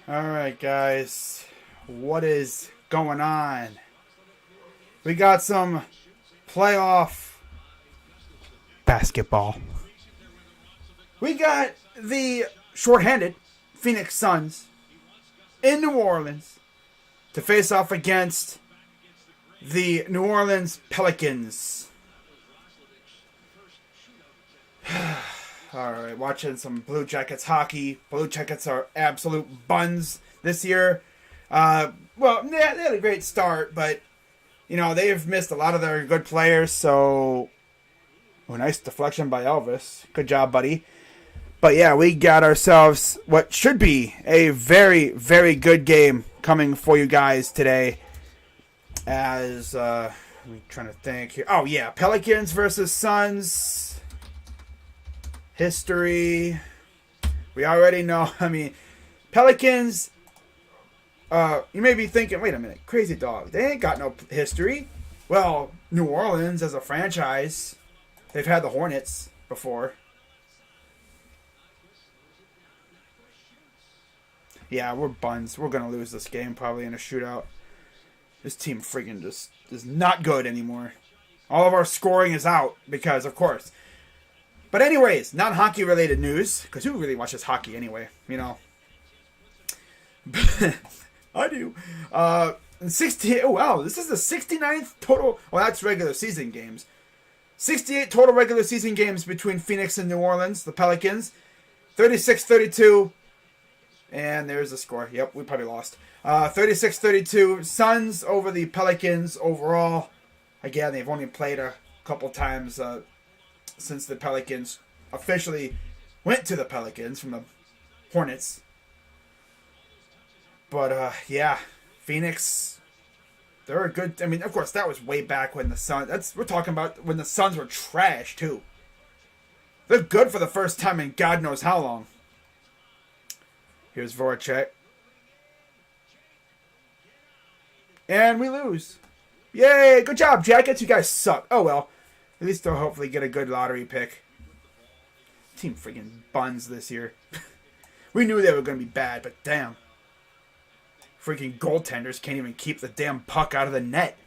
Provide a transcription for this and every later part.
Alright, guys. What is going on? We got some playoff basketball. We got the shorthanded Phoenix Suns in New Orleans to face off against the New Orleans Pelicans. Alright, watching some Blue Jackets hockey. Blue Jackets are absolute buns this year. Well, they had a great start, but, they've missed a lot of their good players, so... Oh, nice deflection by Elvis. Good job, buddy. But yeah, we got ourselves what should be a very, very good game coming for you guys today. As, I'm trying to think here. Oh, yeah, Pelicans versus Suns. History. We already know. Pelicans. You may be thinking, wait a minute, Crazy Dog. They ain't got no history. Well, New Orleans as a franchise, they've had the Hornets before. Yeah, we're buns. We're gonna lose this game probably in a shootout. This team freaking just is not good anymore. All of our scoring is out because, of course. But anyways, non-hockey related news, because who really watches hockey anyway, I do. 68. Oh, wow, this is the 69th total. Well, that's regular season games. 68 total regular season games between Phoenix and New Orleans, the Pelicans. 36-32. And there's the score. Yep, we probably lost. 36-32. Suns over the Pelicans overall. Again, they've only played a couple times since the Pelicans officially went to the Pelicans from the Hornets. But, yeah, Phoenix, they're a good... of course, that was way back when the Suns... We're talking about when the Suns were trash, too. They're good for the first time in God knows how long. Here's Voracek. And we lose. Yay! Good job, Jackets. You guys suck. Oh, well. At least they'll hopefully get a good lottery pick. Team freaking buns this year. We knew they were going to be bad, but damn. Freaking goaltenders can't even keep the damn puck out of the net.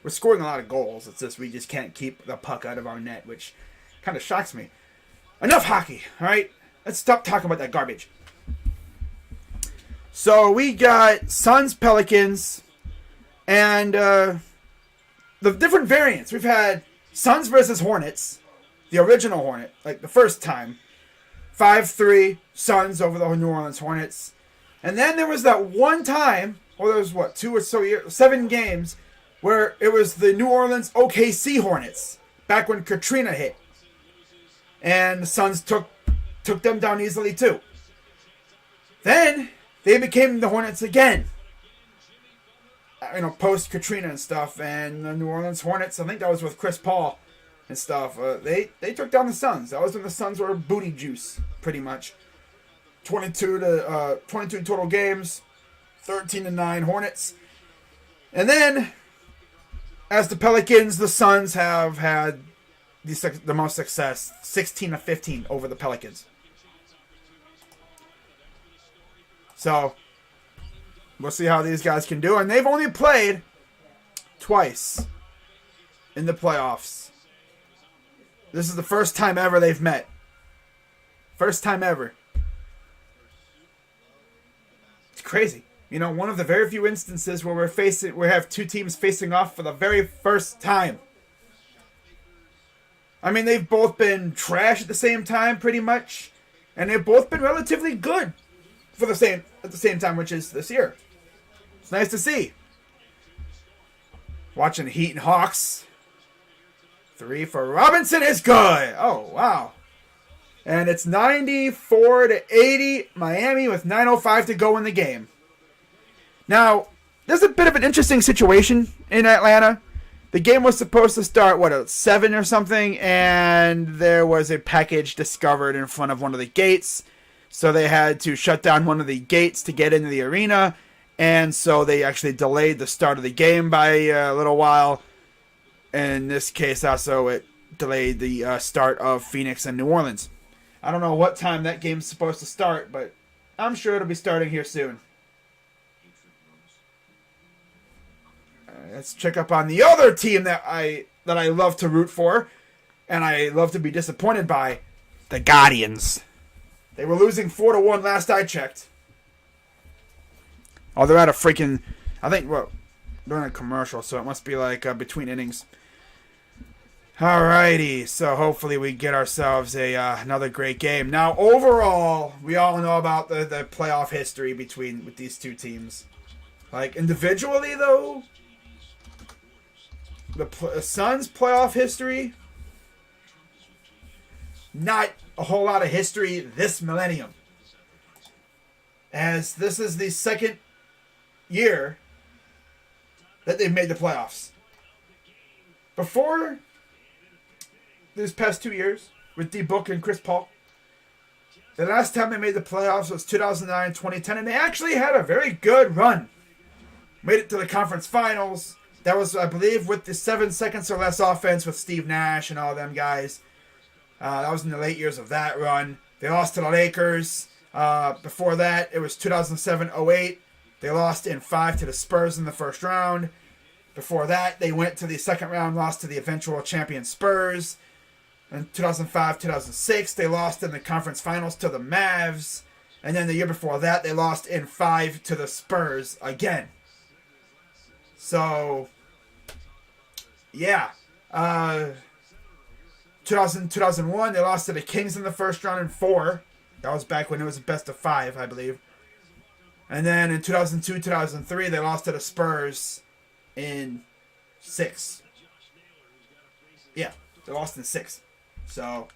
We're scoring a lot of goals. It's just we just can't keep the puck out of our net, which kind of shocks me. Enough hockey, all right? Let's stop talking about that garbage. So we got Suns, Pelicans, and the different variants. We've had Suns versus Hornets, the original Hornet, like the first time. 5-3, Suns over the New Orleans Hornets. And then there was that one time, or there was 2 or so years, 7 games, where it was the New Orleans OKC Hornets, back when Katrina hit. And the Suns took them down easily too. Then they became the Hornets again. Post Katrina and stuff, and the New Orleans Hornets, I think that was with Chris Paul and stuff. They took down the Suns. That was when the Suns were booty juice, pretty much. 22 total games, 13-9 Hornets. And then, as the Pelicans, the Suns have had the most success, 16-15 over the Pelicans. So, we'll see how these guys can do. And they've only played twice in the playoffs. This is the first time ever they've met. First time ever. It's crazy. One of the very few instances where we have two teams facing off for the very first time. They've both been trash at the same time, pretty much. And they've both been relatively good at the same time, which is this year. It's nice to see. Watching Heat and Hawks. 3 for Robinson is good. Oh, wow. And it's 94-80 Miami with 9:05 to go in the game. Now, there's a bit of an interesting situation in Atlanta. The game was supposed to start, at 7 or something, and there was a package discovered in front of one of the gates. So they had to shut down one of the gates to get into the arena. And so they actually delayed the start of the game by a little while. And in this case, also, it delayed the start of Phoenix and New Orleans. I don't know what time that game's supposed to start, but I'm sure it'll be starting here soon. let's check up on the other team that I love to root for, and I love to be disappointed by, the Guardians. They were losing 4-1 last I checked. Oh, they're at a freaking, I think, well, they're in a commercial, so it must be like between innings. Alrighty, so hopefully we get ourselves another great game. Now, overall, we all know about the playoff history with these two teams. Like, individually, though, the Suns' playoff history, not a whole lot of history this millennium. As this is the second year that they've made the playoffs. Before these past 2 years with D-Book and Chris Paul, the last time they made the playoffs was 2009, 2010, and they actually had a very good run. Made it to the conference finals. That was, I believe, with the 7 seconds or less offense with Steve Nash and all them guys. That was in the late years of that run. They lost to the Lakers. Before that, it was 2007-08. They lost in 5 to the Spurs in the first round. Before that, they went to the second round, lost to the eventual champion Spurs. In 2005-2006, they lost in the conference finals to the Mavs. And then the year before that, they lost in 5 to the Spurs again. So, yeah. 2001, they lost to the Kings in the first round in 4. That was back when it was a best of 5, I believe. And then in 2002-2003, they lost to the Spurs in 6. Yeah, they lost in 6. So,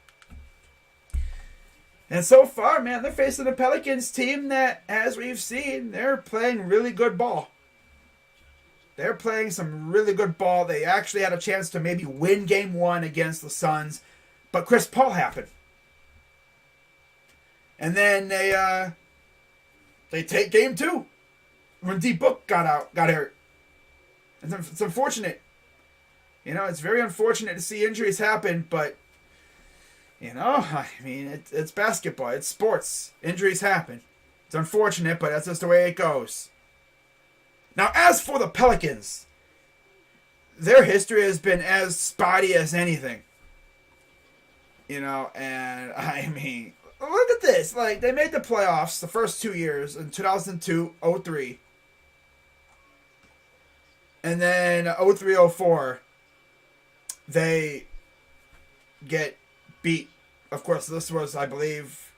and so far, man, they're facing a Pelicans team that, as we've seen, they're playing really good ball. They're playing some really good ball. They actually had a chance to maybe win game 1 against the Suns, but Chris Paul happened. And then they take game 2 when D-Book got hurt. It's unfortunate. You know, it's very unfortunate to see injuries happen, but, you know, I mean, it's basketball. It's sports. Injuries happen. It's unfortunate, but that's just the way it goes. Now, as for the Pelicans, their history has been as spotty as anything. You know, and I mean, look at this. Like, they made the playoffs the first 2 years in 2002-03. And then 03-04, they get beat. Of course, this was, I believe,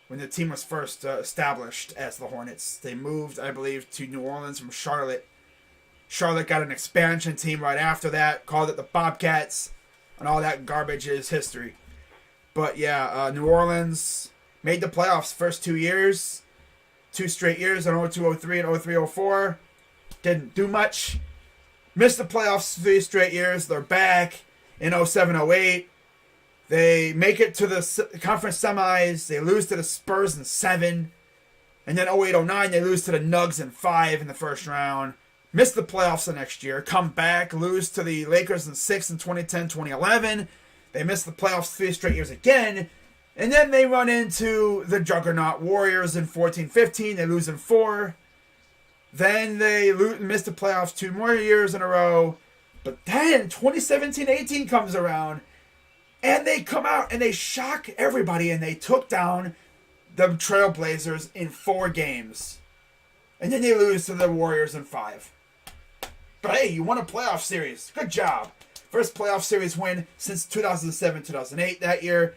when the team was first established as the Hornets. They moved, I believe, to New Orleans from Charlotte. Charlotte got an expansion team right after that, called it the Bobcats, and all that garbage is history. But yeah, New Orleans made the playoffs first 2 years. 2 straight years in 02-03 and 03-04. Didn't do much. Missed the playoffs 3 straight years. They're back in 07-08. They make it to the conference semis. They lose to the Spurs in 7. And then 08-09, they lose to the Nugs in 5 in the first round. Miss the playoffs the next year. Come back, lose to the Lakers in 6 in 2010-2011. They miss the playoffs 3 straight years again. And then they run into the Juggernaut Warriors in 14-15. They lose in 4. Then they miss the playoffs 2 more years in a row. But then 2017-18 comes around. And they come out and they shock everybody. And they took down the Trailblazers in 4 games. And then they lose to the Warriors in 5. But hey, you won a playoff series. Good job. First playoff series win since 2007-2008 that year.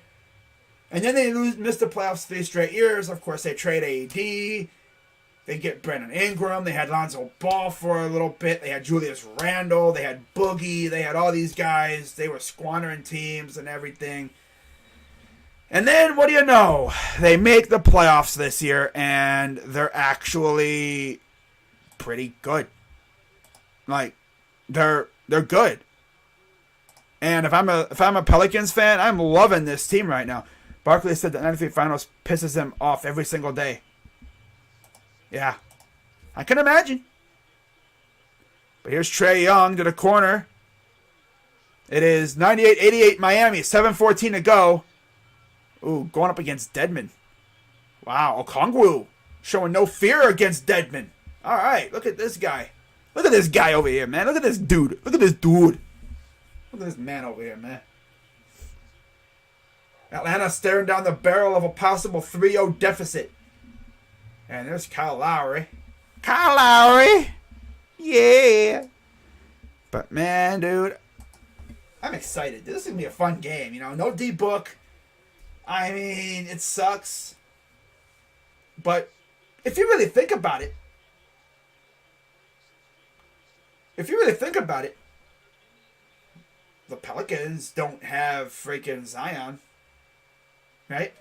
And then they miss the playoffs 3 straight years. Of course, they trade AD. They get Brandon Ingram. They had Lonzo Ball for a little bit. They had Julius Randle. They had Boogie. They had all these guys. They were squandering teams and everything. And then, what do you know? They make the playoffs this year, and they're actually pretty good. Like, they're good. And if I'm a Pelicans fan, I'm loving this team right now. Barkley said that 93 Finals pisses him off every single day. Yeah, I can imagine. But here's Trae Young to the corner. It is 98-88 Miami, 7:14 to go. Ooh, going up against Dedmon. Wow, Okongwu showing no fear against Dedmon. All right, look at this guy. Look at this guy over here, man. Look at this dude. Look at this dude. Look at this man over here, man. Atlanta staring down the barrel of a possible 3-0 deficit. And there's Kyle Lowry. Kyle Lowry! Yeah! But, man, dude, I'm excited. This is going to be a fun game. You know, no D-Book. I mean, it sucks. But if you really think about it, the Pelicans don't have freaking Zion. Right?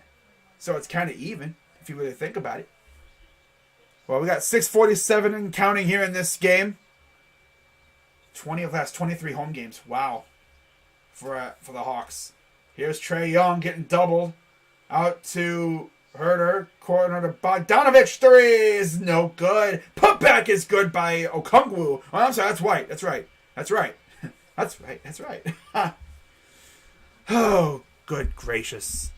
So it's kind of even, if you really think about it. Well, we got 6:47 and counting here in this game. 20 of the last 23 home games. Wow. For the Hawks. Here's Trae Young getting doubled. Out to Herter. Corner to Bogdanovich. Three is no good. Putback is good by Okongwu. Oh, I'm sorry. That's White. That's right. That's right. That's right. Oh, good gracious.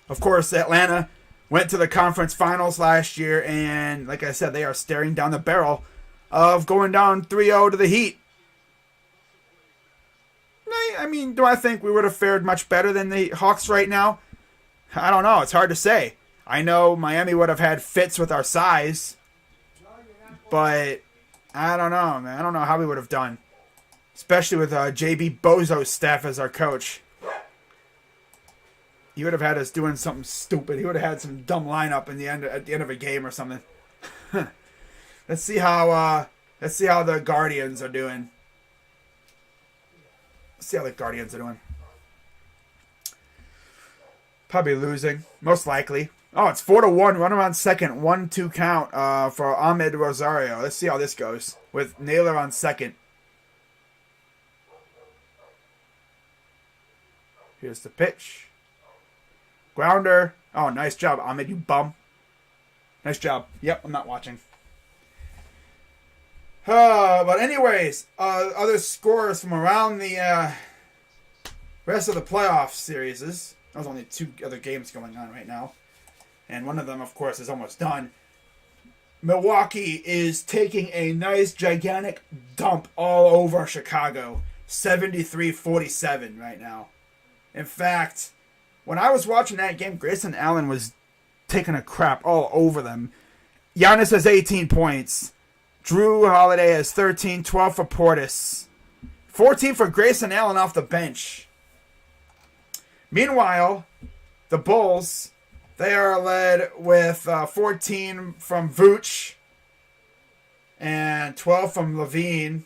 Of course, Atlanta went to the conference finals last year, and like I said, they are staring down the barrel of going down 3-0 to the Heat. I mean, do I think we would have fared much better than the Hawks right now? I don't know. It's hard to say. I know Miami would have had fits with our size, but I don't know, man. I don't know how we would have done, especially with JB Bozo's staff as our coach. He would have had us doing something stupid. He would have had some dumb lineup at the end of a game or something. Let's see how the Guardians are doing. Let's see how the Guardians are doing. Probably losing, most likely. Oh, it's 4-1. Runner on second, 1-2 count for Ahmed Rosario. Let's see how this goes with Naylor on second. Here's the pitch. Grounder. Oh, nice job, Ahmed, you bum. Nice job. Yep, I'm not watching. But anyways, other scores from around the rest of the playoff series. There's only 2 other games going on right now. And one of them, of course, is almost done. Milwaukee is taking a nice, gigantic dump all over Chicago. 73-47 right now. In fact, when I was watching that game, Grayson Allen was taking a crap all over them. Giannis has 18 points. Drew Holiday has 13, 12 for Portis. 14 for Grayson Allen off the bench. Meanwhile, the Bulls, they are led with 14 from Vooch and 12 from Levine.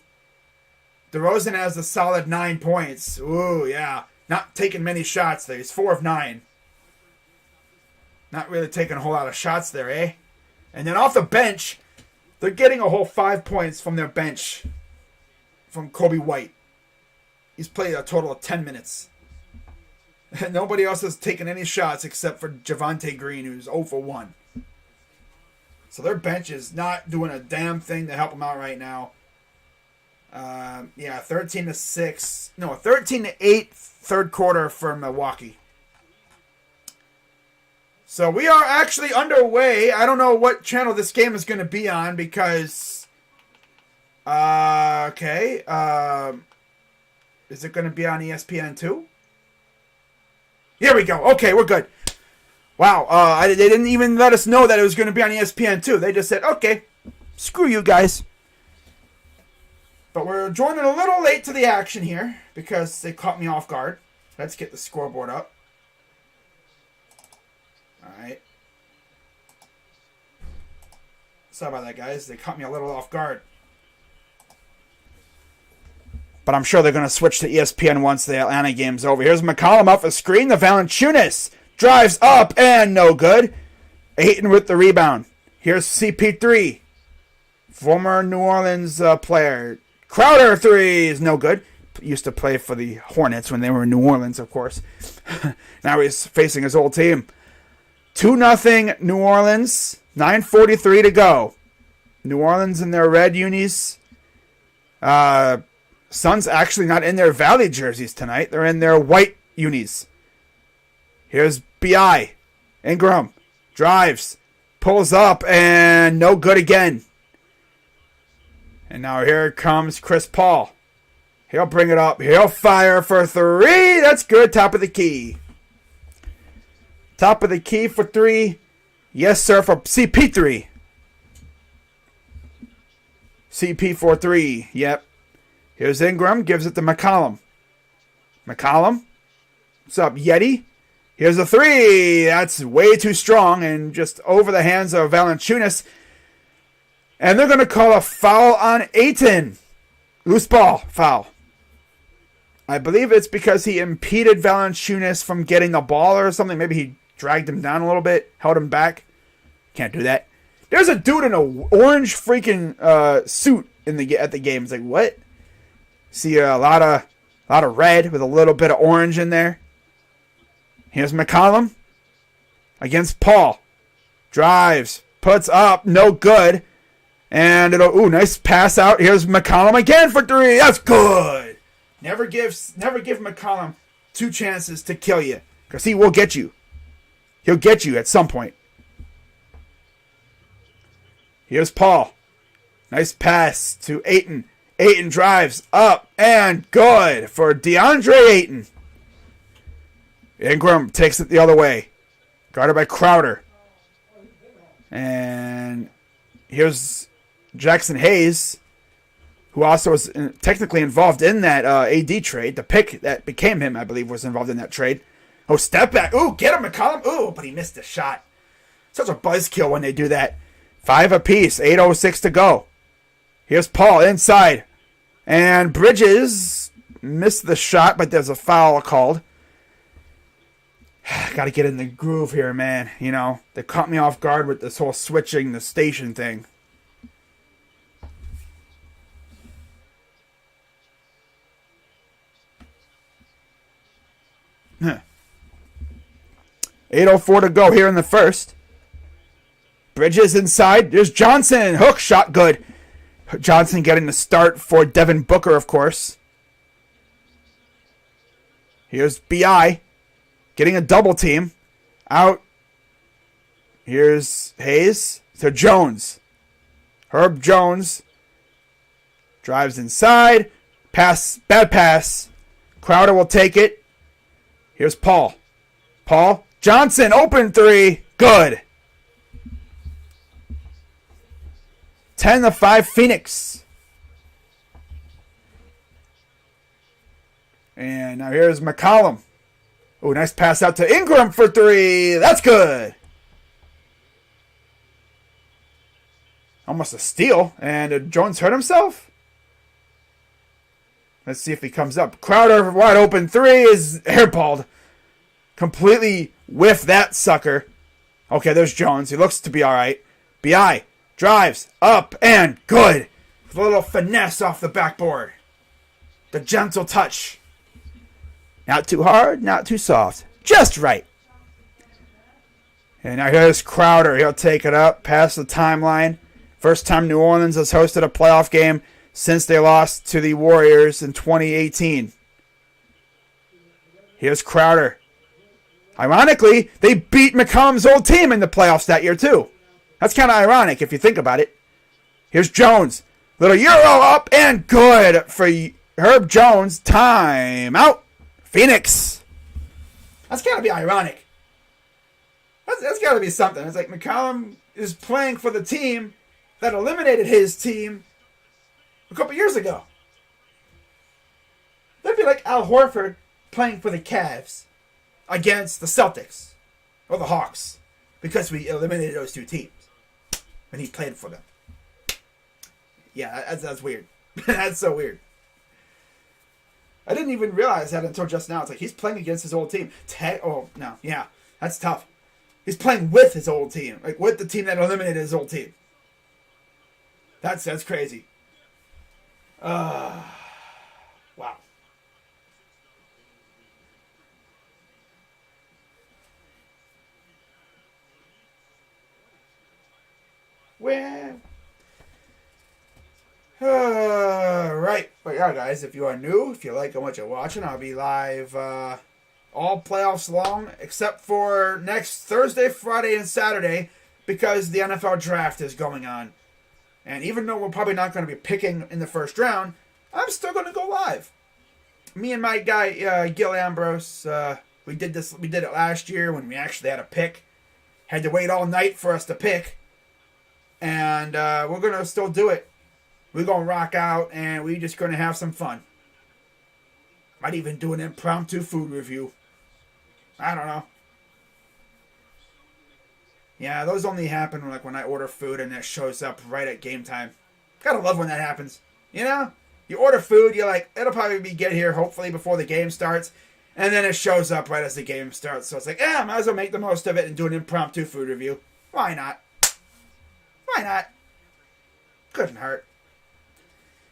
DeRozan has a solid 9 points. Ooh, yeah. Not taking many shots there. He's 4 of 9. Not really taking a whole lot of shots there, eh? And then off the bench, they're getting a whole 5 points from their bench from Kobe White. He's played a total of 10 minutes. And nobody else has taken any shots except for Javonte Green, who's 0 for 1. So their bench is not doing a damn thing to help them out right now. 13-6. No, 13-8 third quarter for Milwaukee. So we are actually underway. I don't know what channel this game is going to be on because... okay. Is it going to be on ESPN2? Here we go. Okay, we're good. Wow. They didn't even let us know that it was going to be on ESPN2. They just said, okay, screw you guys. But we're joining a little late to the action here because they caught me off guard. Let's get the scoreboard up. All right. Sorry about that, guys. They caught me a little off guard. But I'm sure they're going to switch to ESPN once the Atlanta game's over. Here's McCollum off a screen. The Valanciunas drives up and no good. Ayton with the rebound. Here's CP3. Former New Orleans player. Crowder 3 is no good. Used to play for the Hornets when they were in New Orleans, of course. Now he's facing his old team. 2-0 New Orleans. 9:43 to go. New Orleans in their red unis. Suns actually not in their Valley jerseys tonight. They're in their white unis. Here's B.I. Ingram. Drives. Pulls up and no good again. And now here comes Chris Paul. He'll bring it up. He'll fire for 3. That's good. Top of the key. Top of the key for 3. Yes, sir, for CP3. CP for 3. Yep. Here's Ingram. Gives it to McCollum. McCollum. What's up, Yeti? Here's a 3. That's way too strong and just over the hands of Valanciunas. And they're going to call a foul on Ayton. Loose ball. Foul. I believe it's because he impeded Valanciunas from getting the ball or something. Maybe he dragged him down a little bit. Held him back. Can't do that. There's a dude in an orange freaking suit at the game. It's like, what? See a lot of red with a little bit of orange in there. Here's McCollum against Paul. Drives. Puts up. No good. And nice pass out. Here's McCollum again for 3. That's good. Never give McCollum 2 chances to kill you. Because he will get you. He'll get you at some point. Here's Paul. Nice pass to Ayton. Ayton drives up and good for DeAndre Ayton. Ingram takes it the other way. Guarded by Crowder. And here's Jackson Hayes, who also was technically involved in that AD trade. The pick that became him, I believe, was involved in that trade. Oh, step back. Ooh, get him, McCollum. Ooh, but he missed the shot. Such a buzzkill when they do that. 5 apiece. 8:06 to go. Here's Paul inside. And Bridges missed the shot, but there's a foul called. Got to get in the groove here, man. You know, they caught me off guard with this whole switching the station thing. Huh. 8:04 to go here in the first. Bridges inside. There's Johnson. Hook shot good. Johnson getting the start for Devin Booker, of course. Here's B.I. getting a double team. Out. Here's Hayes to Jones. Herb Jones drives inside. Pass. Bad pass. Crowder will take it. Here's Paul. Paul. Johnson. Open 3. Good. 10-5 Phoenix. And now here's McCollum. Oh, nice pass out to Ingram for 3. That's good. Almost a steal. And did Jones hurt himself? Let's see if he comes up. Crowder wide open 3 is airballed. Completely whiffed that sucker. Okay, there's Jones. He looks to be all right. B.I. drives up and good. With a little finesse off the backboard. The gentle touch. Not too hard, not too soft. Just right. And now here's Crowder. He'll take it up past the timeline. First time New Orleans has hosted a playoff game since they lost to the Warriors in 2018. Here's Crowder. Ironically, they beat McCollum's old team in the playoffs that year too. That's kind of ironic if you think about it. Here's Jones. Little Euro up and good for Herb Jones. Time out. Phoenix. That's got to be ironic. That's got to be something. It's like McCollum is playing for the team that eliminated his team a couple years ago. That'd be like Al Horford playing for the Cavs against the Celtics or the Hawks because we eliminated those two teams when he played for them. Yeah, that's weird. That's so weird. I didn't even realize that until just now. It's like he's playing against his old team. That's tough. He's playing with his old team, like with the team that eliminated his old team. That's crazy. Wow. Well, right. But yeah, guys, if you are new, if you like what you're watching, I'll be live all playoffs long, except for next Thursday, Friday, and Saturday, because the NFL draft is going on. And even though we're probably not going to be picking in the first round, I'm still going to go live. Me and my guy, Gil Ambrose, we did it last year when we actually had a pick. Had to wait all night for us to pick. And we're going to still do it. We're going to rock out and we're just going to have some fun. Might even do an impromptu food review. I don't know. Yeah, those only happen like when I order food and it shows up right at game time. Gotta love when that happens. You know? You order food, you're like, it'll probably get here hopefully before the game starts. And then it shows up right as the game starts. So it's like, yeah, might as well make the most of it and do an impromptu food review. Why not? Why not? Couldn't hurt.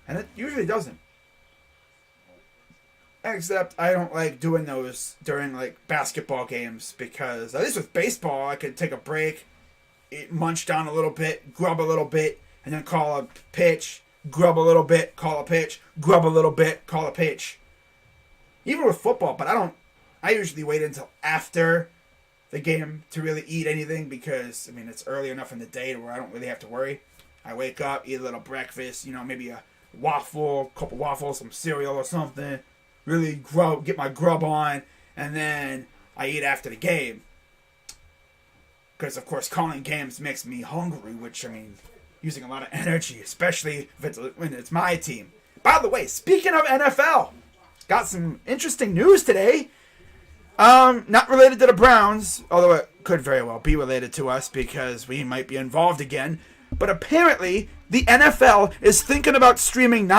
And it usually doesn't. Except I don't like doing those during like basketball games because at least with baseball I could take a break, munch down a little bit, grub a little bit, and then call a pitch, grub a little bit, call a pitch, grub a little bit, call a pitch. Even with football, but I usually wait until after the game to really eat anything because, I mean, it's early enough in the day where I don't really have to worry. I wake up, eat a little breakfast, maybe a waffle, a couple waffles, some cereal or something. Really get my grub on, and then I eat after the game. Because, of course, calling games makes me hungry, which, I mean, using a lot of energy, especially when it's my team. By the way, speaking of NFL, got some interesting news today. Not related to the Browns, although it could very well be related to us because we might be involved again. But apparently, the NFL is thinking about streaming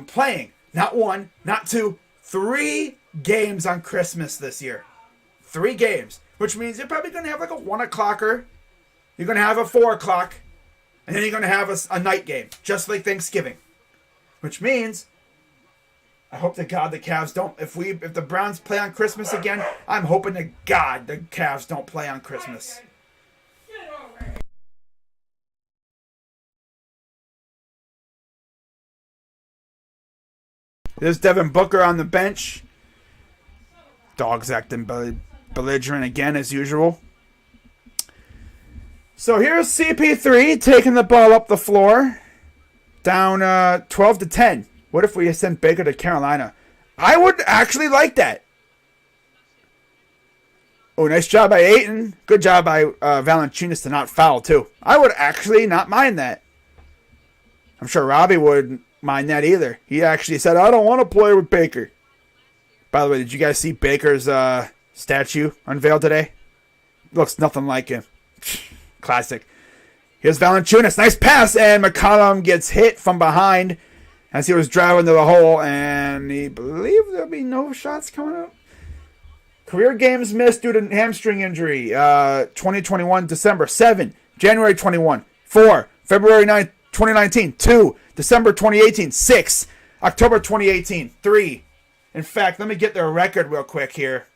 playing not one, not two, 3 games on Christmas this year. 3 games, which means you're probably going to have like a 1 o'clocker. You're going to have a 4 o'clock, and then you're going to have a night game, just like Thanksgiving. Which means, I hope to God the Cavs don't. If the Browns play on Christmas again, I'm hoping to God the Cavs don't play on Christmas. There's Devin Booker on the bench. Dogs acting belligerent again as usual. So here's CP3 taking the ball up the floor. Down 12-10. What if we sent Baker to Carolina? I would actually like that. Oh, nice job by Ayton. Good job by Valanciunas to not foul, too. I would actually not mind that. I'm sure Robbie wouldn't mind that either. He actually said, I don't want to play with Baker. By the way, did you guys see Baker's statue unveiled today? Looks nothing like him. Classic. Here's Valanciunas. Nice pass, and McCollum gets hit from behind as he was driving to the hole, and he believed there'll be no shots coming up. Career games missed due to hamstring injury. 2021, December 7. January 21. 4. February 9th, 2019. 2. December 2018. 6. October 2018. 3. In fact, let me get their record real quick here.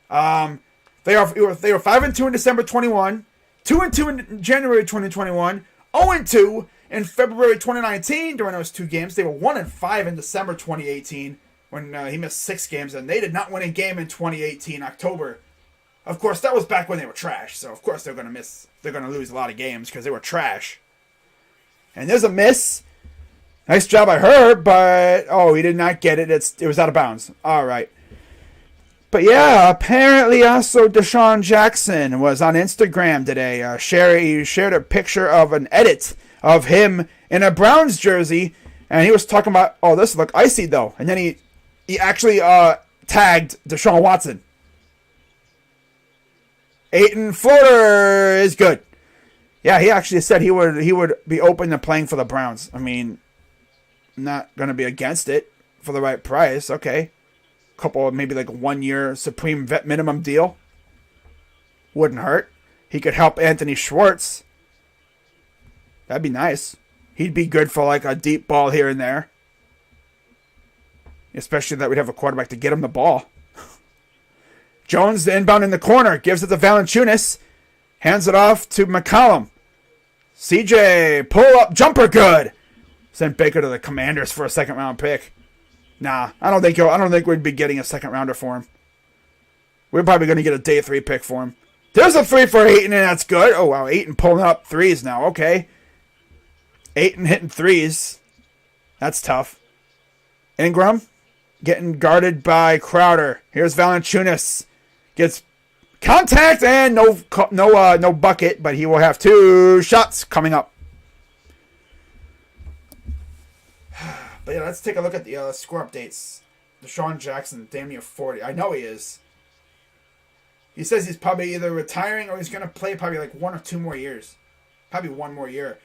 They were 5-2 in December 21. 2-2 in January 2021. 0-2 in February 2019 during those 2 games. They were 1-5 in December 2018 when he missed 6 games, and they did not win a game in 2018 October. Of course, that was back when they were trash, so of course they're going to lose a lot of games because they were trash. And there's a miss. Nice job by her, but he did not get it. It was out of bounds. All right. But yeah, apparently also Deshaun Jackson was on Instagram today. He shared a picture of an edit of him in a Browns jersey, and he was talking about, this look icy though. And then he actually tagged Deshaun Watson. Ayton floater is good. Yeah, he actually said he would be open to playing for the Browns. I mean, not going to be against it for the right price. Okay. Couple, maybe like a 1-year supreme vet minimum deal. Wouldn't hurt. He could help Anthony Schwartz. That'd be nice. He'd be good for like a deep ball here and there. Especially that we'd have a quarterback to get him the ball. Jones, the inbound in the corner, gives it to Valanciunas. Hands it off to McCollum. CJ, pull up, jumper good. Sent Baker to the Commanders for a 2nd round pick. Nah, I don't think we'd be getting a 2nd rounder for him. We're probably going to get a day 3 pick for him. There's a 3 for Ayton, and that's good. Oh, wow. Ayton pulling up threes now. Okay. Ayton hitting threes. That's tough. Ingram getting guarded by Crowder. Here's Valanciunas. Gets contact and no bucket, but he will have 2 shots coming up. But yeah, let's take a look at the score updates. Deshaun Jackson, damn near 40. I know he is. He says he's probably either retiring or he's going to play probably like 1 or 2 more years. Probably 1 more year.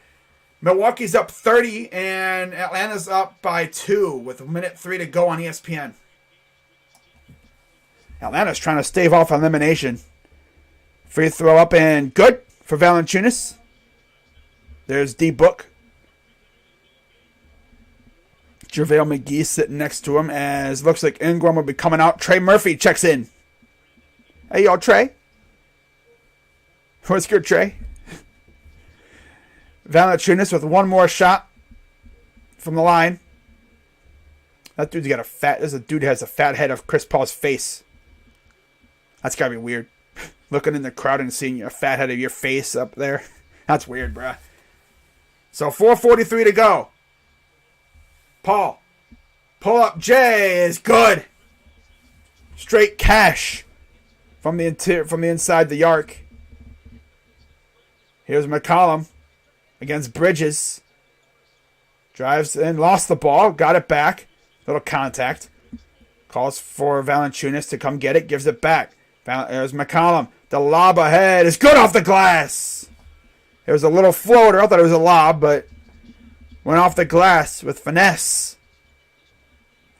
Milwaukee's up 30 and Atlanta's up by 2 with a minute 3 to go on ESPN. Atlanta's trying to stave off elimination. Free throw up and good for Valanciunas. There's D-Book. JaVale McGee sitting next to him as looks like Ingram will be coming out. Trey Murphy checks in. Hey, y'all, Trey. What's good, Trey? Valanciunas with 1 more shot from the line. That dude's got there's a dude who has a fat head of Chris Paul's face. That's gotta be weird. Looking in the crowd and seeing a fat head of your face up there. That's weird, bruh. So 4:43 to go. Paul. Pull up J is good. Straight cash from the inside the arc. Here's McCollum against Bridges. Drives in, lost the ball, got it back. Little contact. Calls for Valanciunas to come get it, gives it back. There's McCollum. The lob ahead is good off the glass. It was a little floater. I thought it was a lob, but went off the glass with finesse.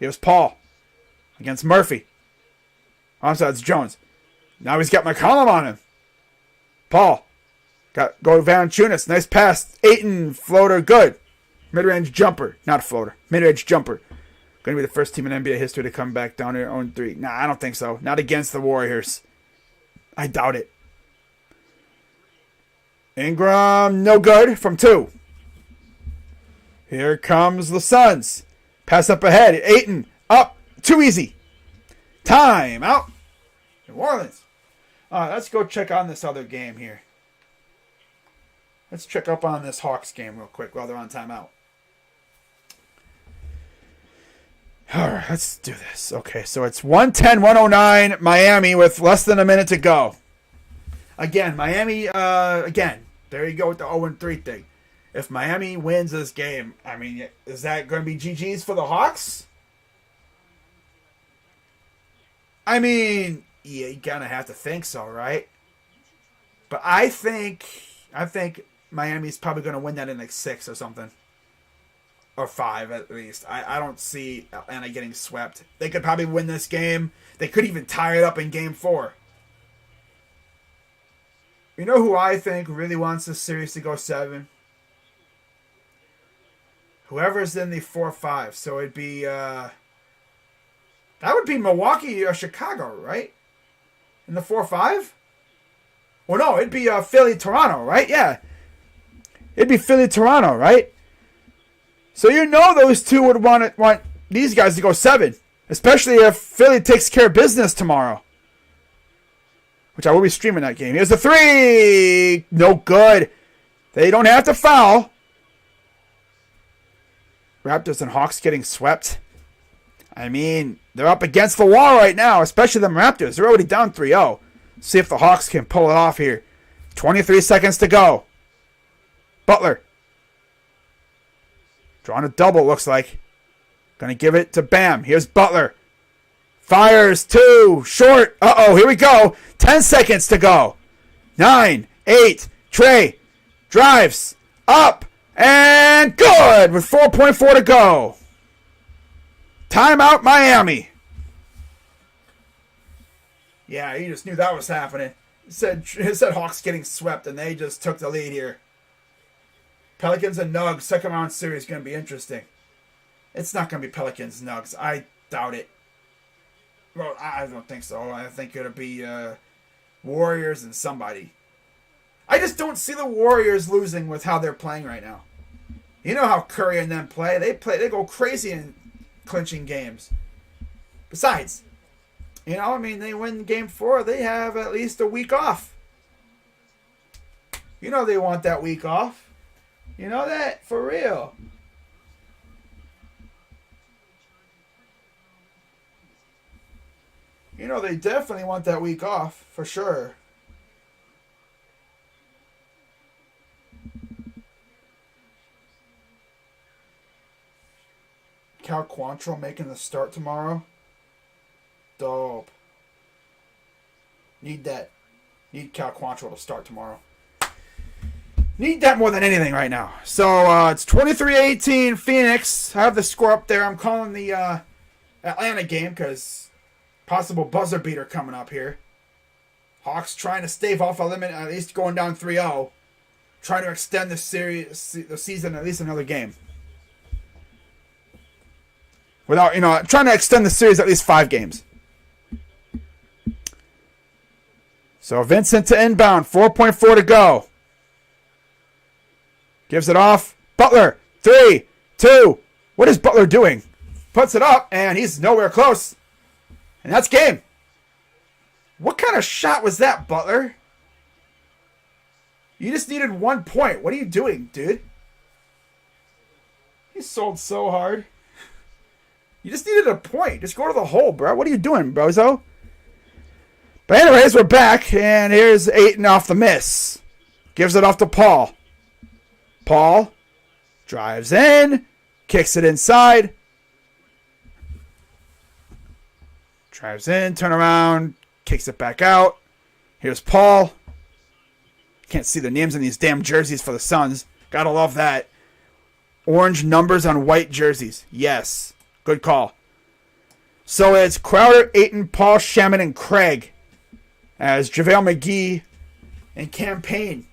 Here's Paul against Murphy. I'm sorry, it's Jones. Now he's got McCollum on him. Paul. Go to Valanciunas. Nice pass. Ayton, floater, good. Mid-range jumper. Not a floater. Mid-range jumper. Going to be the first team in NBA history to come back down here 0-3. Nah, I don't think so. Not against the Warriors. I doubt it. Ingram, no good from 2. Here comes the Suns. Pass up ahead. Ayton, up. Too easy. Time out. New Orleans. All right, let's go check on this other game here. Let's check up on this Hawks game real quick while they're on timeout. All right, let's do this. Okay, so it's 110-109 Miami with less than a minute to go. Again, Miami, there you go with the 0-3 thing. If Miami wins this game, I mean, is that going to be GG's for the Hawks? I mean, yeah, you kind of have to think so, right? But I think Miami's probably going to win that in like 6 or something. Or 5 at least. I don't see Atlanta getting swept. They could probably win this game. They could even tie it up in game 4. You know who I think really wants this series to go 7? Whoever's in the 4-5. So it'd be that would be Milwaukee or Chicago, right? In the 4-5? Well, no, it'd be Philly, Toronto, right? Yeah. It'd be Philly, Toronto, right? So you know those two would want these guys to go 7. Especially if Philly takes care of business tomorrow. Which I will be streaming that game. Here's the 3! No good. They don't have to foul. Raptors and Hawks getting swept. I mean, they're up against the wall right now. Especially them Raptors. They're already down 3-0. See if the Hawks can pull it off here. 23 seconds to go. Butler. Drawing a double, looks like. Gonna give it to Bam. Here's Butler. Fires 2. Short. Uh-oh, here we go. 10 seconds to go. 9, 8. Trey. Drives. Up. And good with 4.4 to go. Timeout, Miami. Yeah, you just knew that was happening. It said Hawks getting swept, and they just took the lead here. Pelicans and Nugs, second round series, going to be interesting. It's not going to be Pelicans Nugs. I doubt it. Well, I don't think so. I think it'll be Warriors and somebody. I just don't see the Warriors losing with how they're playing right now. You know how Curry and them play. They go crazy in clinching games. Besides, they win game 4. They have at least a week off. You know they want that week off. You know that? For real. You know they definitely want that week off. For sure. Cal Quantrill making the start tomorrow. Dope. Need that. Need Cal Quantrill to start tomorrow. Need that more than anything right now. So it's 23-18 Phoenix. I have the score up there. I'm calling the Atlanta game because possible buzzer beater coming up here. Hawks trying to stave off a limit, at least going down 3-0. Trying to extend the season at least another game. Without, trying to extend the series at least 5 games. So Vincent to inbound, 4.4 to go. Gives it off. Butler, 3, 2. What is Butler doing? Puts it up, and he's nowhere close. And that's game. What kind of shot was that, Butler? You just needed 1 point. What are you doing, dude? He sold so hard. You just needed a point. Just go to the hole, bro. What are you doing, Bozo? But anyways, we're back, and here's Ayton off the miss. Gives it off to Paul. Paul drives in, kicks it inside. Drives in, turn around, kicks it back out. Here's Paul. Can't see the names on these damn jerseys for the Suns. Gotta love that. Orange numbers on white jerseys. Yes. Good call. So it's Crowder, Ayton, Paul, Shaman, and Craig. As JaVale McGee and Campaign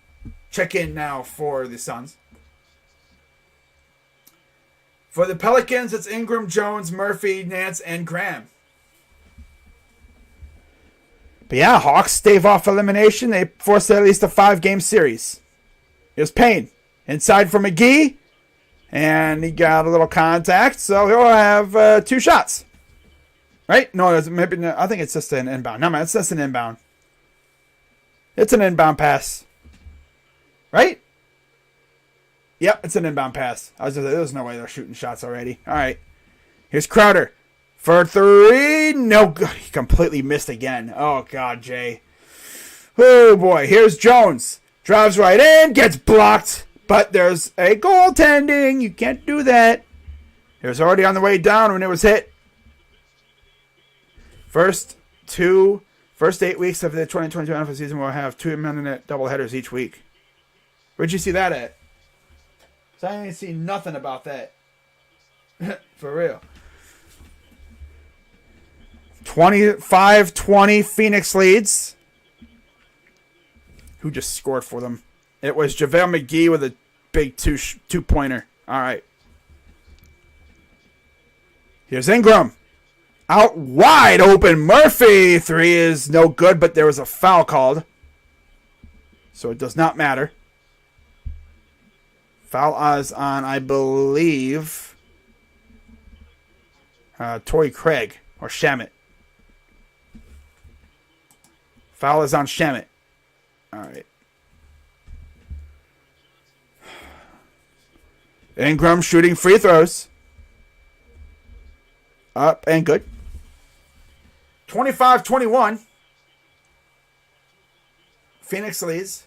check in now for the Suns. For the Pelicans, it's Ingram, Jones, Murphy, Nance, and Graham. But yeah, Hawks stave off elimination. They forced at least a 5-game series. Here's Payne. Inside for McGee. And he got a little contact, so he'll have 2 shots. Right? No, I think it's just an inbound. No, man, it's just an inbound. It's an inbound pass. Right? Yep, it's an inbound pass. There's no way they're shooting shots already. All right. Here's Crowder. For 3. No, he completely missed again. Oh, God, Jay. Oh, boy. Here's Jones. Drives right in. Gets blocked. But there's a goaltending. You can't do that. It was already on the way down when it was hit. First 8 weeks of the 2022 NFL season will have 2-minute doubleheaders each week. Where'd you see that at? So I ain't seen nothing about that. For real. 25-20 Phoenix leads. Who just scored for them? It was JaVale McGee with a big two-pointer. All right. Here's Ingram. Out wide open. Murphy. 3 is no good, but there was a foul called. So it does not matter. Foul is on, I believe, Torrey Craig or Shamet. Foul is on Shamet. All right. Ingram shooting free throws. Up and good. 25-21. Phoenix leads.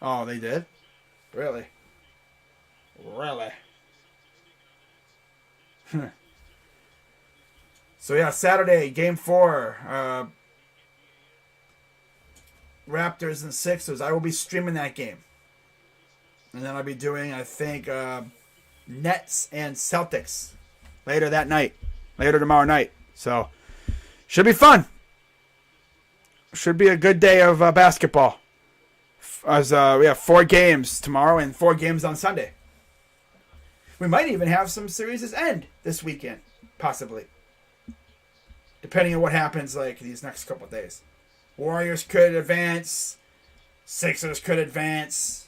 Oh, they did? Really? Really? So, yeah, Saturday, Game 4. Raptors and Sixers. I will be streaming that game. And then I'll be doing, I think, Nets and Celtics later that night. Later tomorrow night. So, should be fun. Should be a good day of basketball. As we have 4 games tomorrow and 4 games on Sunday. We might even have some series end this weekend, possibly. Depending on what happens like these next couple of days. Warriors could advance. Sixers could advance.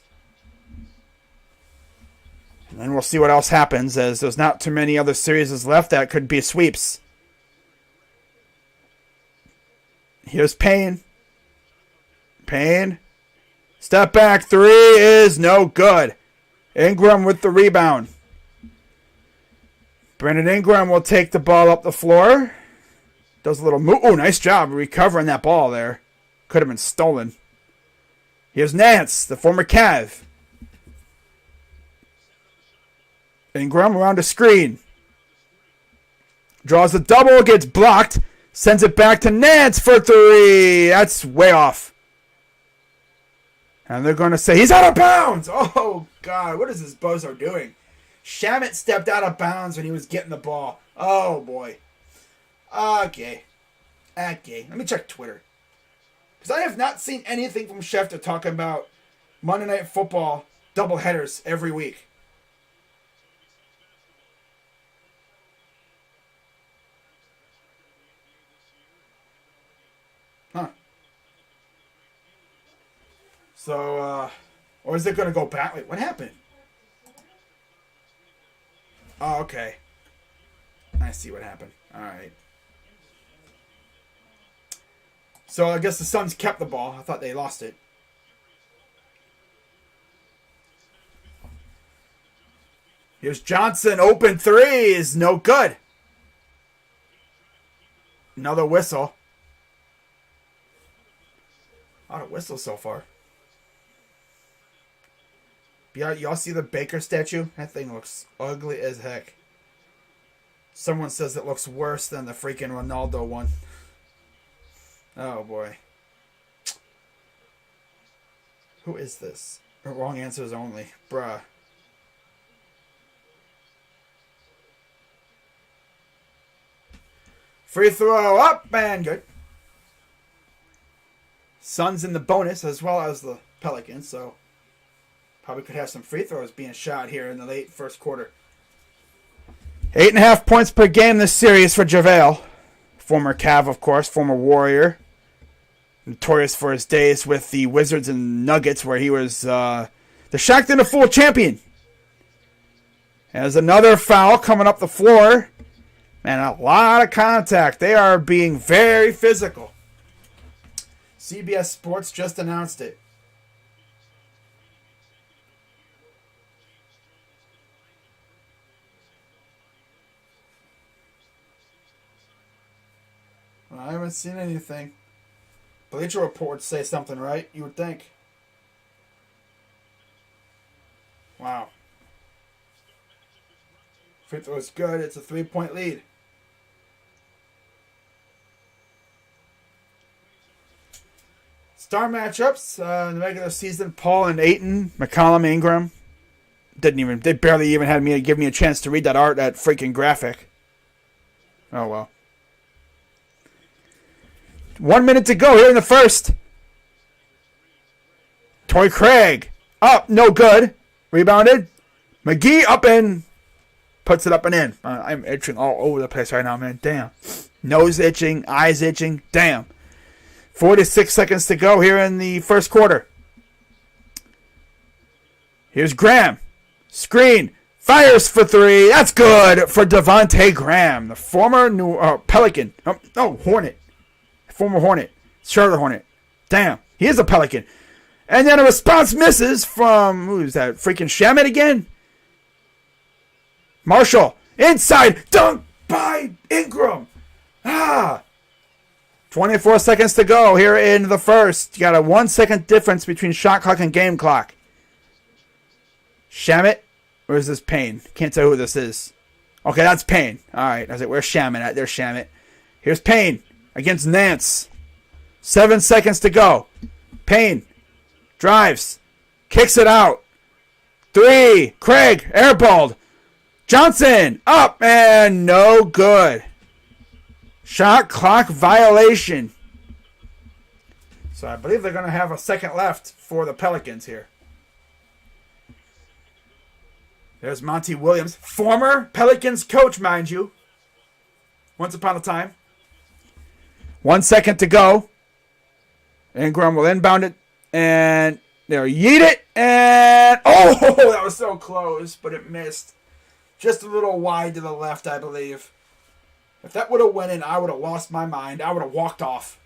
And then we'll see what else happens, as there's not too many other series left that could be sweeps. Here's Payne. Payne. Step back three is no good. Ingram with the rebound. Brandon Ingram will take the ball up the floor. Does a little move. Oh, nice job recovering that ball there. Could have been stolen. Here's Nance, the former Cav. Ingram around a screen. Draws the double, gets blocked. Sends it back to Nance for three. That's way off. And they're going to say, he's out of bounds. Oh, God. What is this bozo doing? Shamet stepped out of bounds when he was getting the ball. Oh, boy. Okay. Okay. Let me check Twitter. Because I have not seen anything from Schefter talking about Monday Night Football doubleheaders every week. Huh. So, or is it going to go back? Wait, what happened? Oh, okay. I see what happened. All right. So I guess the Suns kept the ball. I thought they lost it. Here's Johnson. Open three is no good. Another whistle. A lot of whistles so far. Y'all see the Baker statue? That thing looks ugly as heck. Someone says it looks worse than the freaking Ronaldo one. Oh, boy. Who is this? Wrong answers only. Bruh. Free throw up and good. Suns in the bonus as well as the Pelicans, so probably could have some free throws being shot here in the late first quarter. 8.5 points per game this series for JaVale. Former Cav, of course, former Warrior. Notorious for his days with the Wizards and Nuggets, where he was the Shaqtin' a Fool champion. There's another foul coming up the floor. Man, a lot of contact. They are being very physical. CBS Sports just announced it. Well, I haven't seen anything. Bleacher reports say something, right? You would think. Wow. Free throw is good. It's a 3-point lead. Star matchups in the regular season: Paul and Ayton, McCollum, Ingram. They barely even had me give me a chance to read that freaking graphic. Oh well. 1 minute to go here in the first. Torrey Craig up, no good. Rebounded. McGee up and puts it up and in. I'm itching all over the place right now, man. Damn. Nose itching, eyes itching. Damn. 46 seconds to go here in the first quarter. Here's Graham. Screen. Fires for three. That's good for Devontae Graham, the former Pelican. Hornet. Former Hornet. Charlotte Hornet. Damn. He is a Pelican. And then a response misses from, who's that? Freaking Shamet again? Marshall. Inside. Dunk by Ingram. 24 seconds to go here in the first. You got a 1 second difference between shot clock and game clock. Shamet? Or is this Payne? Can't tell who this is. Okay, that's Payne. Alright, I was like, where's Shamet at? There's Shamet. Here's Payne against Nance. 7 seconds to go. Payne drives. Kicks it out. 3. Craig. Airballed. Johnson. Up and no good. Shot clock violation. So I believe they're going to have a second left for the Pelicans here. There's Monty Williams. Former Pelicans coach, mind you. Once upon a time. 1 second to go. Ingram will inbound it. And they'll yeet it. And oh, that was so close, but it missed. Just a little wide to the left, I believe. If that would have went in, I would have lost my mind. I would have walked off.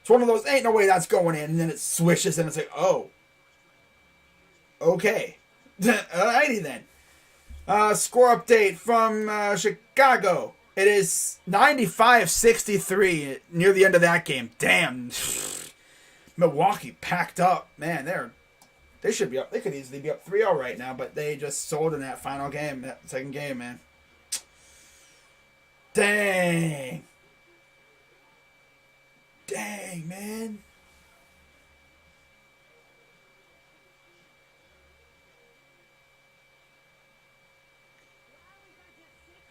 It's one of those, ain't no way that's going in. And then it swishes and it's like, oh. Okay. Alrighty then. Score update from Chicago. It is 95-63 near the end of that game. Damn. Milwaukee packed up. Man, they should be up. They could easily be up 3-0 right now, but they just sold in that final game, that second game, man. Dang. Dang, man.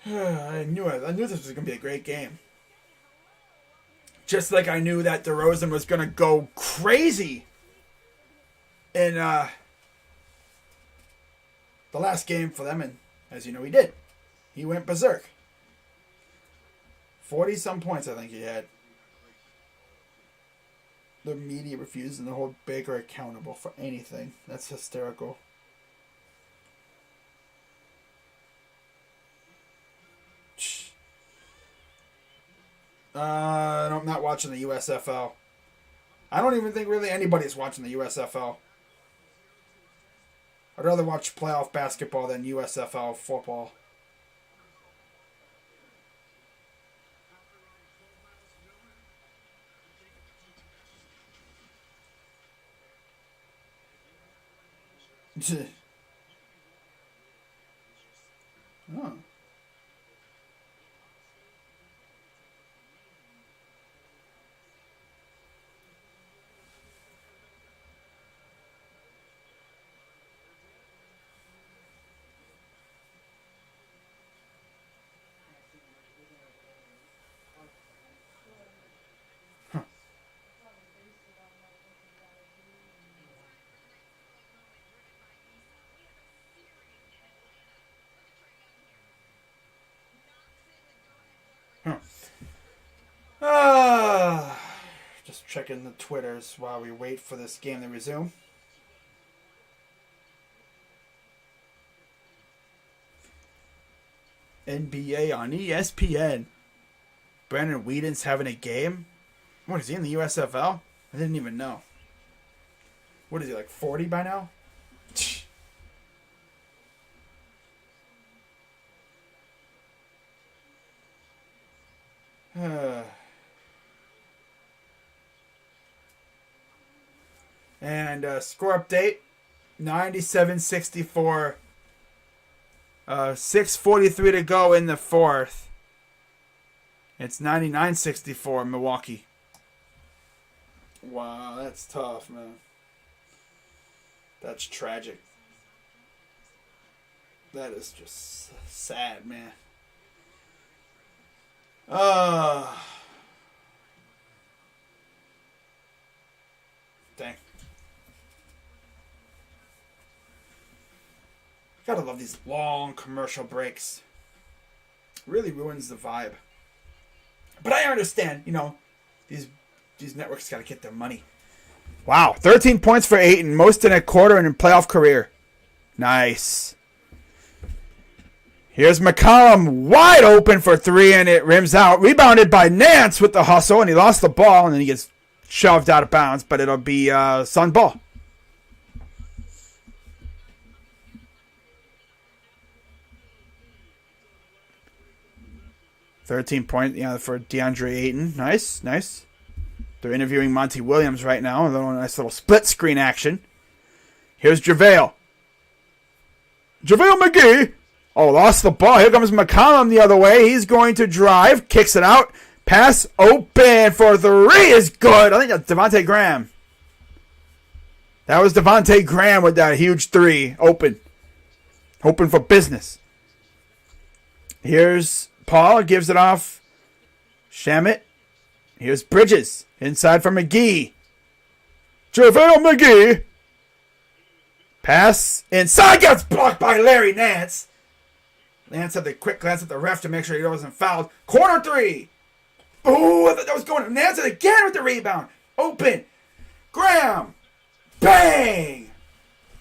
I knew this was going to be a great game. Just like I knew that DeRozan was going to go crazy in the last game for them, and as you know, he did. He went berserk. 40-some points, I think he had. The media refusing to hold Baker accountable for anything. That's hysterical. I'm not watching the USFL. I don't even think really anybody's watching the USFL. I'd rather watch playoff basketball than USFL football. Oh. Just checking the Twitters while we wait for this game to resume. NBA on ESPN. Brandon Whedon's having a game. What is he in the USFL? I didn't even know. What is he, like 40 by now? And score update, 97-64. 6:43 to go in the fourth. It's 99-64 Milwaukee. Wow, that's tough, man. That's tragic. That is just sad, man. Dang. Gotta love these long commercial breaks. Really ruins the vibe. But I understand, these networks gotta get their money. Wow, 13 points for Ayton, most in a quarter in a playoff career. Nice. Here's McCollum, wide open for three, and it rims out. Rebounded by Nance with the hustle, and he lost the ball, and then he gets shoved out of bounds, but it'll be Sun ball. $13 for DeAndre Ayton. Nice. They're interviewing Monty Williams right now. Nice little split screen action. Here's JaVale. JaVale McGee. Oh, lost the ball. Here comes McCollum the other way. He's going to drive. Kicks it out. Pass open for three is good. I think that's Devontae Graham. That was Devontae Graham with that huge three. Open for business. Here's Paul. Gives it off. Shamet. Here's Bridges. Inside for McGee. JaVale McGee. Pass inside. Gets blocked by Larry Nance. Nance had the quick glance at the ref to make sure he wasn't fouled. Corner three. Ooh, I thought that was going. Nance again with the rebound. Open. Graham. Bang.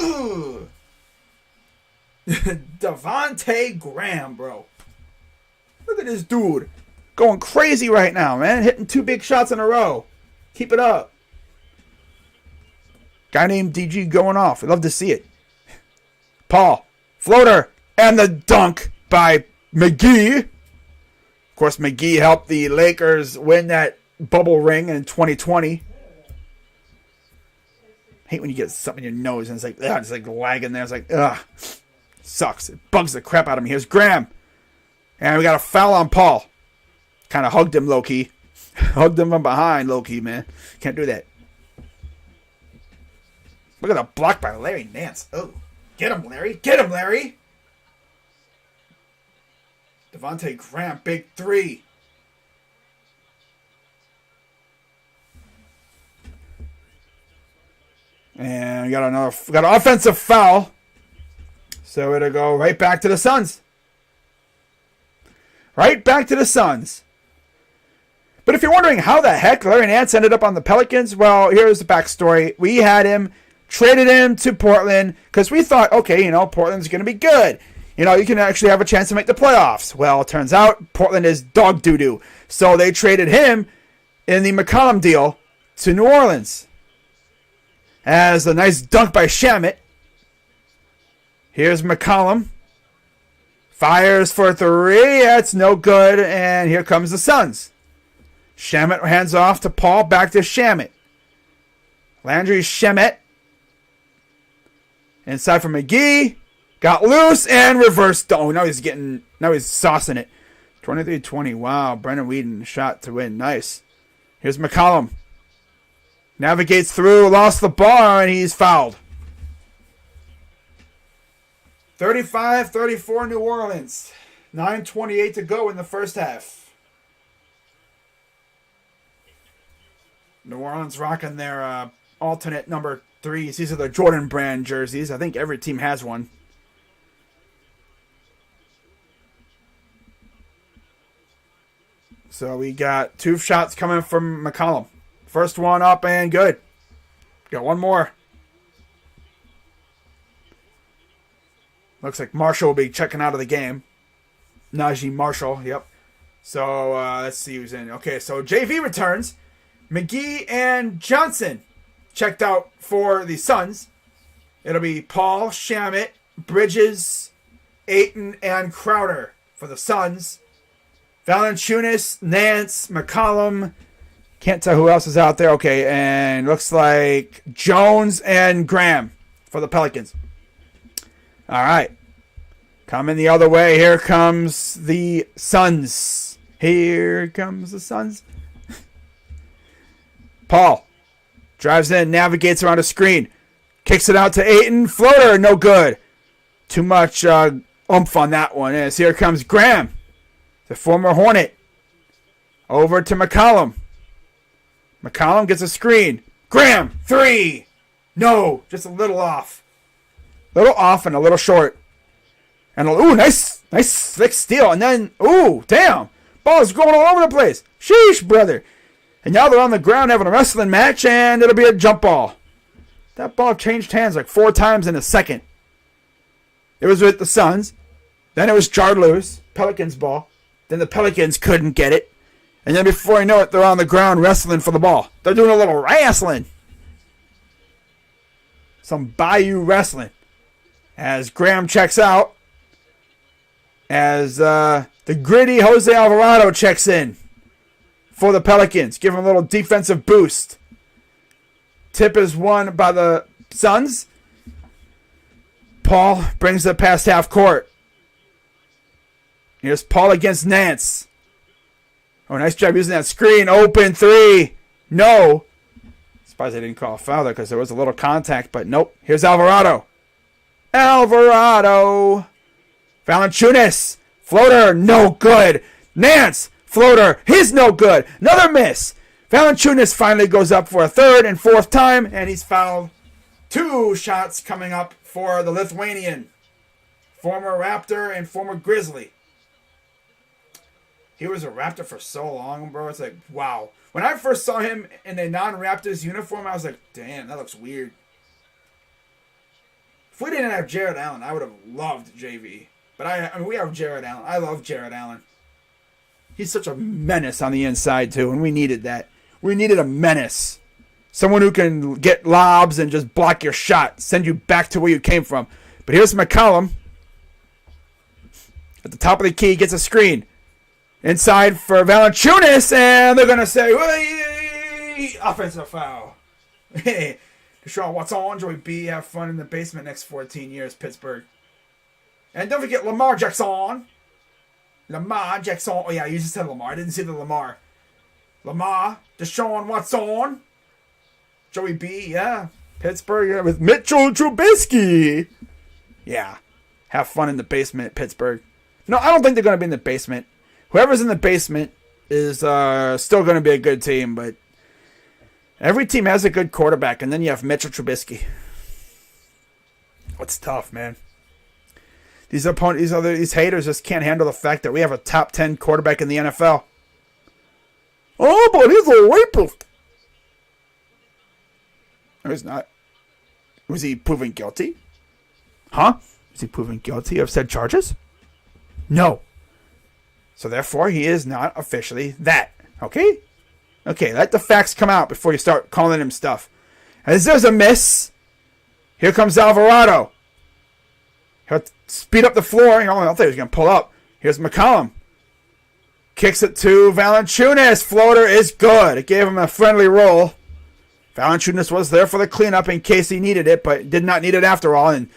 Ooh. Devontae Graham, bro. Look at this dude. Going crazy right now, man. Hitting two big shots in a row. Keep it up. Guy named DG going off. I'd love to see it. Paul. Floater. And the dunk by McGee. Of course, McGee helped the Lakers win that bubble ring in 2020. Hate when you get something in your nose and it's like lagging there. It's like, ugh. Sucks. It bugs the crap out of me. Here's Graham. And we got a foul on Paul. Kind of hugged him low-key. Hugged him from behind low-key, man. Can't do that. Look at the block by Larry Nance. Oh, get him, Larry. Get him, Larry. Devontae Graham, big three. And we got an offensive foul. So it'll go right back to the Suns. Right back to the Suns. But if you're wondering how the heck Larry Nance ended up on the Pelicans, well, here's the backstory. We had him, traded him to Portland because we thought, okay, Portland's going to be good. You can actually have a chance to make the playoffs. Well, it turns out Portland is dog doo-doo. So they traded him in the McCollum deal to New Orleans. As a nice dunk by Shamet. Here's McCollum. Fires for three. That's no good. And here comes the Suns. Shamet hands off to Paul. Back to Shamet. Landry Shamet. Inside for McGee. Got loose and reversed. Oh, now he's saucing it. 23-20. Wow. Brendan Whedon shot to win. Nice. Here's McCollum. Navigates through. Lost the ball and he's fouled. 35-34 New Orleans. 9:28 to go in the first half. New Orleans rocking their alternate number 3s. These are the Jordan brand jerseys. I think every team has one. So we got 2 shots coming from McCollum. First one up and good. Got one more. Looks like Marshall will be checking out of the game. Najee Marshall, yep. So let's see who's in. Okay, so JV returns. McGee and Johnson checked out for the Suns. It'll be Paul, Shamet, Bridges, Ayton, and Crowder for the Suns. Valanciunas, Nance, McCollum. Can't tell who else is out there. Okay, and looks like Jones and Graham for the Pelicans. All right. Coming the other way. Here comes the Suns. Here comes the Suns. Paul drives in, navigates around a screen. Kicks it out to Ayton. Floater, no good. Too much oomph on that one. As here comes Graham, the former Hornet. Over to McCollum. McCollum gets a screen. Graham, 3. No, just a little off. Little off and a little short. And nice slick steal. And then, damn. Ball's going all over the place. Sheesh, brother. And now they're on the ground having a wrestling match, and it'll be a jump ball. That ball changed hands like 4 times in a second. It was with the Suns. Then it was jarred loose. Pelicans ball. Then the Pelicans couldn't get it. And then before you know it, they're on the ground wrestling for the ball. They're doing a little wrestling. Some Bayou wrestling. As Graham checks out. As the gritty Jose Alvarado checks in for the Pelicans. Give him a little defensive boost. Tip is won by the Suns. Paul brings it past half court. Here's Paul against Nance. Oh, nice job using that screen. Open 3. No. Surprised they didn't call a foul there because there was a little contact, but nope. Here's Alvarado. Alvarado. Valanciunas. Floater. No good. Nance. Floater. He's no good. Another miss. Valanciunas finally goes up for a 3rd and 4th time, and he's fouled. 2 shots coming up for the Lithuanian. Former Raptor and former Grizzly. He was a Raptor for so long, bro. It's like, wow. When I first saw him in a non-Raptors uniform, I was like, damn, that looks weird. If we didn't have Jared Allen, I would have loved JV. But I mean, we have Jared Allen. I love Jared Allen. He's such a menace on the inside, too, and we needed that. We needed a menace. Someone who can get lobs and just block your shot. Send you back to where you came from. But here's McCollum. At the top of the key, gets a screen. Inside for Valanciunas, and they're going to say, offensive foul. Hey, Deshaun Watson, Joey B, have fun in the basement next 14 years, Pittsburgh. And don't forget Lamar Jackson. Lamar Jackson. Oh, yeah, you just said Lamar. I didn't see the Lamar. Lamar, Deshaun Watson, Joey B, yeah. Pittsburgh, yeah, with Mitchell Trubisky. Yeah, have fun in the basement, Pittsburgh. No, I don't think they're going to be in the basement. Whoever's in the basement is still going to be a good team, but every team has a good quarterback, and then you have Mitchell Trubisky. It's tough, man. These haters just can't handle the fact that we have a top 10 quarterback in the NFL. Oh, but he's a rapist. No, he's not. Was he proven guilty? Huh? Is he proven guilty of said charges? No. So therefore, he is not officially that. Okay? Okay, let the facts come out before you start calling him stuff. As there's a miss, here comes Alvarado. He'll speed up the floor. I thought he was going to pull up. Here's McCollum. Kicks it to Valanciunas. Floater is good. It gave him a friendly roll. Valanciunas was there for the cleanup in case he needed it, but did not need it after all. And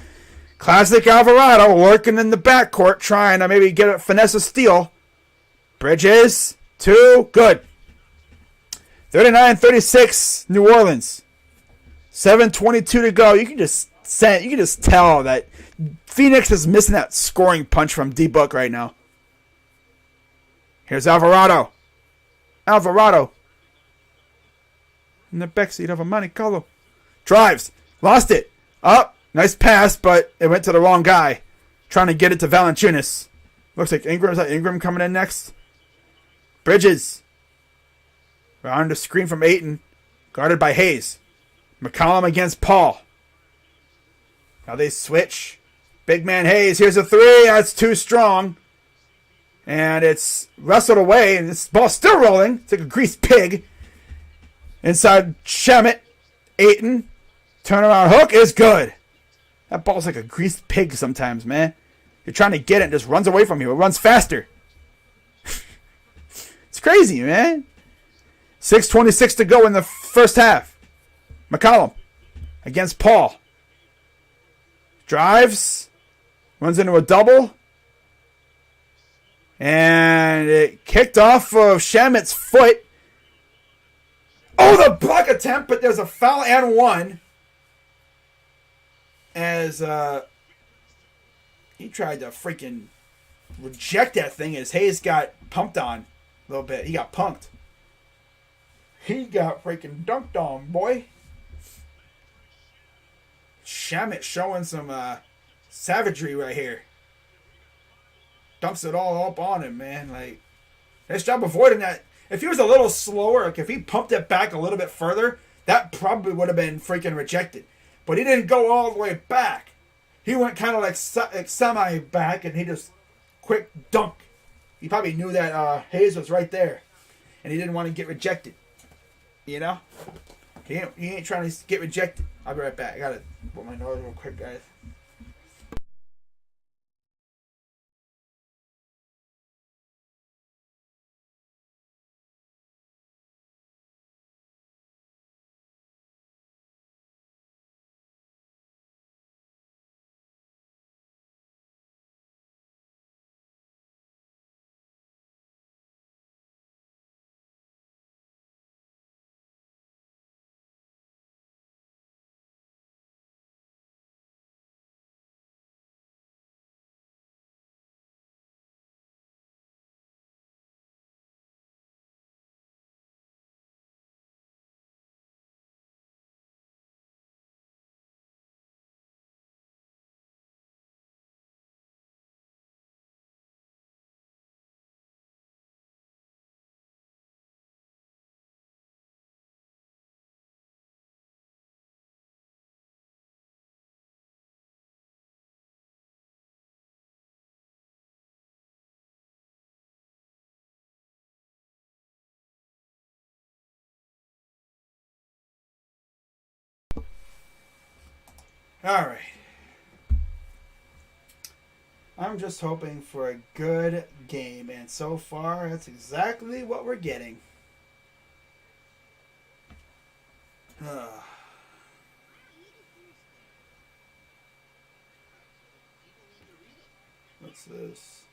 classic Alvarado working in the backcourt, trying to maybe get a finesse a steal. Bridges, 2, good. 39-36, New Orleans. 7:22 to go. You can just tell that Phoenix is missing that scoring punch from D-Book right now. Here's Alvarado. In the backseat of a Monte Carlo. Drives. Lost it. Up. Nice pass, but it went to the wrong guy. Trying to get it to Valanciunas. Looks like Ingram. Is that Ingram coming in next? Bridges. Around the screen from Ayton. Guarded by Hayes. McCollum against Paul. Now they switch. Big man Hayes. Here's a 3. That's too strong. And it's wrestled away. And this ball's still rolling. It's like a greased pig. Inside Shamet. Ayton. Turnaround hook is good. That ball's like a greased pig sometimes, man. You're trying to get it and it just runs away from you. It runs faster. It's crazy, man. 6:26 to go in the first half. McCollum against Paul. Drives. Runs into a double. And it kicked off of Shamet's foot. Oh, the block attempt, but there's a foul and one. As he tried to freaking reject that thing as Hayes got pumped on a little bit. He got punked. He got freaking dunked on, boy. Shamet showing some savagery right here. Dumps it all up on him, man. Like, nice job avoiding that. If he was a little slower, like if he pumped it back a little bit further, that probably would have been freaking rejected. But he didn't go all the way back. He went kind of like semi back, and he just quick dunk. He probably knew that Hayes was right there, and he didn't want to get rejected. You know, he ain't trying to get rejected. I'll be right back. I gotta put my nose real quick, guys. All right. I'm just hoping for a good game, and so far, that's exactly what we're getting. What's this?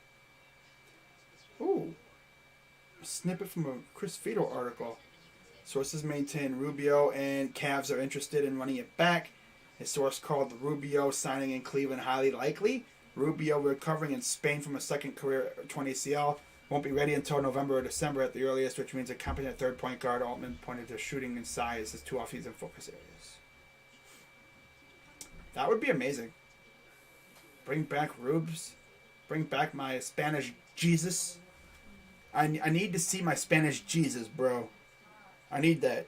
Ooh. A snippet from a Chris Fito article. Sources maintain Rubio and Cavs are interested in running it back. A source called Rubio signing in Cleveland highly likely. Rubio recovering in Spain from a second career 20 ACL. Won't be ready until November or December at the earliest, which means a competent third point guard. Altman pointed to shooting and size as two off-season focus areas. That would be amazing. Bring back Rubes. Bring back my Spanish Jesus. I need to see my Spanish Jesus, bro. I need that.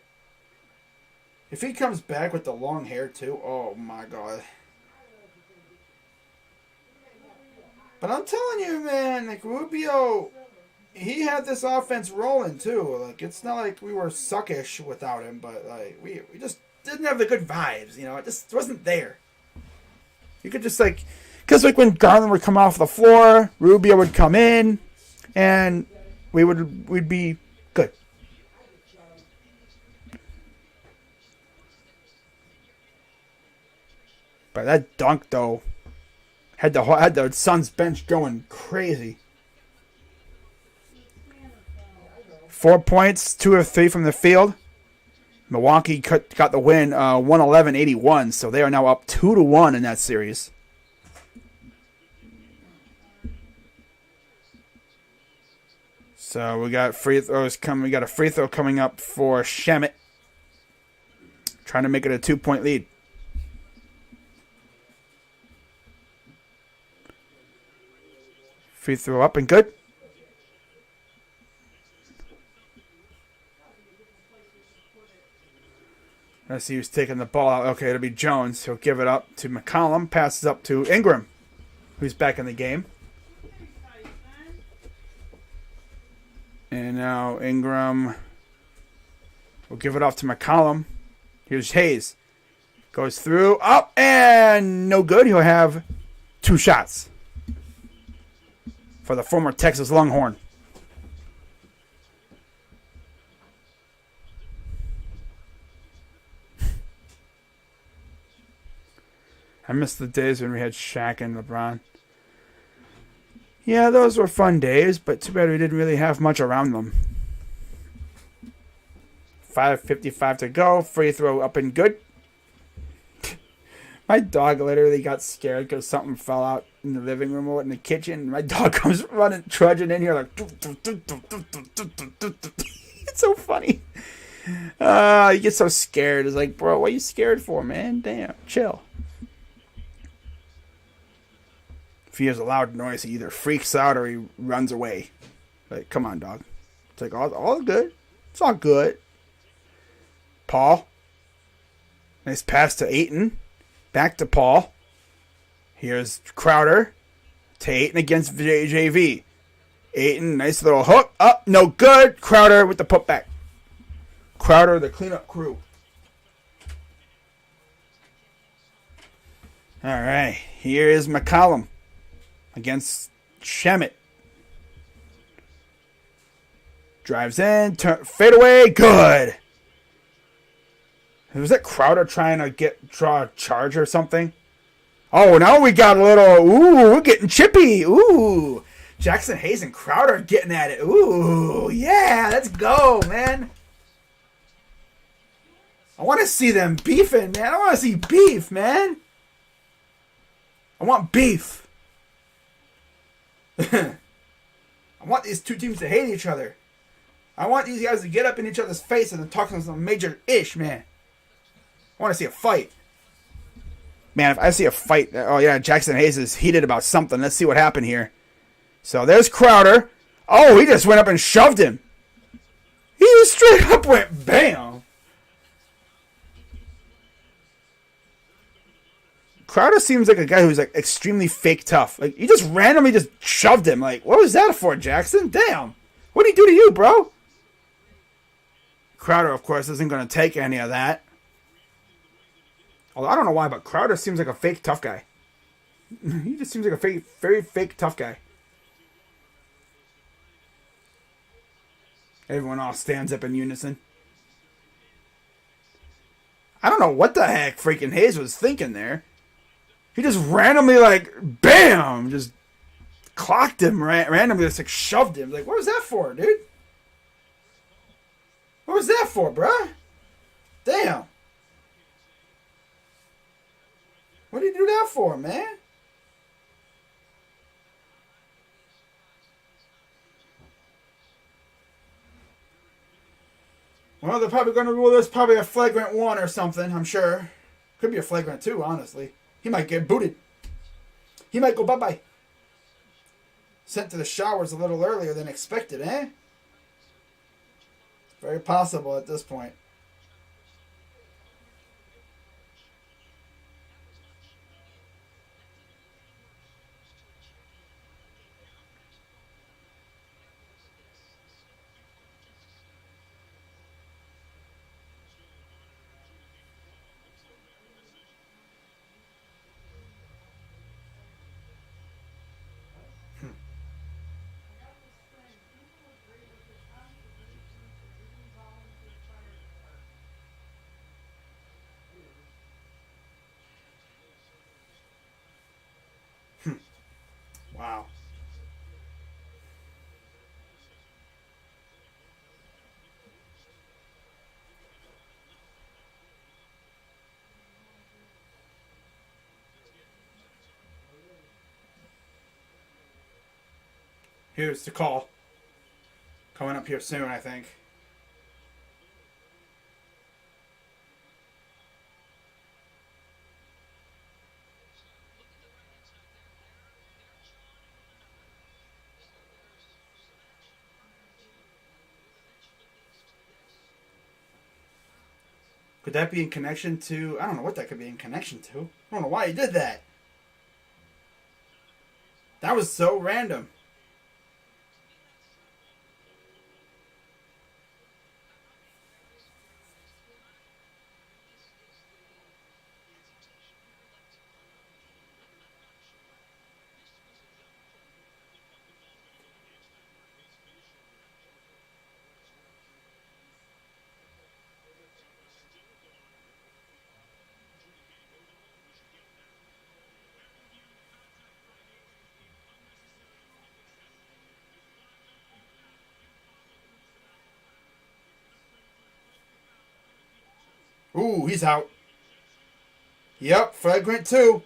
If he comes back with the long hair, too, oh my god. But I'm telling you, man, like, Rubio, he had this offense rolling, too. Like, it's not like we were suckish without him, but, like, we just didn't have the good vibes, you know? It just wasn't there. You could just, like, because, like, when Garland would come off the floor, Rubio would come in, and we'd be good. But that dunk, though, had the Suns bench going crazy. 4 points, 2 of 3 from the field. Milwaukee got the win, 111-81, so they are now up 2-1 in that series. So we got free throws coming. We got a free throw coming up for Shamet, trying to make it a 2-point lead. Free throw up and good. I see who's taking the ball out. Okay, it'll be Jones. He'll give it up to McCollum. Passes up to Ingram, who's back in the game. And now Ingram will give it off to McCollum. Here's Hayes. Goes through, up, and no good. He'll have 2 shots for the former Texas Longhorn. I miss the days when we had Shaq and LeBron. Yeah, those were fun days, but too bad we didn't really have much around them. 5:55 to go. Free throw up and good. My dog literally got scared because something fell out in the living room or in the kitchen. My dog comes running, trudging in here like... It's so funny. You get so scared. It's like, bro, what are you scared for, man? Damn, chill. If he hears a loud noise, he either freaks out or he runs away. Like, come on, dog. It's like, all good. It's all good. Paul. Nice pass to Ayton. Back to Paul. Here's Crowder to Ayton against JV. Ayton, nice little hook. Up, no good. Crowder with the putback. Crowder, the cleanup crew. All right. Here is McCollum against Shamet. Drives in. Fade away. Good. Was that Crowder trying to draw a charge or something? Oh, now we got a little... Ooh, we're getting chippy. Ooh. Jackson Hayes and Crowder getting at it. Ooh, yeah. Let's go, man. I want to see them beefing, man. I want to see beef, man. I want beef. I want these two teams to hate each other. I want these guys to get up in each other's face and then talk some major ish, man. I want to see a fight. Man, if I see a fight... Oh, yeah, Jackson Hayes is heated about something. Let's see what happened here. So, there's Crowder. Oh, he just went up and shoved him. He just straight up went bam. Crowder seems like a guy who's like extremely fake tough. Like, you just randomly just shoved him. Like, what was that for, Jackson? Damn. What did he do to you, bro? Crowder, of course, isn't going to take any of that. Although I don't know why, but Crowder seems like a fake tough guy. He just seems like a very fake tough guy. Everyone all stands up in unison. I don't know what the heck freaking Hayes was thinking there. He just randomly, like, bam! Just clocked him randomly, just like shoved him. Like, what was that for, dude? What was that for, bruh? Damn. What did you do that for, man? Well, they're probably going to rule this probably a flagrant 1 or something, I'm sure. Could be a flagrant 2, honestly. He might get booted. He might go bye-bye. Sent to the showers a little earlier than expected, eh? Very possible at this point. Wow. Here's the call. Coming up here soon, I think. Could that be in connection to... I don't know what that could be in connection to. I don't know why he did that. That was so random. Ooh, he's out. Yep, flagrant 2.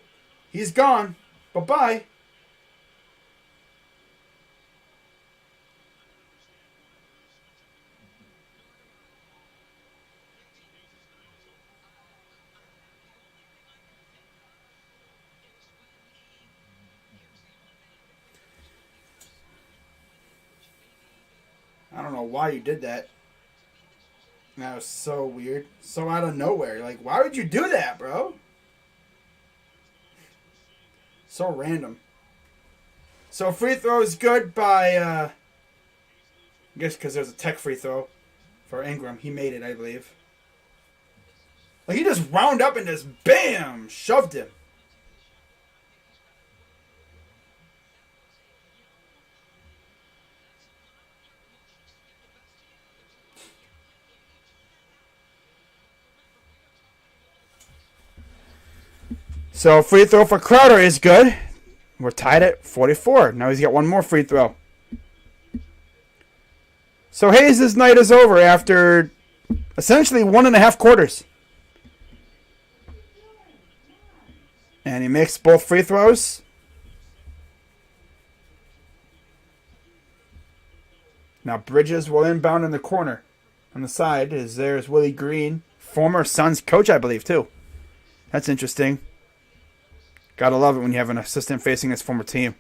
He's gone. Bye-bye. I don't know why you did that. That was so weird. So out of nowhere. Like, why would you do that, bro? So random. So free throw is good by, I guess because there's a tech free throw for Ingram. He made it, I believe. Like, he just wound up and just, bam, shoved him. So free throw for Crowder is good. We're tied at 44. Now he's got one more free throw. So Hayes' night is over after essentially 1.5 quarters. And he makes both free throws. Now Bridges will inbound in the corner. On the side there's Willie Green, former Suns coach, I believe, too. That's interesting. Gotta love it when you have an assistant facing his former team.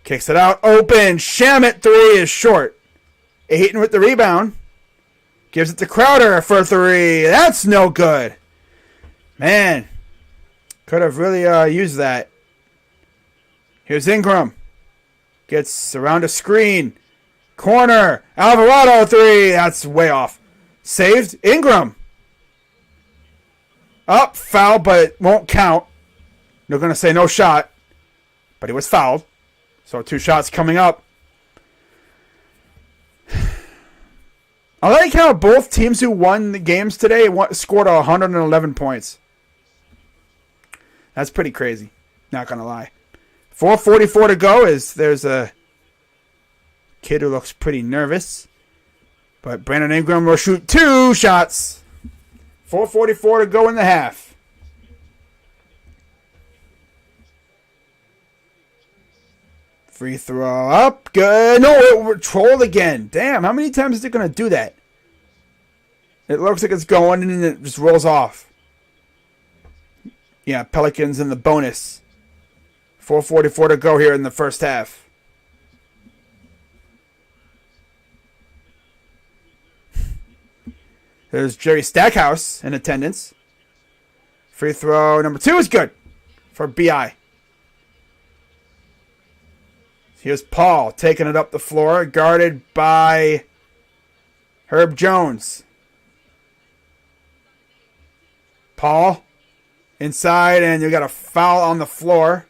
Kicks it out. Open. Shamet 3 is short. Ayton with the rebound. Gives it to Crowder for 3. That's no good. Man. Could have really used that. Here's Ingram. Gets around a screen. Corner. Alvarado 3. That's way off. Saved. Ingram. Up, foul, but it won't count. They're going to say no shot, but he was fouled. So 2 shots coming up. I like how both teams who won the games today scored 111 points. That's pretty crazy. Not going to lie. 4:44 to go. There's a kid who looks pretty nervous. But Brandon Ingram will shoot 2 shots. 4:44 to go in the half. Free throw up. Good. No, it trolled again. Damn, how many times is it going to do that? It looks like it's going and then it just rolls off. Yeah, Pelicans in the bonus. 4:44 to go here in the first half. There's Jerry Stackhouse in attendance. Free throw number 2 is good for BI. Here's Paul taking it up the floor, guarded by Herb Jones. Paul inside, and you got a foul on the floor.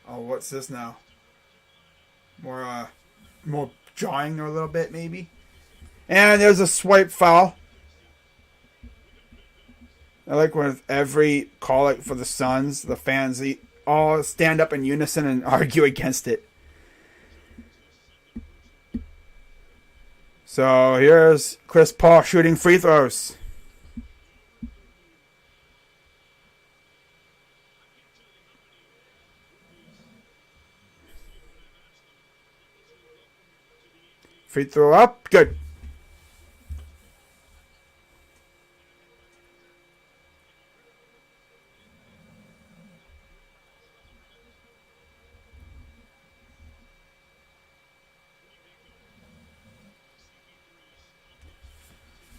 Oh, what's this now? More jawing a little bit, maybe. And there's a swipe foul. I like with every call it for the Suns, the fans all stand up in unison and argue against it. So here's Chris Paul shooting free throws. Free throw up. Good.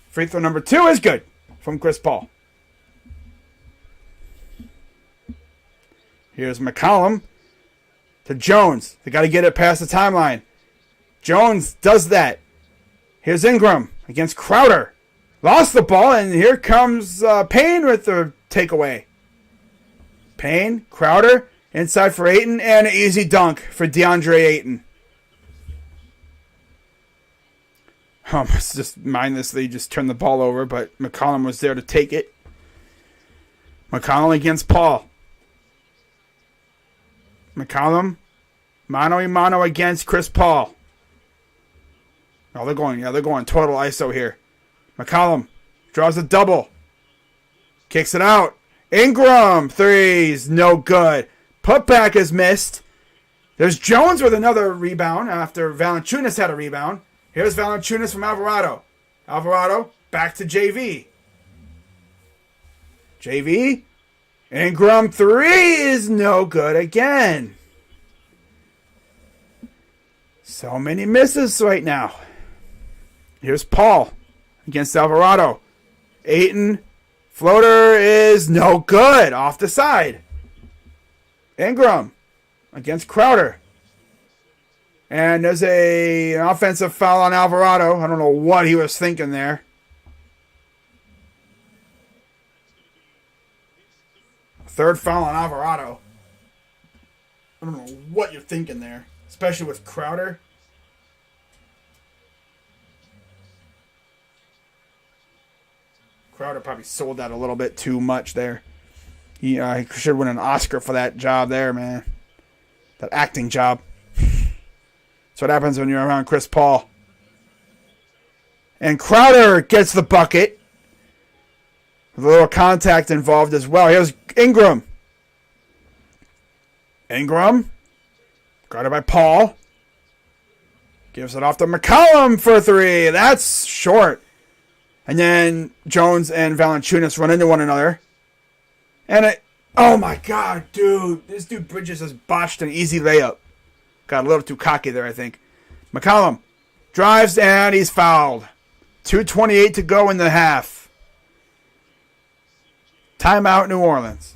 Free throw number 2 is good from Chris Paul. Here's McCollum to Jones. They got to get it past the timeline. Jones does that. Here's Ingram against Crowder. Lost the ball, and here comes Payne with the takeaway. Payne, Crowder, inside for Ayton, and an easy dunk for DeAndre Ayton. It's just mindlessly just turned the ball over, but McCollum was there to take it. McCollum against Paul. McCollum, mano-a-mano against Chris Paul. Oh, they're going total ISO here. McCollum draws a double. Kicks it out. Ingram, threes, no good. Putback is missed. There's Jones with another rebound after Valanciunas had a rebound. Here's Valanciunas from Alvarado. Alvarado, back to JV. JV. Ingram, three is no good again. So many misses right now. Here's Paul against Alvarado. Ayton, floater is no good. Off the side. Ingram against Crowder. And there's an offensive foul on Alvarado. I don't know what he was thinking there. Third foul on Alvarado. I don't know what you're thinking there. Especially with Crowder. Crowder probably sold that a little bit too much there. He should win an Oscar for that job there, man. That acting job. That's what happens when you're around Chris Paul. And Crowder gets the bucket. With a little contact involved as well. Here's Ingram. Ingram. Guarded by Paul. Gives it off to McCollum for three. That's short. And then Jones and Valanciunas run into one another. And oh my God, dude. This dude Bridges has botched an easy layup. Got a little too cocky there, I think. McCollum drives and he's fouled. 2:28 to go in the half. Timeout, New Orleans.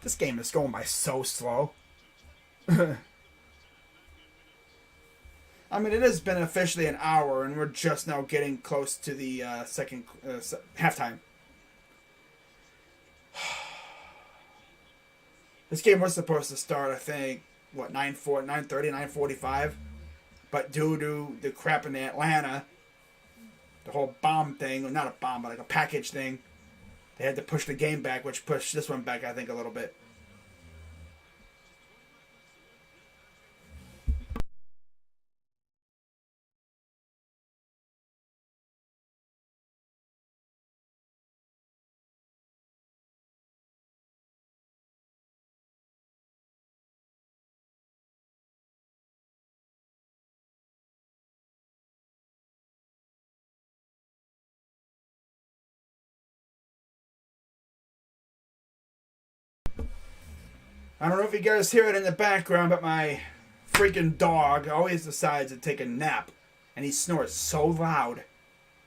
This game is going by so slow. I mean, it has been officially an hour, and we're just now getting close to the second halftime. This game was supposed to start, I think, what, 9:30, 9:45? But due to the crap in Atlanta, the whole bomb thing, or not a bomb, but like a package thing, they had to push the game back, which pushed this one back, I think, a little bit. I don't know if you guys hear it in the background, but my freaking dog always decides to take a nap, and he snores so loud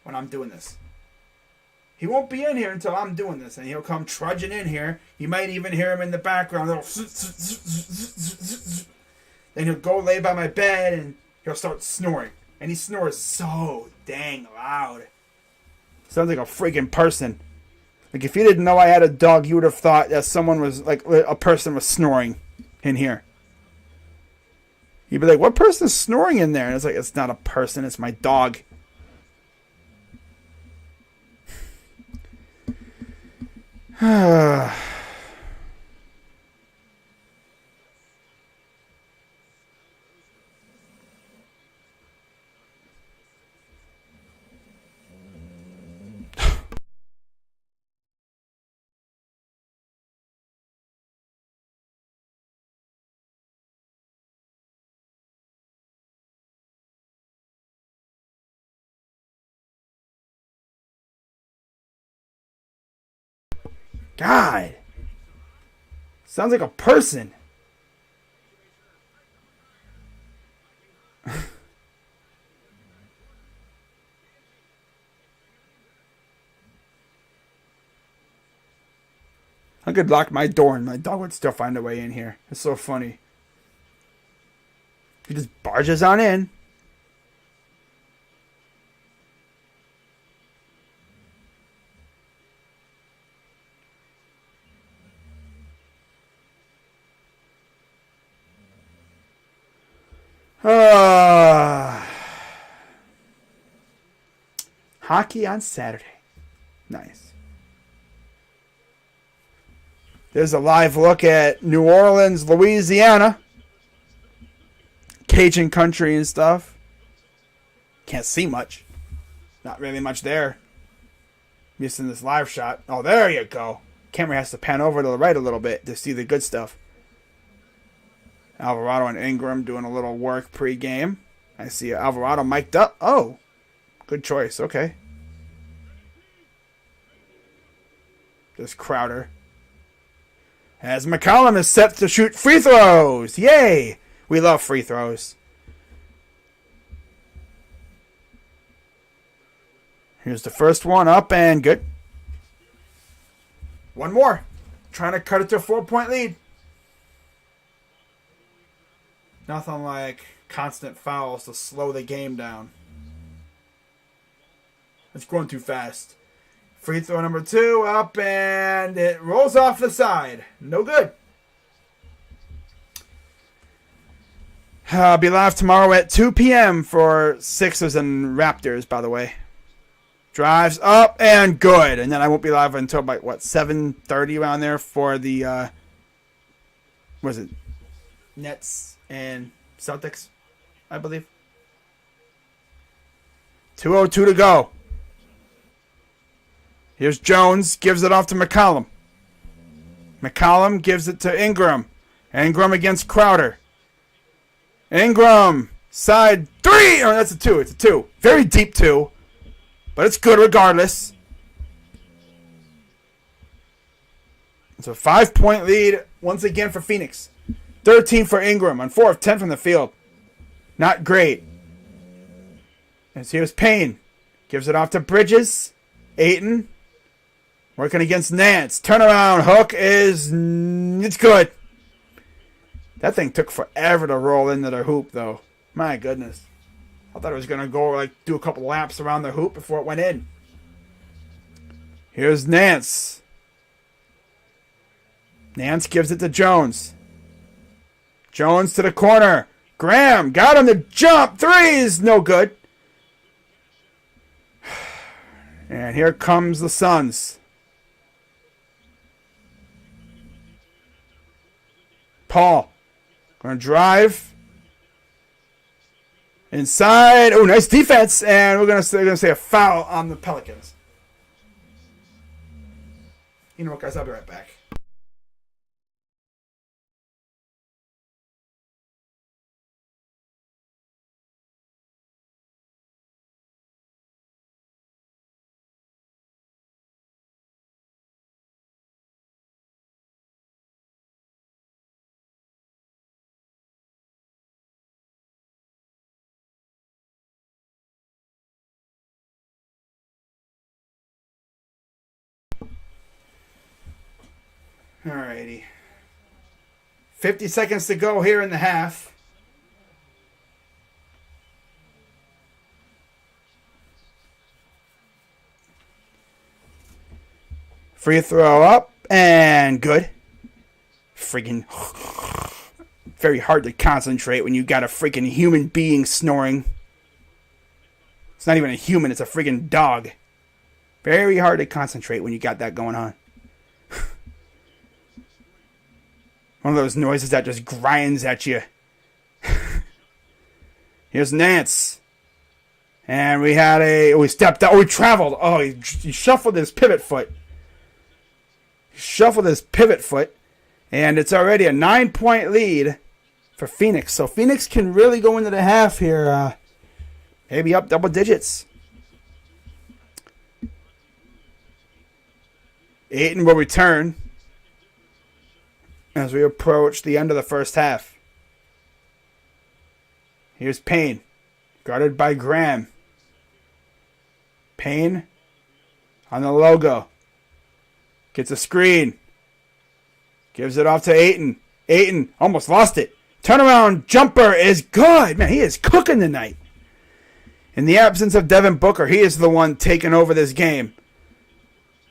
when I'm doing this. He won't be in here until I'm doing this, and he'll come trudging in here. You might even hear him in the background. Then he'll go lay by my bed, and he'll start snoring. And he snores so dang loud. Sounds like a freaking person. Like, if you didn't know I had a dog, you would have thought that someone was, like, a person was snoring in here. You'd be like, what person is snoring in there? And it's like, it's not a person, it's my dog. God. Sounds like a person. I could lock my door and my dog would still find a way in here. It's so funny. He just barges on in. Hockey on Saturday. Nice. There's a live look at New Orleans, Louisiana. Cajun country and stuff. Can't see much. Not really much there. Missing this live shot. Oh, there you go. Camera has to pan over to the right a little bit to see the good stuff. Alvarado and Ingram doing a little work pre-game. I see Alvarado mic'd up. Oh, good choice. Okay. There's Crowder. As McCollum is set to shoot free throws. Yay! We love free throws. Here's the first one up and good. One more. Trying to cut it to a 4-point lead. Nothing like constant fouls to slow the game down. It's going too fast. Free throw number 2 up and it rolls off the side. No good. I'll be live tomorrow at 2 p.m. for Sixers and Raptors, by the way. Drives up and good. And then I won't be live until about, 7:30 around there for the, what is it? Nets and Celtics, I believe. 2:02 to go. Here's Jones, gives it off to McCollum. McCollum gives it to Ingram. Ingram against Crowder. Ingram, side 3! Oh, that's a 2. It's a 2. Very deep 2. But it's good regardless. It's a 5-point lead once again for Phoenix. 13 for Ingram on 4 of 10 from the field. Not great. And here's Payne. Gives it off to Bridges. Ayton. Working against Nance. Turnaround hook is... It's good. That thing took forever to roll into the hoop, though. My goodness. I thought it was going to go like do a couple laps around the hoop before it went in. Here's Nance. Nance gives it to Jones. Jones to the corner. Graham got him to jump. Threes. No good. And here comes the Suns. Paul. Going to drive. Inside. Oh, nice defense. And we're going to say a foul on the Pelicans. You know what, guys? I'll be right back. Alrighty. 50 seconds to go here in the half. Free throw up and good. Freaking very hard to concentrate when you got a freaking human being snoring. It's not even a human, it's a freaking dog. Very hard to concentrate when you got that going on. One of those noises that just grinds at you. Here's Nance. And we stepped out. Oh, we traveled. Oh, he shuffled his pivot foot. And it's already a 9-point lead for Phoenix. So Phoenix can really go into the half here. Maybe up double digits. Ayton will return as we approach the end of the first half. Here's Payne, guarded by Graham. Payne on the logo. Gets a screen. Gives it off to Ayton. Ayton almost lost it. Turnaround jumper is good. Man, he is cooking tonight. In the absence of Devin Booker, he is the one taking over this game.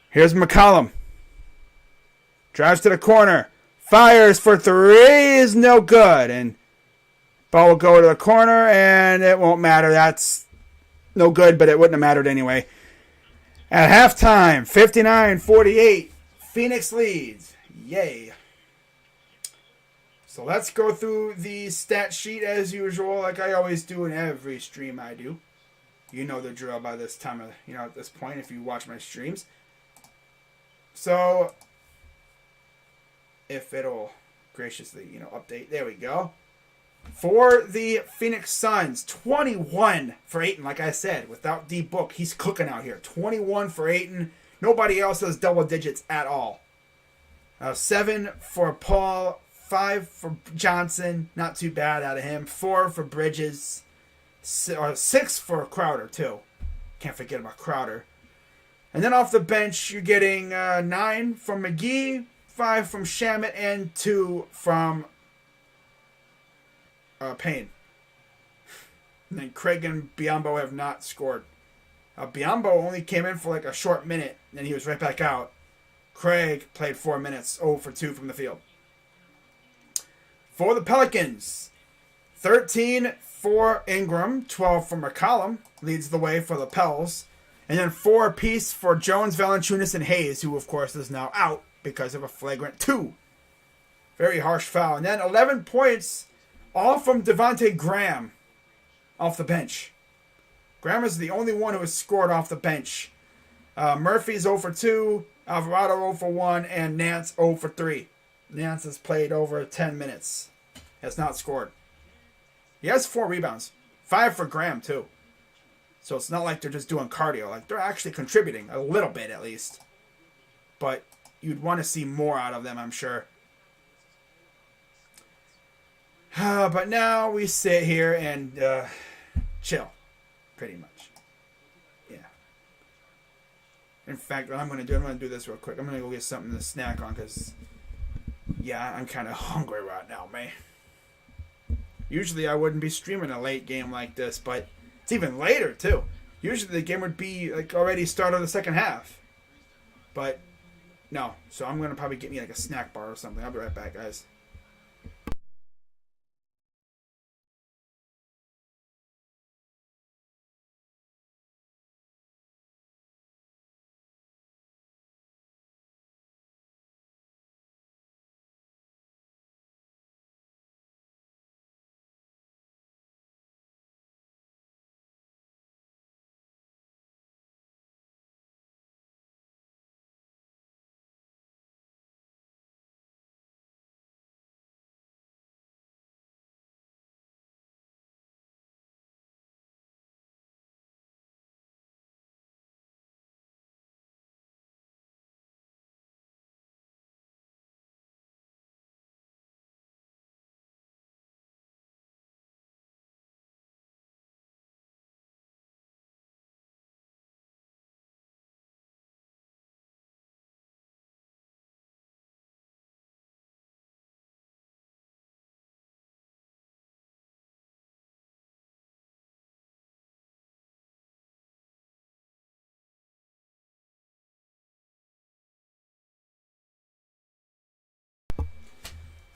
Here's McCollum. Drives to the corner. Fires for three is no good. And ball will go to the corner, and it won't matter. That's no good, but it wouldn't have mattered anyway. At halftime, 59-48, Phoenix leads. Yay. So let's go through the stat sheet as usual, like I always do in every stream I do. You know the drill by this time of, at this point if you watch my streams. So if it'll graciously, update. There we go. For the Phoenix Suns, 21 for Ayton, like I said. Without D-Book, he's cooking out here. 21 for Ayton. Nobody else has double digits at all. 7 for Paul. 5 for Johnson. Not too bad out of him. 4 for Bridges. 6 for Crowder, too. Can't forget about Crowder. And then off the bench, you're getting 9 from McGee, 5 from Shamet, and 2 from Payne. And then Craig and Biyombo have not scored. Biyombo only came in for like a short minute, and he was right back out. Craig played 4 minutes, 0 for 2 from the field. For the Pelicans, 13 for Ingram, 12 for McCollum, leads the way for the Pels. And then 4 apiece for Jones, Valanciunas, and Hayes, who, of course, is now out because of a flagrant 2. Very harsh foul. And then 11 points, all from Devontae Graham off the bench. Graham is the only one who has scored off the bench. Murphy's 0 for 2, Alvarado 0 for 1, and Nance 0 for 3. Nance has played over 10 minutes. Has not scored. He has 4 rebounds. 5 for Graham, too. So it's not like they're just doing cardio. Like, they're actually contributing, a little bit at least. But you'd want to see more out of them, I'm sure. But now we sit here and chill, pretty much. Yeah. In fact, what I'm going to do this real quick. I'm going to go get something to snack on because, yeah, I'm kind of hungry right now, man. Usually I wouldn't be streaming a late game like this, but It's even later too. Usually the game would be like already start of the second half, but no. So I'm gonna probably get me like a snack bar or something. I'll be right back, guys.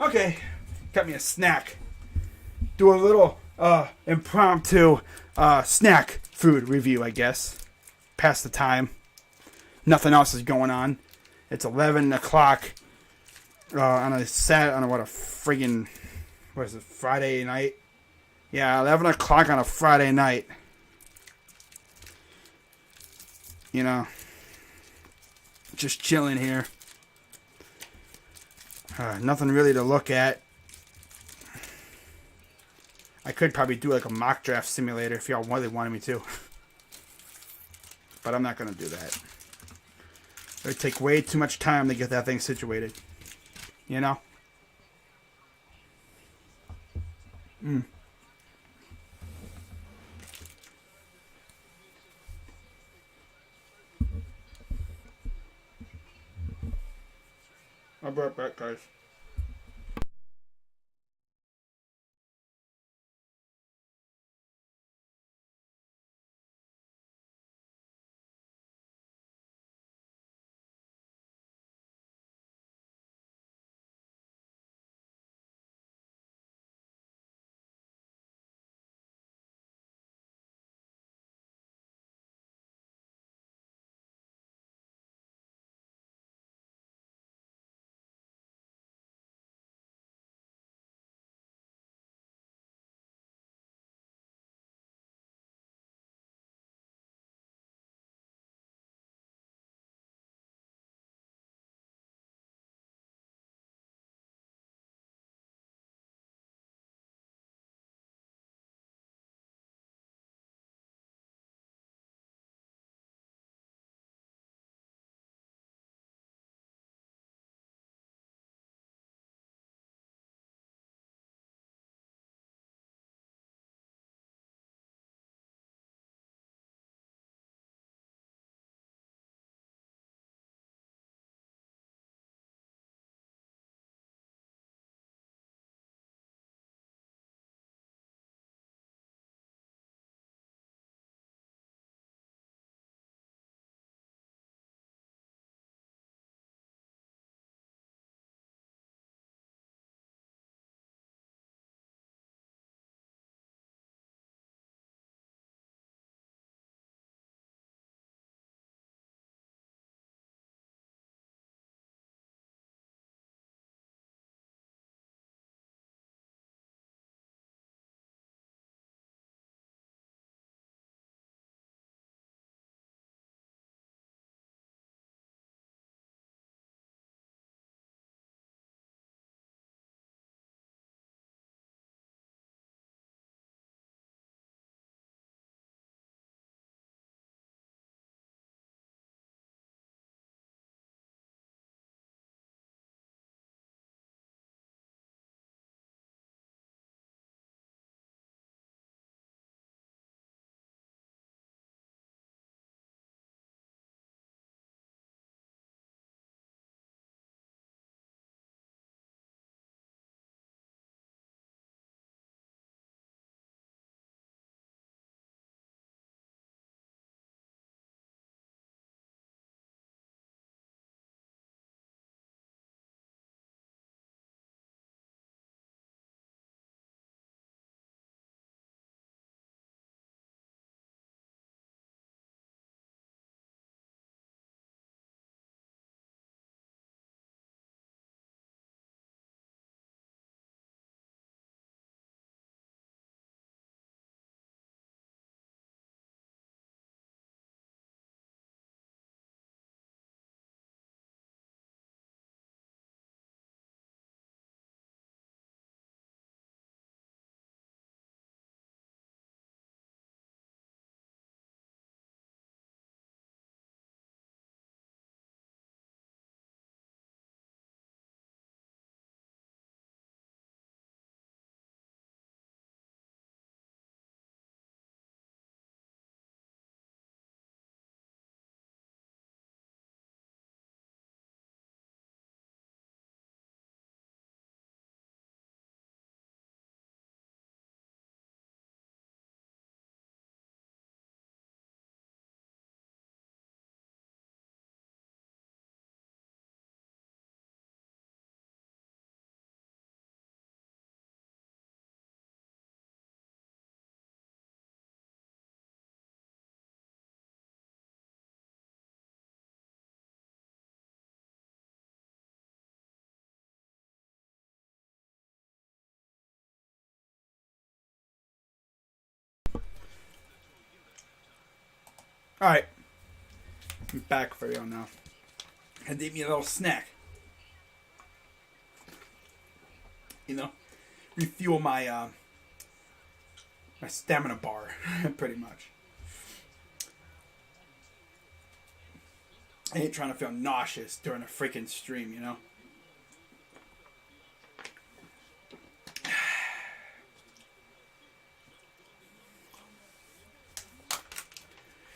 Okay, got me a snack. Do a little impromptu snack food review, I guess. Pass the time. Nothing else is going on. It's 11 o'clock on on a what a friggin' what is it, Friday night? Yeah, 11 o'clock on a Friday night. You know, just chilling here. Nothing really to look at. I could probably do like a mock draft simulator if y'all really wanted me to. But I'm not going to do that. It would take way too much time to get that thing situated. You know? I'll be right back, guys. All right. I'm back for you now. And eat me a little snack. You know, refuel my my stamina bar, pretty much. I ain't trying to feel nauseous during a freaking stream, you know.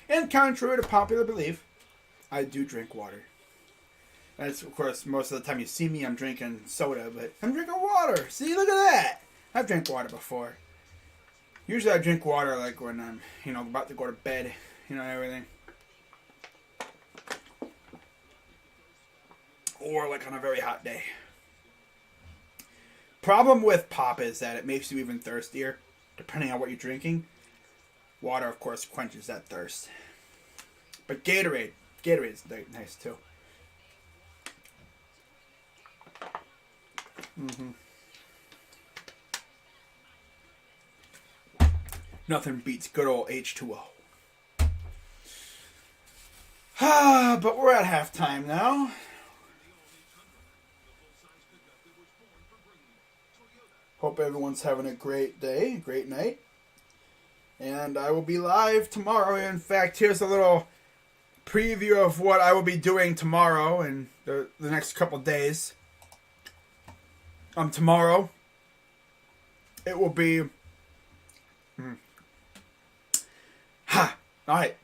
And contrary to popular belief, I do drink water. That's, of course, most of the time you see me, I'm drinking soda, but I'm drinking water. See, look at that. I've drank water before. Usually I drink water like when I'm, about to go to bed, and everything. Or like on a very hot day. Problem with pop is that it makes you even thirstier, depending on what you're drinking. Water, of course, quenches that thirst. But Gatorade is nice too. Nothing beats good old H2O. But we're at halftime now. Hope everyone's having a great day, great night. And I will be live tomorrow. In fact, here's a little preview of what I will be doing tomorrow and the next couple days. Tomorrow, it will be... Alright.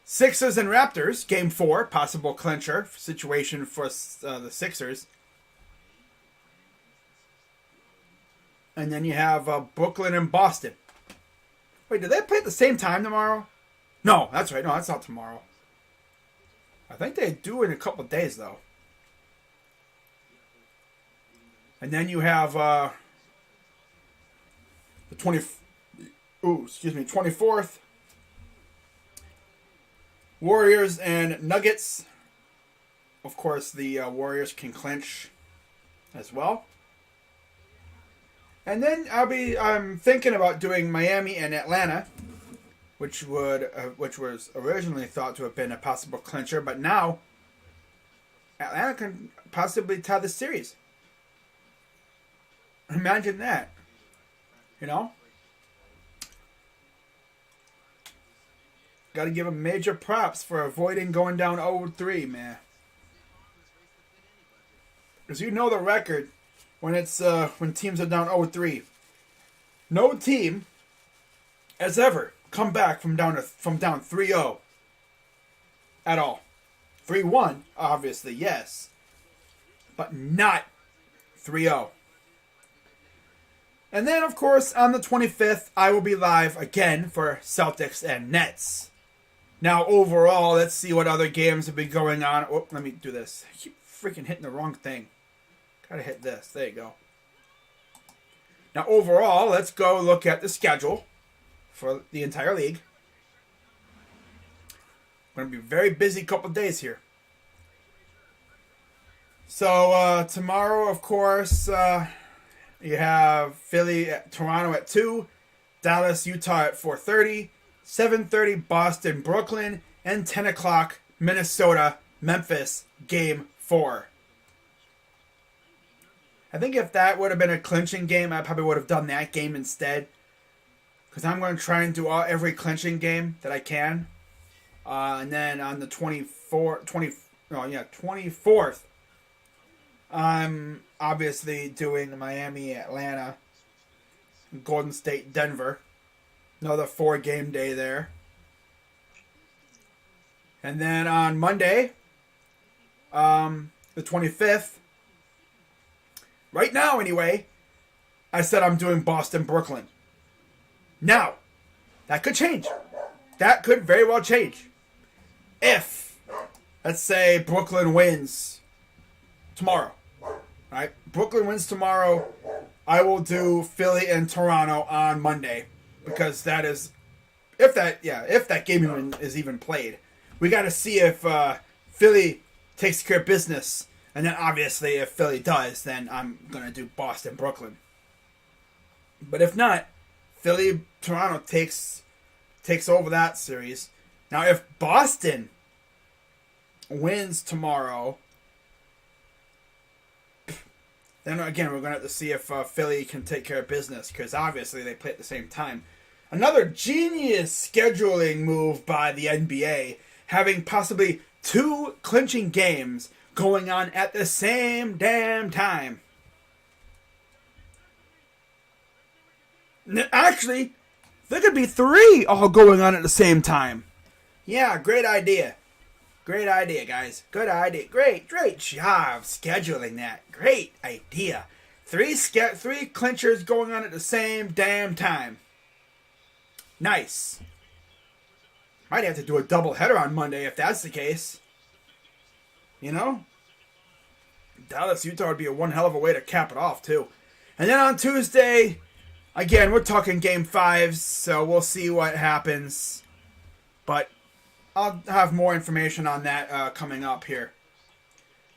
Sixers and Raptors, Game 4, possible clincher situation for the Sixers. And then you have Brooklyn and Boston. Wait, do they play at the same time tomorrow? No, that's right. No, that's not tomorrow. I think they do in a couple of days, though. And then you have the 24th. Warriors and Nuggets. Of course, the Warriors can clinch as well. And then I'm thinking about doing Miami and Atlanta, which was originally thought to have been a possible clincher, but now Atlanta can possibly tie the series. Imagine that. Got to give them major props for avoiding going down 0-3, man. Because you know the record when teams are down 0-3. No team has ever come back from down 3-0 at all. 3-1, obviously, yes. But not 3-0. And then, of course, on the 25th, I will be live again for Celtics and Nets. Now, overall, let's see what other games have been going on. Oh, let me do this. I keep freaking hitting the wrong thing. Gotta hit this. There you go. Now, overall, let's go look at the schedule for the entire league. Going to be a very busy couple days here. So, tomorrow, of course, you have Philly at Toronto at 2, Dallas, Utah at 4:30, 7:30 Boston, Brooklyn, and 10 o'clock Minnesota, Memphis, Game 4. I think if that would have been a clinching game, I probably would have done that game instead. Because I'm going to try and do every clinching game that I can. And then on the 24th, I'm obviously doing Miami, Atlanta, Golden State, Denver. Another 4-game day there. And then on Monday, the 25th, right now anyway, I said I'm doing Boston, Brooklyn. Now, that could change. That could very well change. If, let's say, Brooklyn wins tomorrow. Right? Brooklyn wins tomorrow. I will do Philly and Toronto on Monday. Because that is, if that game even is even played. We got to see if Philly takes care of business. And then obviously if Philly does, then I'm going to do Boston, Brooklyn. But if not, Philly, Toronto takes over that series. Now, if Boston wins tomorrow, then again, we're going to have to see if Philly can take care of business, because obviously they play at the same time. Another genius scheduling move by the NBA, having possibly 2 clinching games going on at the same damn time. Actually, there could be 3 all going on at the same time. Yeah, great idea. Great idea, guys. Good idea. Great job scheduling that. Great idea. 3 clinchers going on at the same damn time. Nice. Might have to do a doubleheader on Monday if that's the case. You know? Dallas, Utah would be a one hell of a way to cap it off, too. And then on Tuesday, again, we're talking game 5s, so we'll see what happens. But I'll have more information on that coming up here.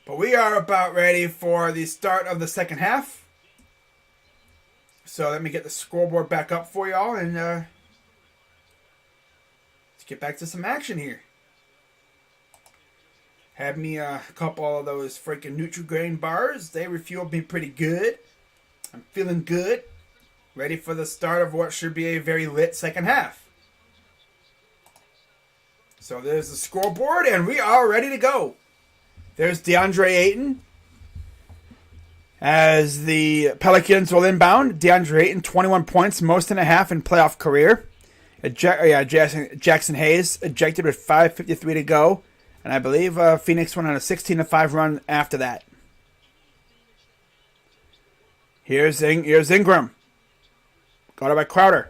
But we are about ready for the start of the second half. So let me get the scoreboard back up for y'all, and let's get back to some action here. Had me a couple of those freaking Nutri-Grain bars. They refueled me pretty good. I'm feeling good. Ready for the start of what should be a very lit second half. So there's the scoreboard, and we are ready to go. There's DeAndre Ayton as the Pelicans will inbound. DeAndre Ayton, 21 points, most and a half in playoff career. Jackson Hayes ejected with 5:53 to go. And I believe Phoenix went on a 16-5 run after that. Here's Ingram. Got it by Crowder.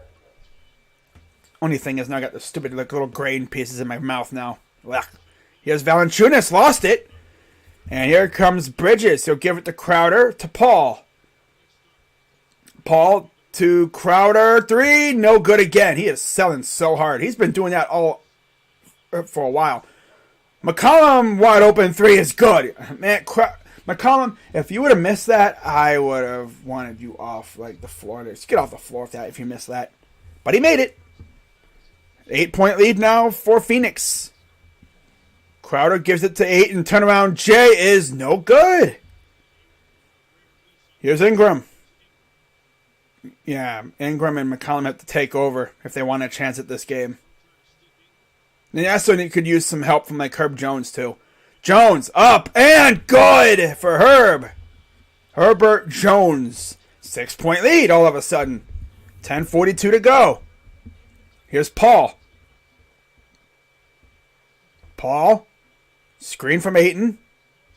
Only thing is now I got the stupid little grain pieces in my mouth now. Ugh. Here's Valanciunas. Lost it. And here comes Bridges. He'll give it to Crowder to Paul. Paul to Crowder. 3. No good again. He is selling so hard. He's been doing that all for a while. McCollum wide open 3 is good. Man, McCollum, if you would have missed that, I would have wanted you off like the floor. Just get off the floor with that if you missed that. But he made it. 8-point lead now for Phoenix. Crowder gives it to 8 and turnaround. Jay is no good. Here's Ingram. Yeah, Ingram and McCollum have to take over if they want a chance at this game. And also could use some help from like Herb Jones too. Jones up and good for Herb. Herbert Jones. 6-point lead all of a sudden. 10:42 to go. Here's Paul. Paul. Screen from Ayton.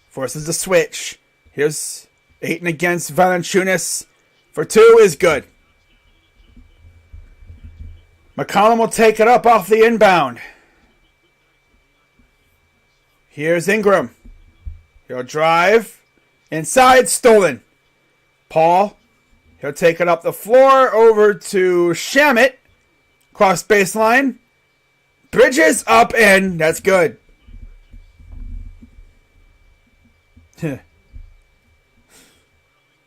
Forces the switch. Here's Ayton against Valanciunas. For 2 is good. McCollum will take it up off the inbound. Here's Ingram. He'll drive. Inside, stolen. Paul. He'll take it up the floor over to Shamet. Cross baseline. Bridges up and that's good.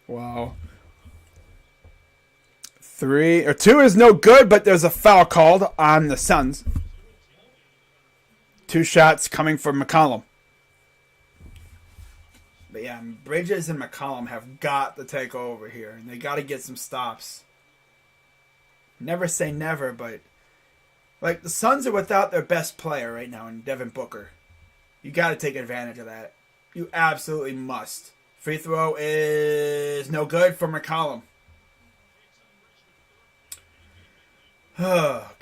Wow. 2 is no good, but there's a foul called on the Suns. 2 shots coming from McCollum. But yeah, Bridges and McCollum have got to take over here. And they got to get some stops. Never say never, but like the Suns are without their best player right now in Devin Booker. You got to take advantage of that. You absolutely must. Free throw is no good for McCollum. Okay.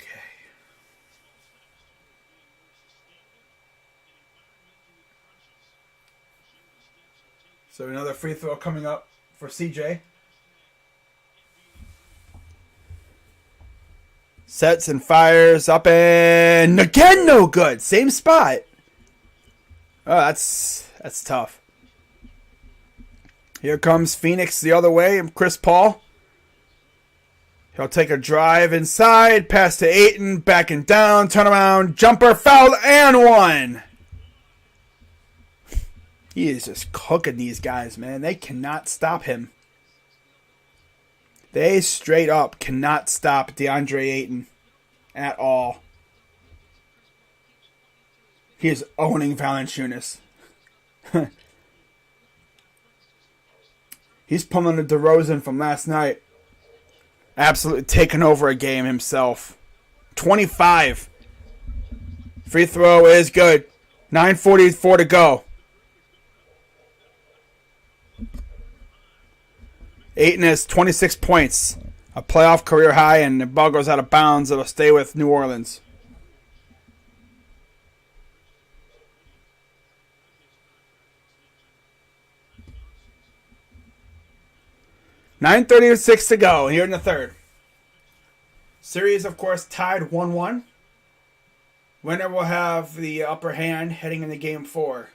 So another free throw coming up for CJ. Sets and fires up and again no good. Same spot. Oh, that's tough. Here comes Phoenix the other way and Chris Paul. He'll take a drive inside, pass to Ayton, backing down, turn around, jumper, foul, and 1. He is just cooking these guys, man. They cannot stop him. They straight up cannot stop DeAndre Ayton at all. He is owning Valanciunas. He's pulling the DeRozan from last night. Absolutely taking over a game himself. 25. Free throw is good. 9:44 to go. Ayton has 26 points. A playoff career high, and the ball goes out of bounds. It'll stay with New Orleans. $9:36 to go here in the third. Series, of course, tied 1-1. Winner will have the upper hand heading into game 4.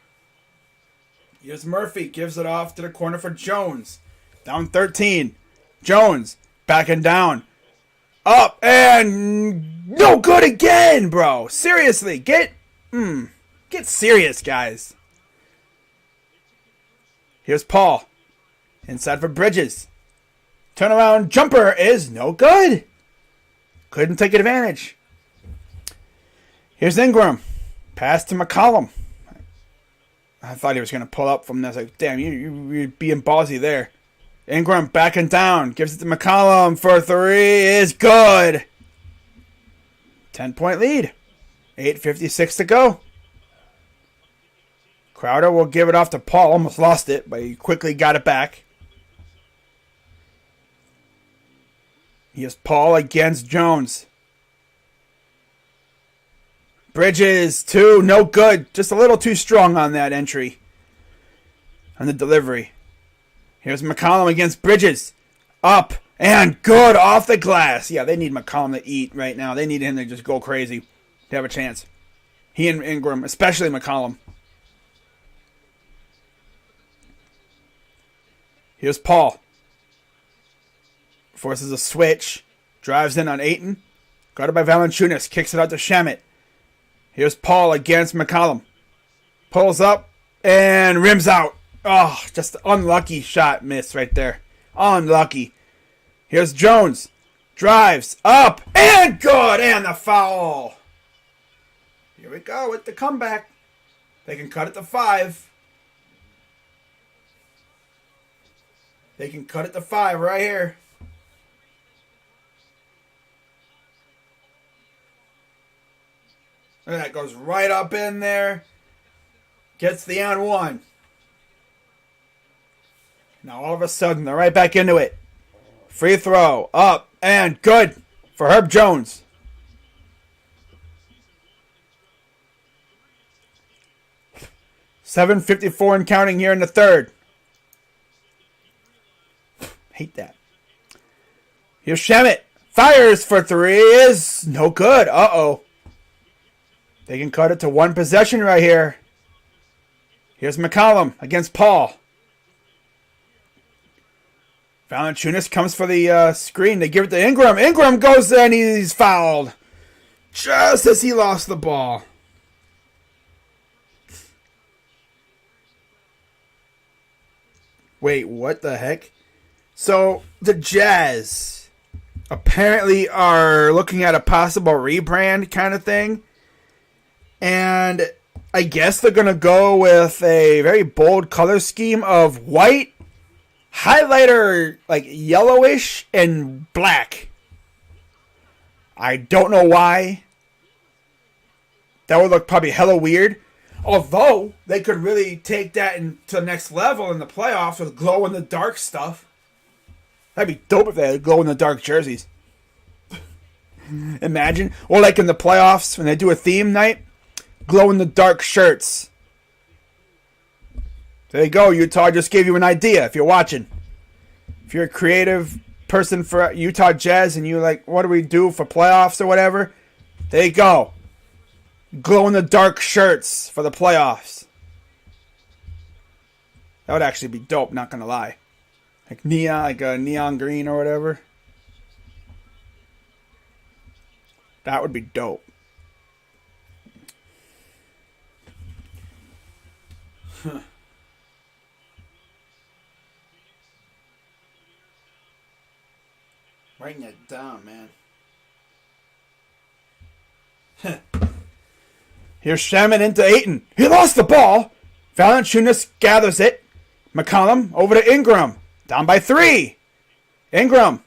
Here's Murphy. Gives it off to the corner for Jones. Down 13. Jones backing down. Up and no good again, bro. Seriously, get serious, guys. Here's Paul. Inside for Bridges. Turnaround jumper is no good. Couldn't take advantage. Here's Ingram. Pass to McCollum. I thought he was going to pull up from this. Like, damn, you're being ballsy there. Ingram backing down. Gives it to McCollum for 3. Is good. 10-point lead. 8:56 to go. Crowder will give it off to Paul. Almost lost it, but he quickly got it back. Here's Paul against Jones. Bridges, 2, no good. Just a little too strong on that entry. On the delivery. Here's McCollum against Bridges. Up and good off the glass. Yeah, they need McCollum to eat right now. They need him to just go crazy to have a chance. He and Ingram, especially McCollum. Here's Paul. Forces a switch. Drives in on Ayton. Guarded by Valanciunas. Kicks it out to Shamet. Here's Paul against McCollum. Pulls up and rims out. Oh, just unlucky shot miss right there. Unlucky. Here's Jones. Drives up and good. And the foul. Here we go with the comeback. They can cut it to 5. They can cut it to 5 right here. And that goes right up in there. Gets the and 1. Now all of a sudden they're right back into it. Free throw. Up and good for Herb Jones. $7:54 and counting here in the third. Hate that. Here's Shamet. Fires for 3. Is no good. Uh-oh. They can cut it to 1 possession right here. Here's McCollum against Paul. Valanciunas comes for the screen. They give it to Ingram. Ingram goes and he's fouled. Just as he lost the ball. Wait, what the heck? So, the Jazz apparently are looking at a possible rebrand kind of thing. And I guess they're going to go with a very bold color scheme of white, highlighter, like yellowish, and black. I don't know why. That would look probably hella weird. Although, they could really take that to the next level in the playoffs with glow-in-the-dark stuff. That'd be dope if they had glow-in-the-dark jerseys. Imagine. Or like in the playoffs when they do a theme night. Glow-in-the-dark shirts. There you go, Utah. I just gave you an idea if you're watching. If you're a creative person for Utah Jazz and you like, what do we do for playoffs or whatever? There you go. Glow-in-the-dark shirts for the playoffs. That would actually be dope, not gonna lie. Like neon, like a neon green or whatever. That would be dope. Huh. Writing that down, man. Here's Shaman into Ayton. He lost the ball. Valanciunas gathers it. McCollum over to Ingram. Down by 3. Ingram.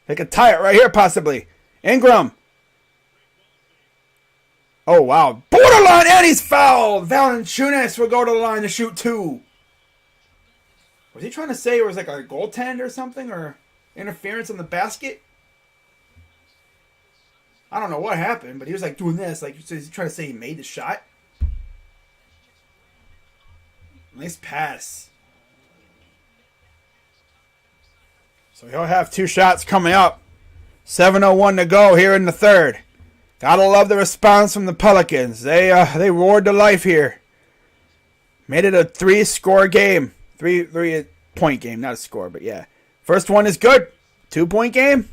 They could tie it right here possibly. Ingram. Oh, wow. Borderline, and he's fouled. Valanciunas will go to the line to shoot 2. Was he trying to say it was like a goaltend or something? Or interference on the basket? I don't know what happened, but he was like doing this. Like, he's trying to say he made the shot. Nice pass. So he'll have 2 shots coming up. 7:01 to go here in the third. Gotta love the response from the Pelicans. They roared to life here. Made it a 3-score game. 3-point game, not a score, but yeah. First one is good. 2-point game.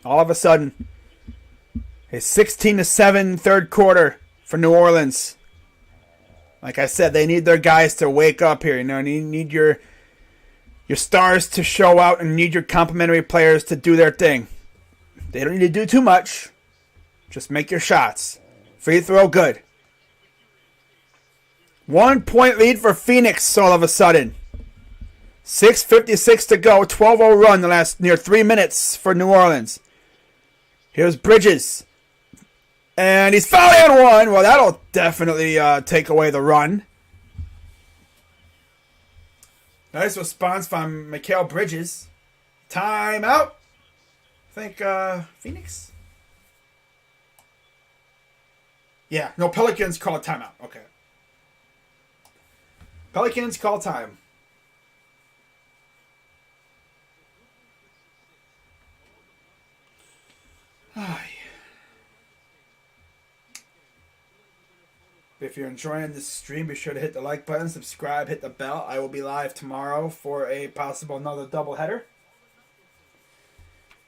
All of a sudden. A 16-7 third quarter for New Orleans. Like I said, they need their guys to wake up here. You know, you need your stars to show out and need your complimentary players to do their thing. They don't need to do too much. Just make your shots. Free throw, good. 1-point lead for Phoenix all of a sudden. 6:56 to go. 12-0 run the last near 3 minutes for New Orleans. Here's Bridges. And he's fouled and one. Well, that'll definitely take away the run. Nice response from Mikal Bridges. Timeout. I think Phoenix? Yeah, no, Pelicans called timeout. Okay. Pelicans call time. If you're enjoying this stream, be sure to hit the like button, subscribe, hit the bell. I will be live tomorrow for a possible another doubleheader.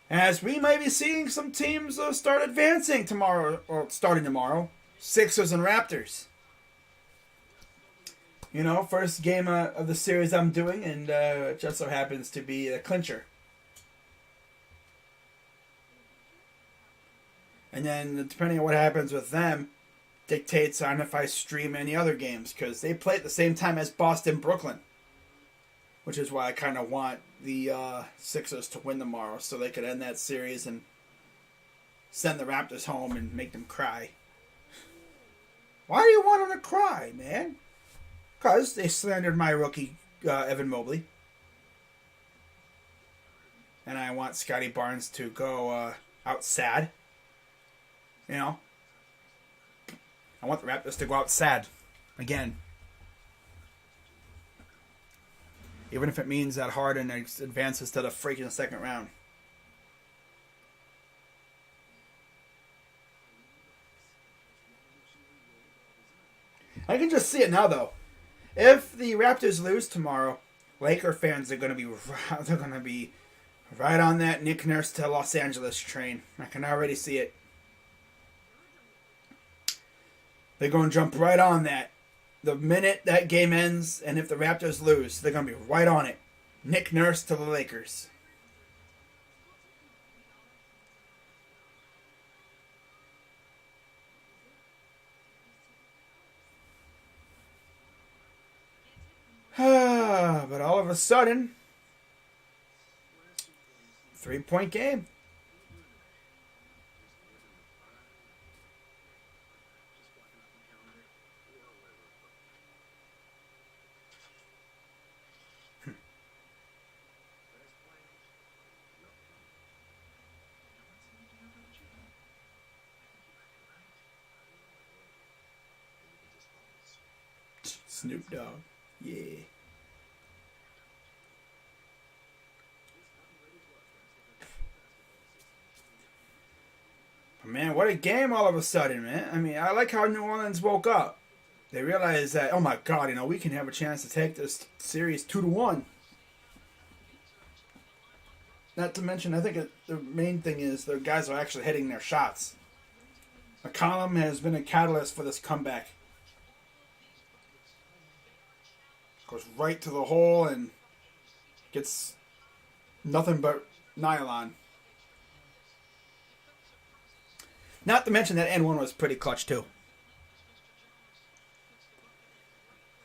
As we might be seeing some teams start advancing tomorrow, or starting tomorrow. Sixers and Raptors. You know, first game of the series I'm doing, and it just so happens to be a clincher. And then, depending on what happens with them, dictates on if I stream any other games, because they play at the same time as Boston, Brooklyn. Which is why I kind of want the Sixers to win tomorrow, so they could end that series and send the Raptors home and make them cry. Why do you want them to cry, man? Because they slandered my rookie, Evan Mobley. And I want Scotty Barnes to go out sad. You know? I want the Raptors to go out sad. Again. Even if it means that Harden advances to the freaking second round. I can just see it now, though. If the Raptors lose tomorrow, Laker fans are going to be right on that Nick Nurse to Los Angeles train. I can already see it. They're going to jump right on that. The minute that game ends, and if the Raptors lose, they're going to be right on it. Nick Nurse to the Lakers. But all of a sudden, 3-point game. Snoop Dogg. Yeah. Man, what a game all of a sudden, man. I mean, I like how New Orleans woke up. They realized that, oh my God, you know, we can have a chance to take this series 2-1. Not to mention, I think the main thing is their guys are actually hitting their shots. McCollum has been a catalyst for this comeback. Goes right to the hole and gets nothing but nylon. Not to mention that N1 was pretty clutch too.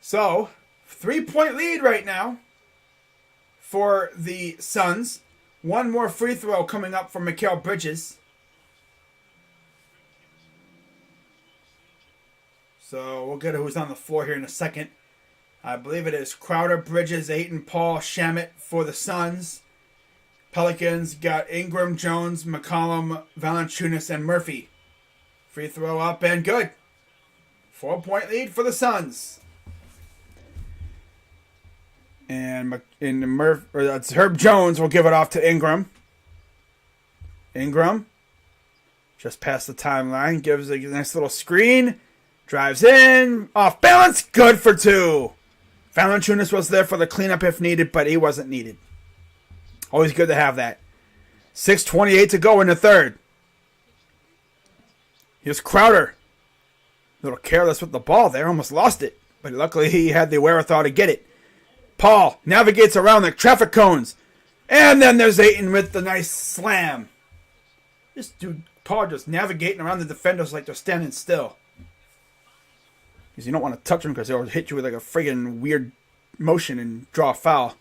So, 3-point lead right now for the Suns. One more free throw coming up from Mikal Bridges. So we'll get who's on the floor here in a second. I believe it is Crowder, Bridges, Ayton, Paul, Shamet for the Suns. Pelicans got Ingram, Jones, McCollum, Valanciunas, and Murphy. Free throw up and good. 4-point lead for the Suns. And that's Herb Jones will give it off to Ingram. Ingram, just past the timeline, gives a nice little screen. Drives in, off balance, good for 2. Valanciunas was there for the cleanup if needed, but he wasn't needed. Always good to have that. 6:28 to go in the third. Here's Crowder. A little careless with the ball there, almost lost it. But luckily he had the wherewithal to get it. Paul navigates around the traffic cones. And then there's Ayton with the nice slam. This dude, Paul, just navigating around the defenders like they're standing still. Because you don't want to touch them because they'll hit you with like a friggin' weird motion and draw a foul.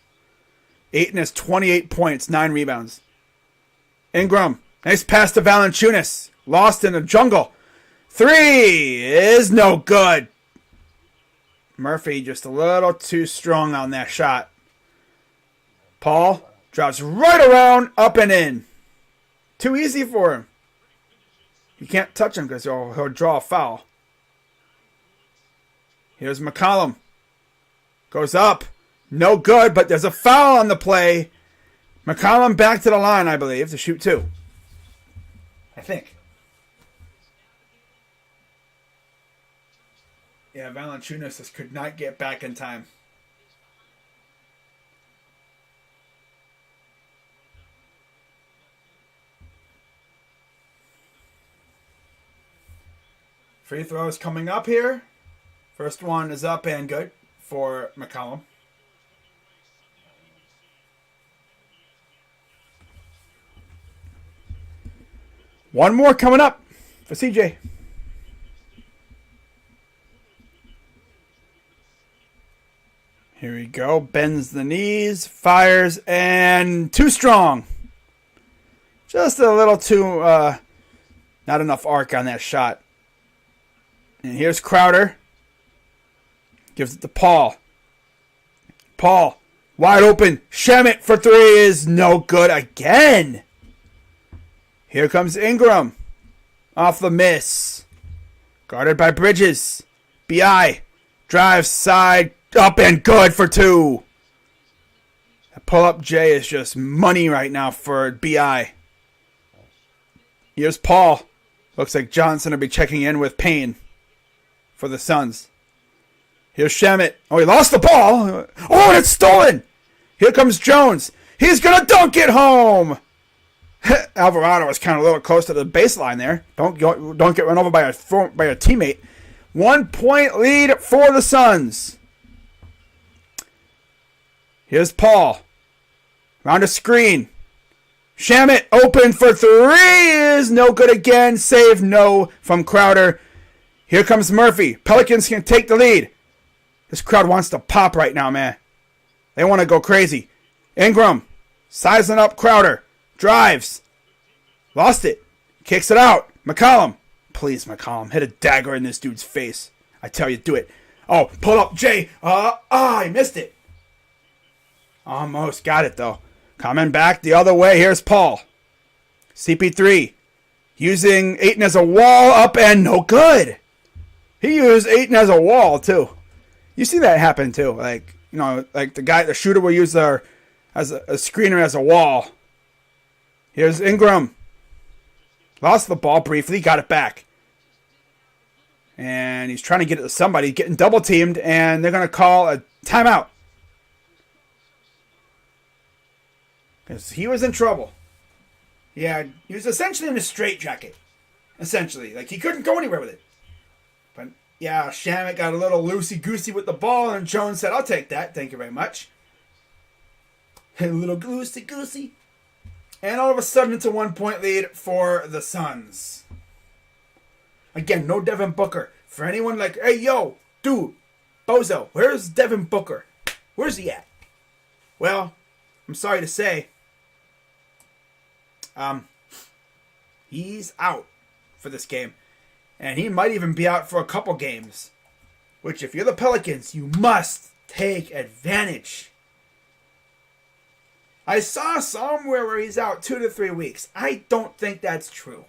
Ayton has 28 points, 9 rebounds. Ingram, nice pass to Valanciunas. Lost in the jungle. 3 is no good. Murphy just a little too strong on that shot. Paul drops right around, up and in. Too easy for him. You can't touch him because he'll draw a foul. Here's McCollum. Goes up. No good, but there's a foul on the play. McCollum back to the line, I believe, to shoot 2. I think. Yeah, Valanciunas just could not get back in time. Free throws coming up here. First one is up and good for McCollum. One more coming up for CJ. Here we go. Bends the knees, fires, and too strong. Just a little too, not enough arc on that shot. And here's Crowder. Gives it to Paul. Paul, wide open. Shamet for 3 is no good again. Here comes Ingram. Off the miss. Guarded by Bridges. B.I. drives side. Up and good for 2. That pull-up J is just money right now for B.I. Here's Paul. Looks like Johnson will be checking in with Payne for the Suns. Here's Shamet. Oh, he lost the ball. Oh, and it's stolen. Here comes Jones. He's going to dunk it home. Alvarado was kind of a little close to the baseline there. Don't get run over by a teammate. 1-point lead for the Suns. Here's Paul. Round a screen. Shamet open for 3 is no good again. Save no from Crowder. Here comes Murphy. Pelicans can take the lead. This crowd wants to pop right now, man. They want to go crazy. Ingram sizing up Crowder. Drives. Lost it. Kicks it out. McCollum. Please, McCollum. Hit a dagger in this dude's face. I tell you, do it. Oh, pull up Jay. I missed it. Almost got it, though. Coming back the other way. Here's Paul. CP3. Using Ayton as a wall. Up and no good. He used Ayton as a wall, too. You see that happen, too. Like the shooter will use as a screener as a wall. Here's Ingram. Lost the ball briefly. Got it back. And he's trying to get it to somebody. Getting double teamed. And they're going to call a timeout. Because he was in trouble. He was essentially in a straitjacket. Essentially. Like, he couldn't go anywhere with it. But, yeah, Shamet got a little loosey-goosey with the ball, and Jones said, I'll take that. Thank you very much. A little loosey-goosey. And all of a sudden, it's a 1-point lead for the Suns. Again, no Devin Booker. For anyone like, hey, yo, dude, Bozo, where's Devin Booker? Where's he at? Well, I'm sorry to say, he's out for this game. And he might even be out for a couple games. Which, if you're the Pelicans, you must take advantage. I saw somewhere where he's out 2 to 3 weeks. I don't think that's true.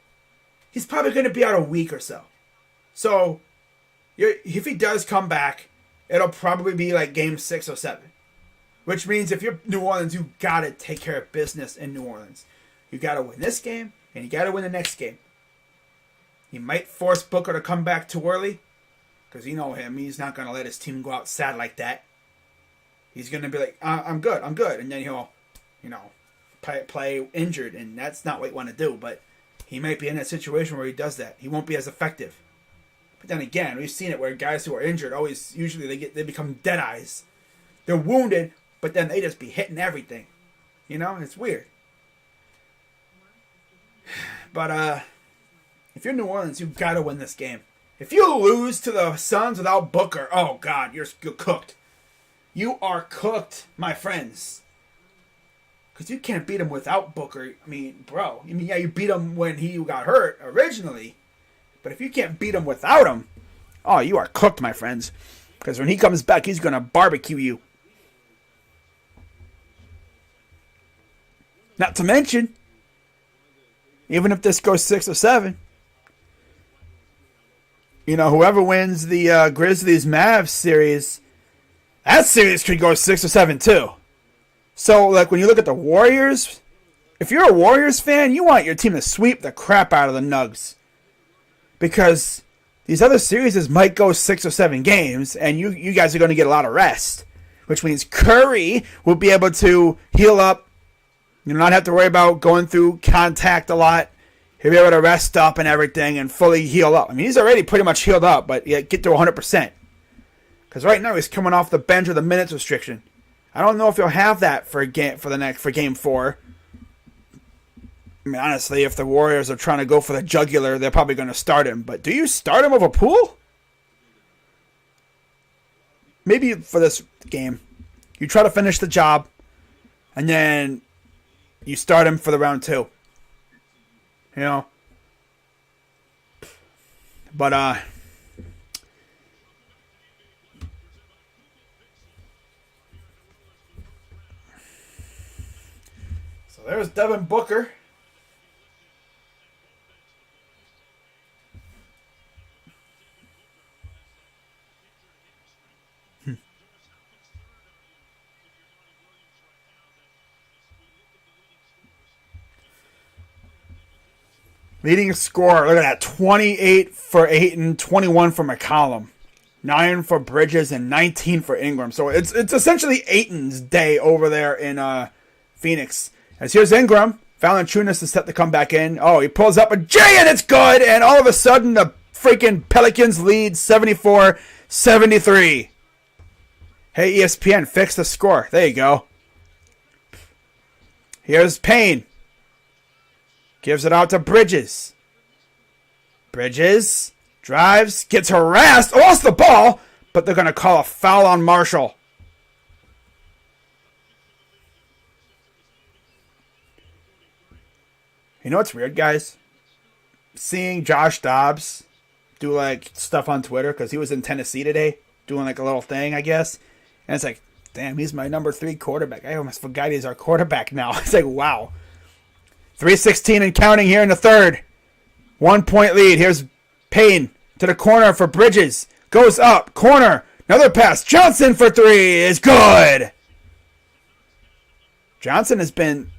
He's probably going to be out a week or so. So, if he does come back, it'll probably be like game 6 or 7. Which means if you're New Orleans, you got to take care of business in New Orleans. You got to win this game, and you got to win the next game. He might force Booker to come back too early. Because you know him. He's not going to let his team go out sad like that. He's going to be like, I'm good. And then he'll, play injured. And that's not what you want to do. But he might be in that situation where he does that. He won't be as effective. But then again, we've seen it where guys who are injured usually they become dead eyes. They're wounded, but then they just be hitting everything. It's weird. But if you're New Orleans, you've got to win this game. If you lose to the Suns without Booker, oh God, you're cooked. You are cooked, my friends. Because you can't beat him without Booker. I mean, bro. Yeah, you beat him when he got hurt originally. But if you can't beat him without him, oh, you are cooked, my friends. Because when he comes back, he's going to barbecue you. Not to mention, even if this goes 6 or 7, whoever wins the Grizzlies-Mavs series, that series could go 6 or 7 too. So, when you look at the Warriors, if you're a Warriors fan, you want your team to sweep the crap out of the Nugs. Because these other series might go 6 or 7 games, and you guys are going to get a lot of rest. Which means Curry will be able to heal up, not have to worry about going through contact a lot. He'll be able to rest up and everything and fully heal up. I mean, he's already pretty much healed up, but get to 100%. Because right now he's coming off the bench with a minutes restriction. I don't know if he'll have that for game 4. I mean, honestly, if the Warriors are trying to go for the jugular, they're probably going to start him. But do you start him over Poole? Maybe for this game. You try to finish the job, and then you start him for the round 2. But, so there's Devin Booker. Leading scorer, look at that, 28 for Ayton, 21 for McCollum, 9 for Bridges, and 19 for Ingram. So it's essentially Ayton's day over there in Phoenix. As here's Ingram. Valanciunas is set to come back in. Oh, he pulls up a J and it's good! And all of a sudden, the freaking Pelicans lead 74-73. Hey, ESPN, fix the score. There you go. Here's Payne. Gives it out to Bridges. Bridges drives, gets harassed, lost the ball, but they're going to call a foul on Marshall. You know what's weird, guys? Seeing Josh Dobbs do stuff on Twitter, because he was in Tennessee today doing a little thing, I guess. And it's like, damn, he's my number 3 quarterback. I almost forgot he's our quarterback now. It's like, wow. 3:16 and counting here in the third. 1 point lead. Here's Payne to the corner for Bridges. Goes up. Corner. Another pass. Johnson for 3 is good. Johnson has been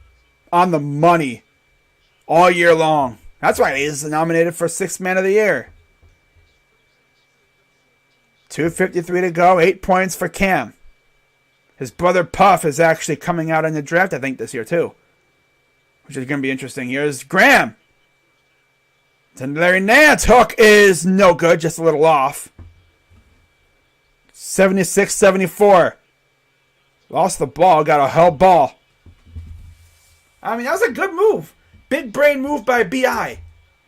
on the money all year long. That's why he's nominated for 6th Man of the Year. 2:53 to go. 8 points for Cam. His brother Puff is actually coming out in the draft, I think, this year too, which is going to be interesting. Here's Graham. And Larry Nance. Hook is no good, just a little off. 76-74. Lost the ball, got a held ball. I mean, that was a good move. Big brain move by B.I.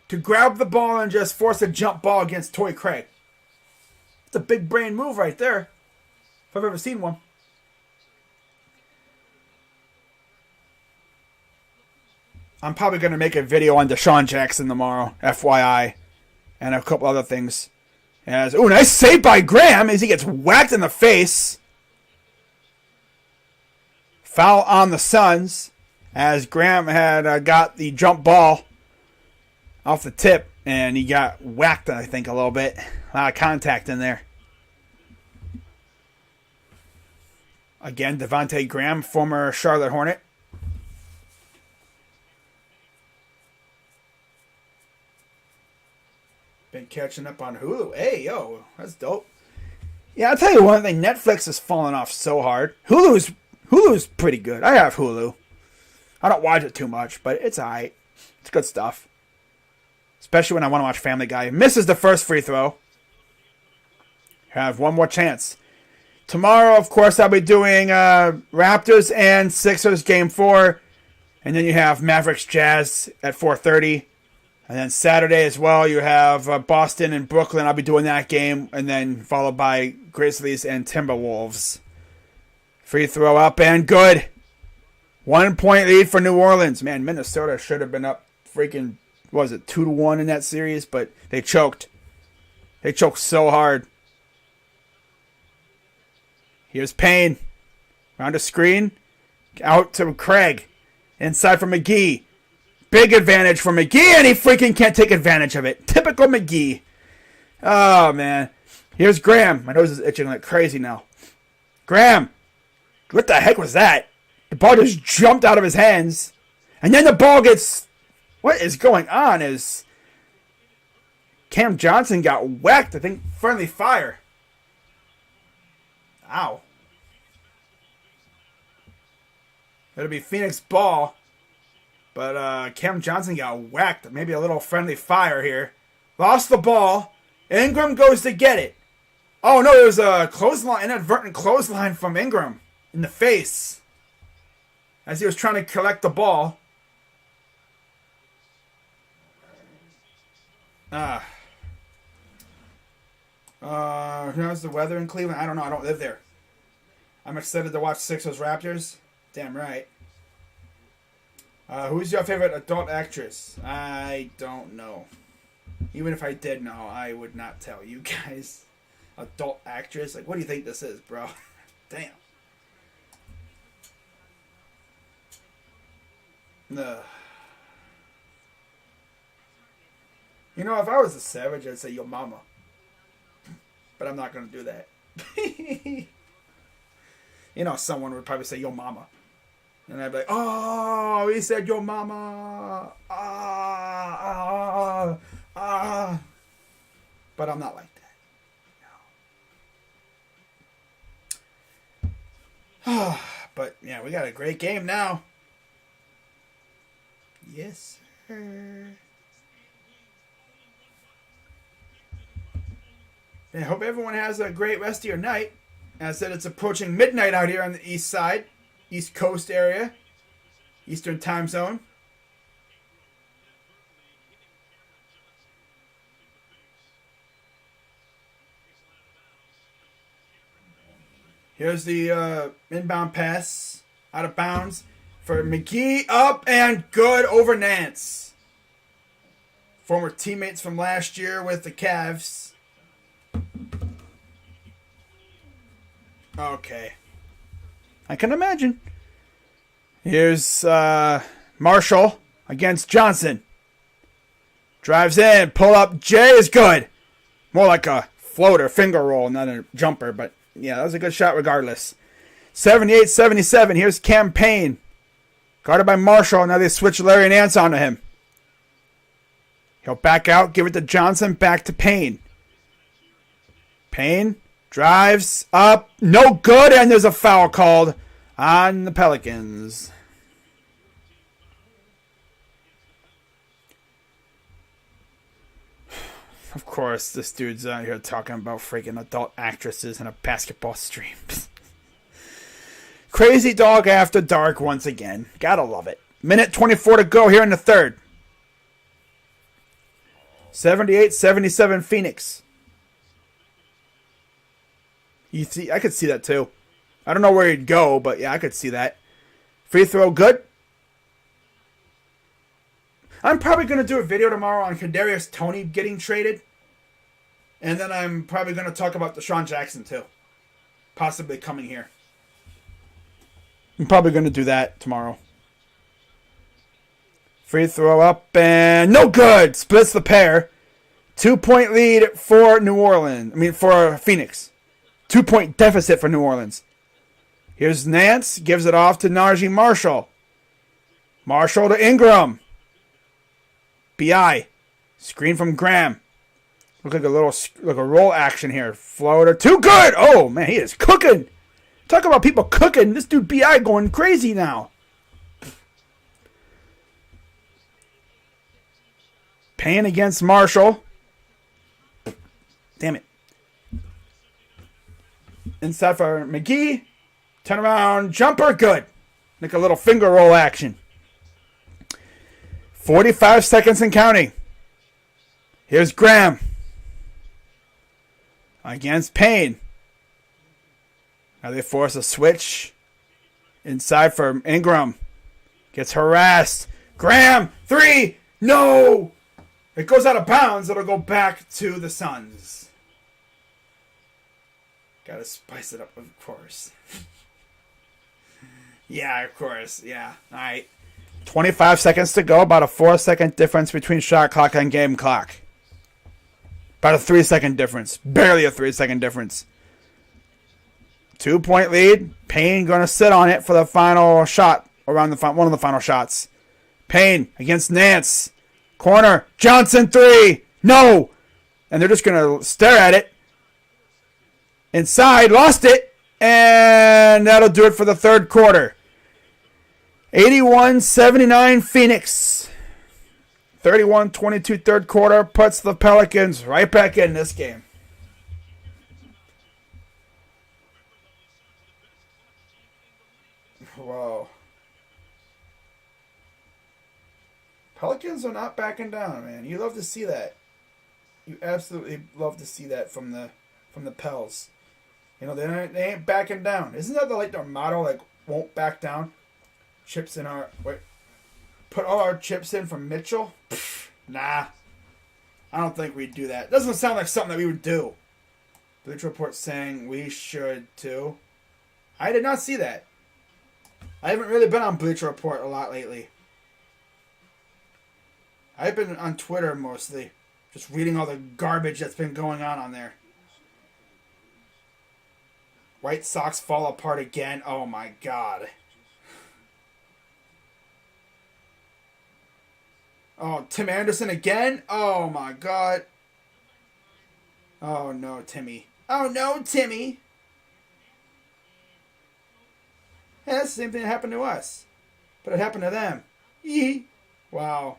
to grab the ball and just force a jump ball against Torrey Craig. It's a big brain move right there. if I've ever seen one. I'm probably going to make a video on Deshaun Jackson tomorrow, FYI, and a couple other things. As nice save by Graham as he gets whacked in the face. Foul on the Suns as Graham had got the jump ball off the tip, and he got whacked, I think, a little bit. A lot of contact in there. Again, Devontae Graham, former Charlotte Hornet. Been catching up on Hulu. Hey, yo, that's dope. Yeah, I'll tell you one thing. Netflix is falling off so hard. Hulu's pretty good. I have Hulu. I don't watch it too much, but it's alright. It's good stuff. Especially when I want to watch Family Guy. Misses the first free throw. Have one more chance. Tomorrow, of course, I'll be doing Raptors and Sixers Game 4. And then you have Mavericks Jazz at 4:30. And then Saturday as well, you have Boston and Brooklyn. I'll be doing that game. And then followed by Grizzlies and Timberwolves. Free throw up and good. 1 point lead for New Orleans. Man, Minnesota should have been up freaking, what was it, 2-1 in that series? But they choked. They choked so hard. Here's Payne. Round a screen. Out to Craig. Inside for McGee. Big advantage for McGee, and he freaking can't take advantage of it. Typical McGee. Oh, man. Here's Graham. My nose is itching like crazy now. Graham. What the heck was that? The ball just jumped out of his hands. And then the ball gets... What is going on is... Cam Johnson got whacked. I think friendly fire. Ow. It'll be Phoenix ball. But Cam Johnson got whacked. Maybe a little friendly fire here. Lost the ball. Ingram goes to get it. Oh, no, there was a clothesline, inadvertent clothesline from Ingram in the face as he was trying to collect the ball. How's the weather in Cleveland? I don't know. I don't live there. I'm excited to watch Sixers Raptors. Damn right. Who's your favorite adult actress? I don't know. Even if I did know, I would not tell you guys. Adult actress? Like, what do you think this is, bro? Damn. You know, if I was a savage, I'd say your mama. But I'm not going to do that. You know, someone would probably say your mama. And I'd be like, oh, he said your mama. But I'm not like that. But, yeah, we got a great game now. Yes, sir. I hope everyone has a great rest of your night. As I said, it's approaching midnight out here on the east side. East Coast area. Eastern time zone. Here's the inbound pass. Out of bounds. For McGee. Up and good over Nance. Former teammates from last year with the Cavs. Okay. I can imagine. Here's Marshall against Johnson. Drives in. Pull up. Jay is good. More like a floater, finger roll, not a jumper. But, yeah, that was a good shot regardless. 78-77. Here's Cam Payne. Guarded by Marshall. Now they switch Larry Nance onto him. He'll back out. Give it to Johnson. Back to Payne. Payne. Drives up. No good. And there's a foul called on the Pelicans. Of course, this dude's out here talking about freaking adult actresses in a basketball stream. Crazy dog after dark once again. Gotta love it. Minute 24 to go here in the third. 78-77 Phoenix. You see, I could see that too. I don't know where he'd go, but yeah, I could see that. Free throw, good. I'm probably going to do a video tomorrow on Kadarius Toney getting traded. And then I'm probably going to talk about Deshaun Jackson too. Possibly coming here. I'm probably going to do that tomorrow. Free throw up and no good. Splits the pair. 2-point lead for New Orleans. For Phoenix. 2-point deficit for New Orleans. Here's Nance. Gives it off to Najee Marshall. Marshall to Ingram. B.I. Screen from Graham. Look like a roll action here. Floater. Too good. Oh, man, he is cooking. Talk about people cooking. This dude B.I. going crazy now. Payne against Marshall. Damn it. Inside for McGee. Turn around. Jumper. Good. Like a little finger roll action. 45 seconds and counting. Here's Graham. Against Payne. Now they force a switch. Inside for Ingram. Gets harassed. Graham. 3. No. It goes out of bounds. It'll go back to the Suns. Gotta spice it up, of course. Yeah, of course. Yeah. All right. 25 seconds to go. About a 4-second difference between shot clock and game clock. About a 3-second difference. Barely a 3-second difference. 2-point lead. Payne going to sit on it for the final shot. Around one of the final shots. Payne against Nance. Corner. Johnson 3. No. And they're just going to stare at it. Inside. Lost it. And that'll do it for the third quarter. 81-79 Phoenix. 31-22 third quarter puts the Pelicans right back in this game. Whoa. Pelicans are not backing down, man. You love to see that. You absolutely love to see that from the Pels. You know, they ain't backing down. Isn't that their motto, like, won't back down? Chips in our... Wait. Put all our chips in from Mitchell? Pfft, nah. I don't think we'd do that. Doesn't sound like something that we would do. Bleacher Report saying we should too. I did not see that. I haven't really been on Bleacher Report a lot lately. I've been on Twitter mostly. Just reading all the garbage that's been going on there. White Sox fall apart again. Oh my God. Oh, Tim Anderson again? Oh my God. Oh no, Timmy. Oh no, Timmy. Hey, that's the same thing that happened to us. But it happened to them. Yee. Wow.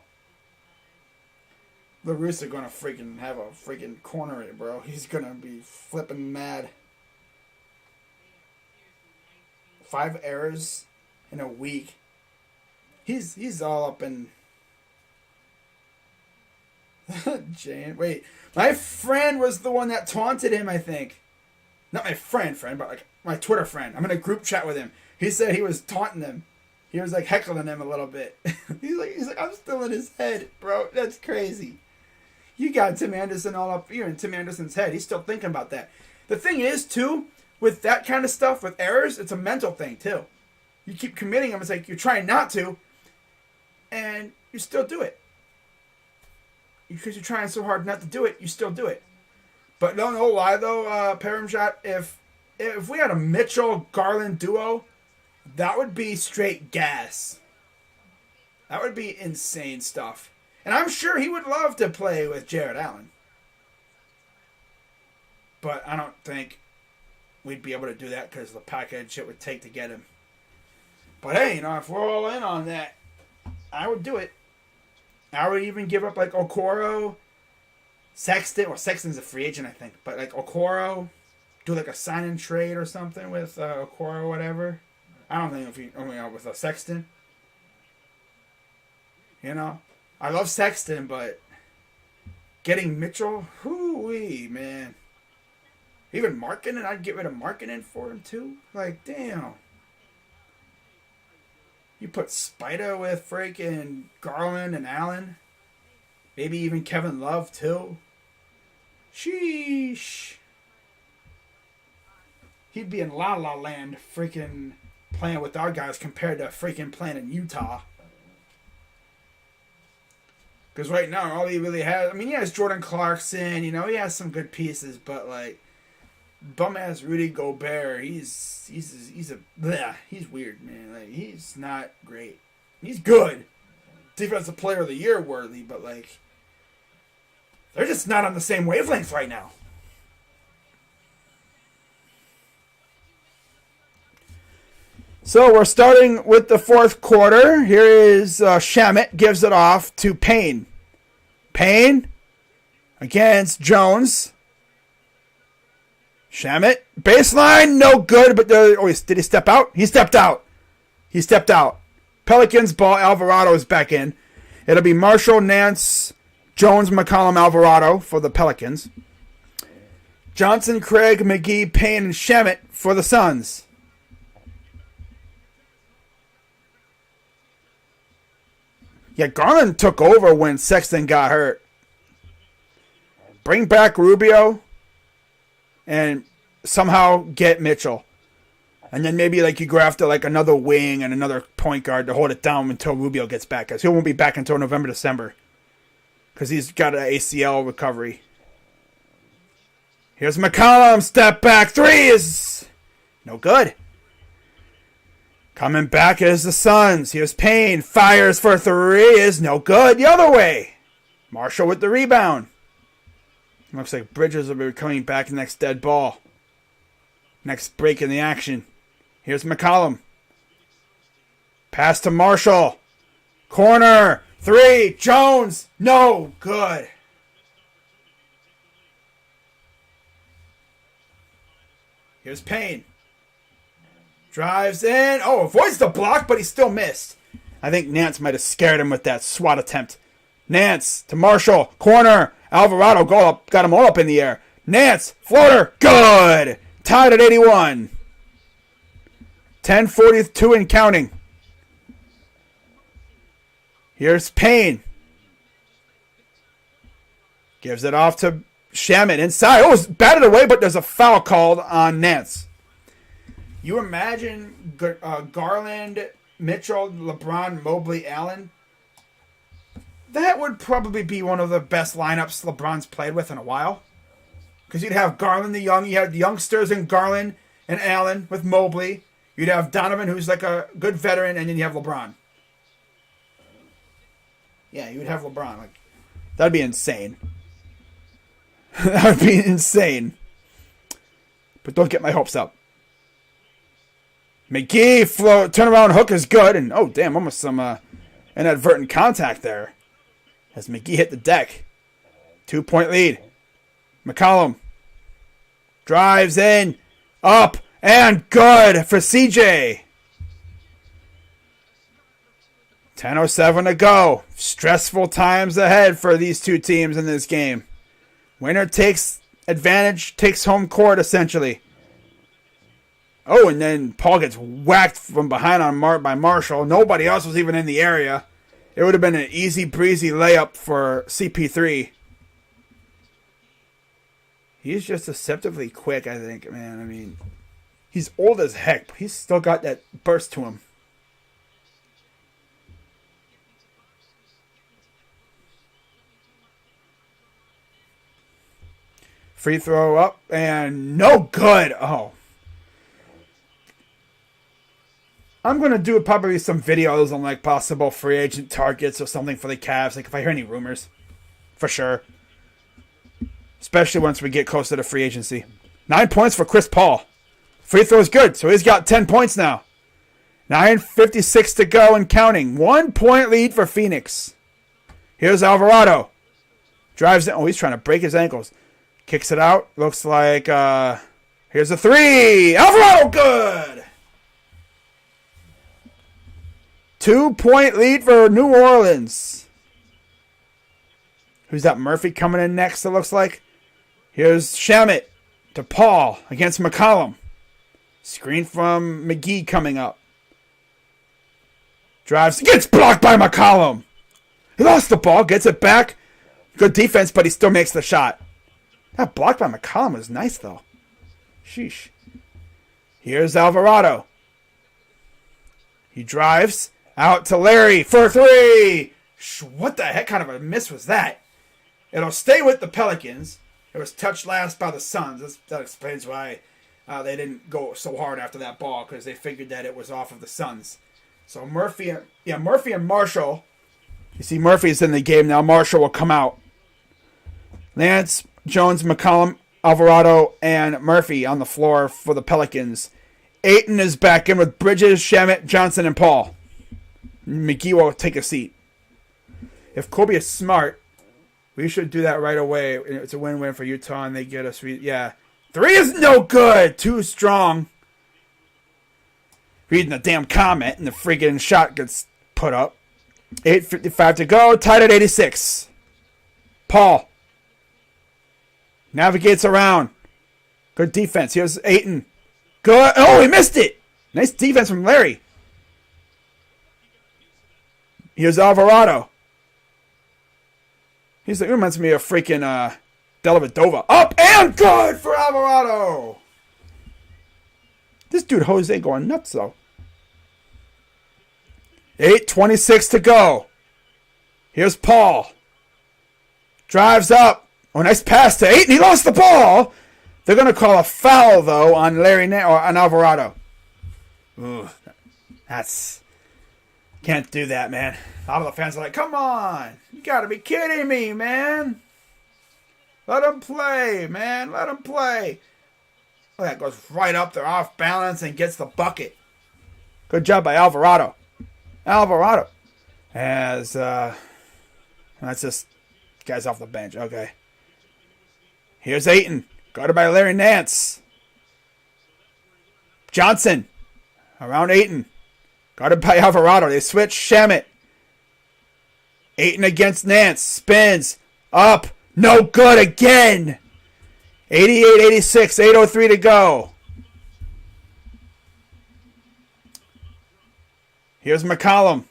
LaRusse gonna freaking have a freaking corner in it, bro. He's gonna be flipping mad. 5 errors in a week. He's all up in... Jane, wait. My friend was the one that taunted him, I think. Not my friend, but like my Twitter friend. I'm in a group chat with him. He said he was taunting him. He was like heckling him a little bit. he's like, I'm still in his head, bro. That's crazy. You got Tim Anderson all up here in Tim Anderson's head. He's still thinking about that. The thing is, too, with that kind of stuff, with errors, it's a mental thing, too. You keep committing them. It's like you're trying not to, and you still do it. Because you're trying so hard not to do it, you still do it. But no lie, though, Paramshot, if we had a Mitchell-Garland duo, that would be straight gas. That would be insane stuff. And I'm sure he would love to play with Jared Allen. But I don't think we'd be able to do that because of the package it would take to get him. But hey, if we're all in on that, I would do it. I would even give up like Okoro, Sexton. Well, Sexton's a free agent, I think. But like Okoro, do like a sign and trade or something with Okoro or whatever. I don't think if you with a Sexton. I love Sexton, but getting Mitchell, hoo-wee, man. Even Markkinen, I'd get rid of Markkinen for him too. Like, damn. You put Spida with freaking Garland and Allen. Maybe even Kevin Love too. Sheesh. He'd be in La La Land freaking playing with our guys compared to freaking playing in Utah. Because right now, all he really has... I mean, he has Jordan Clarkson. You know, he has some good pieces. But, like, bum-ass Rudy Gobert, he's weird, man. Like, he's not great. He's good. Defensive Player of the Year worthy. But, like, they're just not on the same wavelength right now. So we're starting with the fourth quarter. Here is Shamet gives it off to Payne. Payne against Jones. Shamet, baseline, no good. But did he step out? He stepped out. He stepped out. Pelicans ball. Alvarado is back in. It'll be Marshall, Nance, Jones, McCollum, Alvarado for the Pelicans. Johnson, Craig, McGee, Payne, and Shamet for the Suns. Yeah, Garland took over when Sexton got hurt. Bring back Rubio and somehow get Mitchell. And then maybe like you go after like another wing and another point guard to hold it down until Rubio gets back. Because he won't be back until November, December. Because he's got an ACL recovery. Here's McCollum. Step back. Three is no good. Coming back is the Suns. Here's Payne. Fires for three. Is no good. The other way. Marshall with the rebound. Looks like Bridges will be coming back next dead ball. Next break in the action. Here's McCollum. Pass to Marshall. Corner. Three. Jones. No good. Here's Payne. Drives in. Oh, avoids the block, but he still missed. I think Nance might have scared him with that swat attempt. Nance to Marshall. Corner. Alvarado got him all up in the air. Nance. Floater. Good. Tied at 81. 10:42 and counting. Here's Payne. Gives it off to Shamet inside. Oh, it's batted away, but there's a foul called on Nance. You imagine Garland, Mitchell, LeBron, Mobley, Allen. That would probably be one of the best lineups LeBron's played with in a while. Because you'd have Garland you had the youngsters in Garland and Allen with Mobley. You'd have Donovan, who's like a good veteran, and then you have LeBron. Yeah, you would have LeBron. Like, that'd be insane. That would be insane. But don't get my hopes up. McGee turnaround hook is good, and oh damn, almost some inadvertent contact there as McGee hit the deck. 2-point lead. McCollum drives in, up and good for CJ. 10:07 to go. Stressful times ahead for these two teams in this game. Winner takes advantage, takes home court essentially. Oh, and then Paul gets whacked from behind by Marshall. Nobody else was even in the area. It would have been an easy breezy layup for CP3. He's just deceptively quick, I think, man. I mean, he's old as heck, but he's still got that burst to him. Free throw up and no good. Oh. I'm going to do probably some videos on like possible free agent targets or something for the Cavs. Like if I hear any rumors. For sure. Especially once we get closer to free agency. 9 points for Chris Paul. Free throw is good. So he's got 10 points now. 9:56 to go and counting. 1 point lead for Phoenix. Here's Alvarado. Drives in. Oh, he's trying to break his ankles. Kicks it out. Looks like here's a three. Alvarado good. 2 point lead for New Orleans. Who's that? Murphy coming in next, it looks like. Here's Shamet. to Paul against McCollum. Screen from McGee coming up. Drives. Gets blocked by McCollum. He lost the ball. Gets it back. Good defense, but he still makes the shot. That block by McCollum was nice, though. Sheesh. Here's Alvarado. He drives out to Larry for 3. What the heck kind of a miss was that? It'll stay with the Pelicans. It was touched last by the Suns. That explains why they didn't go so hard after that ball, because they figured that it was off of the Suns. So Murphy and Marshall. You see Murphy's in the game now. Marshall will come out. Lance, Jones, McCollum, Alvarado, and Murphy on the floor for the Pelicans. Ayton is back in with Bridges, Shamet, Johnson, and Paul. McGee will take a seat. If Kobe is smart, we should do that right away. It's a win-win for Utah, and they get us. 3 is no good. Too strong. Reading the damn comment, and the freaking shot gets put up. 8:55 to go. Tied at 86. Paul navigates around. Good defense. Here's Ayton. Good. Oh, he missed it. Nice defense from Larry. Here's Alvarado. He reminds me of freaking Dellavedova. Up and good for Alvarado. This dude Jose going nuts though. 8:26 to go. Here's Paul. Drives up. Oh, nice pass to Ayton. He lost the ball. They're going to call a foul, though, on on Alvarado. Ooh, that's... Can't do that, man. All the fans are like, come on. You got to be kidding me, man. Let him play, man. Let him play. Oh, that goes right up there, off balance, and gets the bucket. Good job by Alvarado. Alvarado. As, that's just guys off the bench. Okay. Here's Ayton. Guarded by Larry Nance. Johnson. Around Ayton. Guarded by Alvarado. They switch. Shamet. Ayton against Nance. Spins. Up. No good again. 88-86. 8:03 to go. Here's McCollum.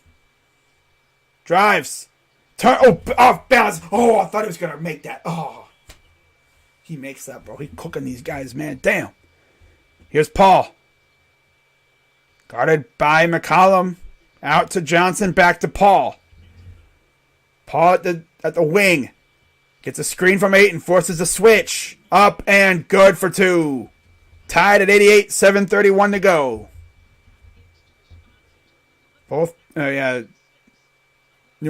Drives. Turn. Oh, off balance. Oh, I thought he was going to make that. Oh. He makes that, bro. He cooking these guys, man. Damn. Here's Paul. Guarded by McCollum. Out to Johnson. Back to Paul. Paul at the wing. Gets a screen from Ayton. Forces a switch. Up and good for 2. Tied at 88. 7:31 to go. Both. New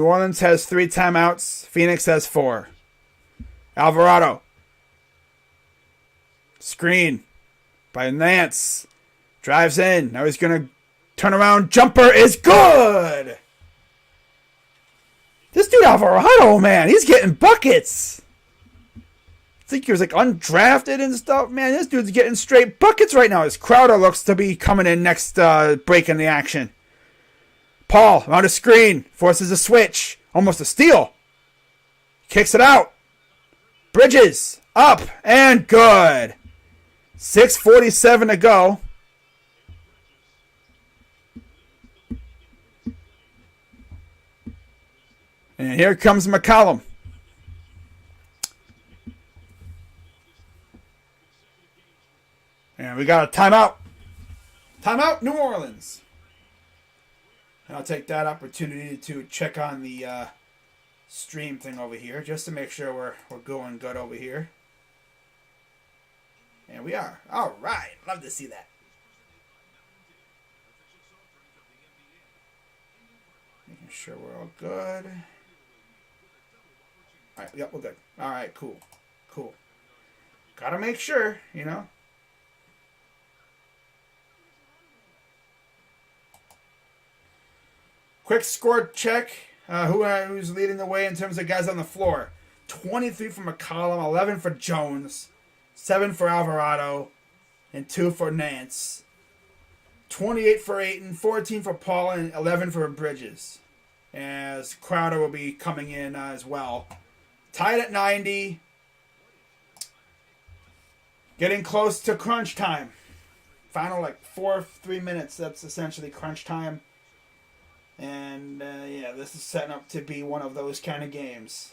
Orleans has 3 timeouts. Phoenix has 4. Alvarado. Screen by Nance. Drives in. Now he's going to turn around. Jumper is good. This dude Alvarado, man, he's getting buckets. I think he was like undrafted and stuff. Man, this dude's getting straight buckets right now. His Crowder looks to be coming in next break in the action. Paul on a screen. Forces a switch. Almost a steal. Kicks it out. Bridges. Up and good. 6:47 to go. And here comes McCollum. And we got a timeout. Timeout, New Orleans. And I'll take that opportunity to check on the stream thing over here, just to make sure we're going good over here. And we are. All right. Love to see that. Making sure we're all good. All right. Yep, we're good. All right. Cool. Cool. Gotta make sure, you know. Quick score check. Who's leading the way in terms of guys on the floor? 23 for McCollum, 11 for Jones, 7 for Alvarado, and 2 for Nance. 28 for Ayton, 14 for Paul, and 11 for Bridges. As Crowder will be coming in as well. Tied at 90. Getting close to crunch time. Final like 3 minutes. That's essentially crunch time. And yeah, this is setting up to be one of those kind of games.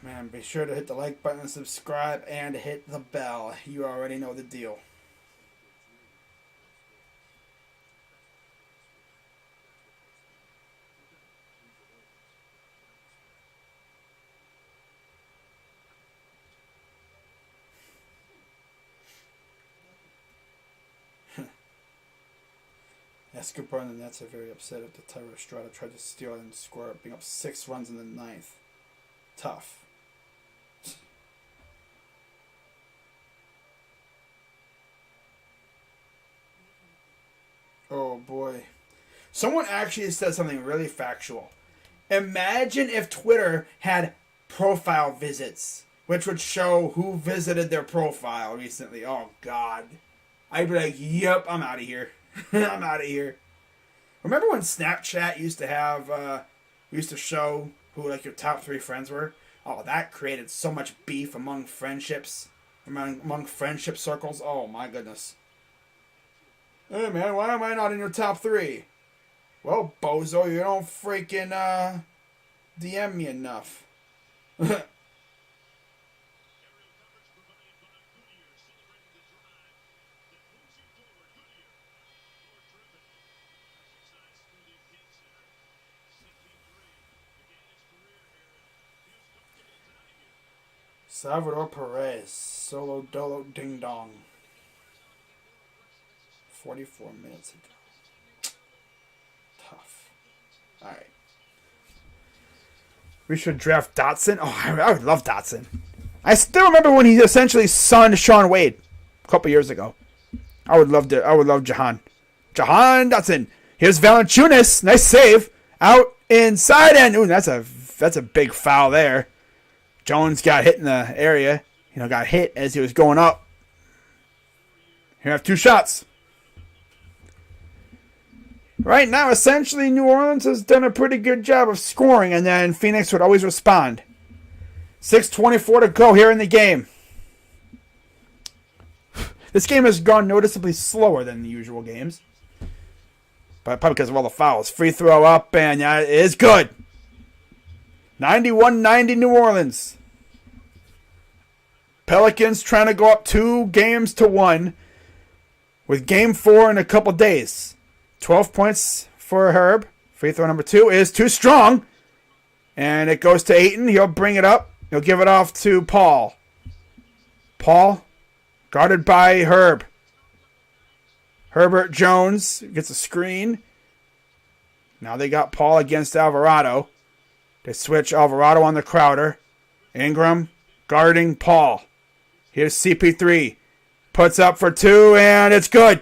Man, be sure to hit the like button, subscribe, and hit the bell. You already know the deal. Escobar and the Nets are very upset at the Tyro Estrada tried to steal and score, being up 6 runs in the ninth. Tough. Oh boy. Someone actually said something really factual. Imagine if Twitter had profile visits, which would show who visited their profile recently. Oh God. I'd be like, yep, I'm out of here. I'm out of here. Remember when Snapchat used to have, used to show who like your top 3 friends were? Oh, that created so much beef among friendships, among friendship circles. Oh my goodness. Hey man, why am I not in your top 3? Well, bozo, you don't freaking DM me enough. Salvador Perez, solo dolo ding dong. 44 minutes ago. Tough. Alright. We should draft Dotson. Oh, I would love Dotson. I still remember when he essentially sunned Sean Wade a couple years ago. I would love Jahan. Jahan Dotson. Here's Valanciunas. Nice save. Out inside and ooh, that's a big foul there. Jones got hit in the area. Got hit as he was going up. Here have 2 shots. Right now, essentially, New Orleans has done a pretty good job of scoring, and then Phoenix would always respond. 6:24 to go here in the game. This game has gone noticeably slower than the usual games. But probably because of all the fouls. Free throw up, and yeah, it is good. 91-90 New Orleans. Pelicans trying to go up 2-1 with game 4 in a couple days. 12 points for Herb. Free throw number 2 is too strong. And it goes to Ayton. He'll bring it up. He'll give it off to Paul. Paul, guarded by Herb. Herbert Jones gets a screen. Now they got Paul against Alvarado. They switch Alvarado on the Crowder. Ingram guarding Paul. Here's CP3. Puts up for 2, and it's good.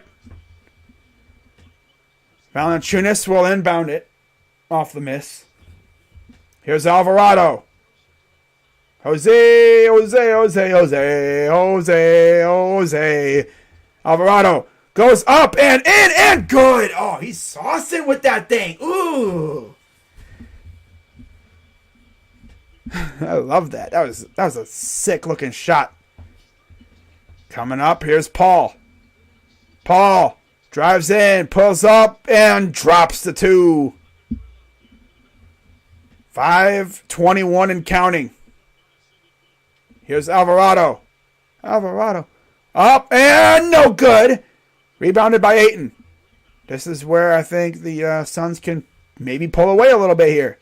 Valanciunas will inbound it off the miss. Here's Alvarado. Jose. Alvarado goes up and in and good. Oh, he's saucing with that thing. Ooh. I love that. That was a sick looking shot. Coming up, here's Paul. Paul drives in, pulls up, and drops the 2. 5:21 and counting. Here's Alvarado. Alvarado. Up and no good. Rebounded by Ayton. This is where I think the Suns can maybe pull away a little bit here.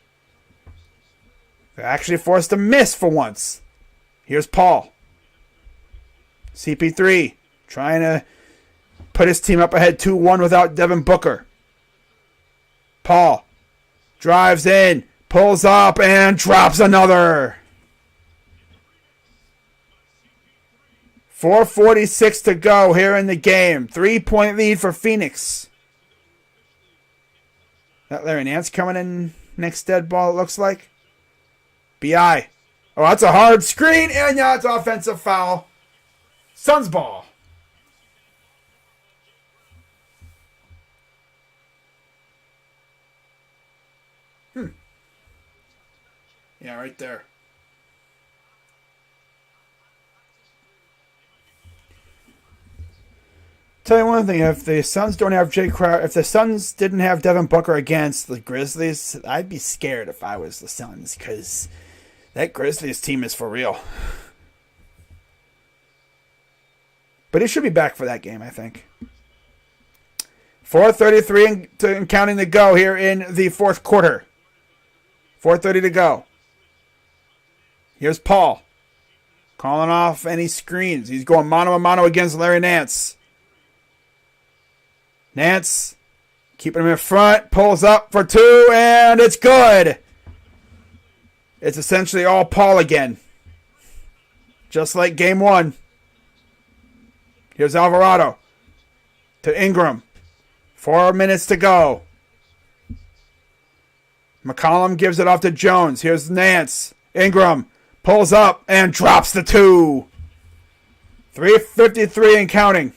They're actually forced to miss for once. Here's Paul. CP3 trying to put his team up ahead 2-1 without Devin Booker. Paul drives in, pulls up, and drops another. 4:46 to go here in the game. 3-point lead for Phoenix. That Larry Nance coming in next dead ball, it looks like. BI. Oh, that's a hard screen, and yeah, it's offensive foul. Suns ball. Yeah, right there. Tell you one thing, if the Suns don't have Jay Crowder, if the Suns didn't have Devin Booker against the Grizzlies, I'd be scared if I was the Suns, because that Grizzlies team is for real. But he should be back for that game, I think. 4:33 and counting to go here in the fourth quarter. 4:30 to go. Here's Paul. Calling off any screens. He's going mano-a-mano against Larry Nance. Nance, keeping him in front, pulls up for two, and it's good. It's essentially all Paul again. Just like game one. Here's Alvarado to Ingram. 4 minutes to go. McCollum gives it off to Jones. Here's Nance. Ingram pulls up and drops the two. 3:53 and counting.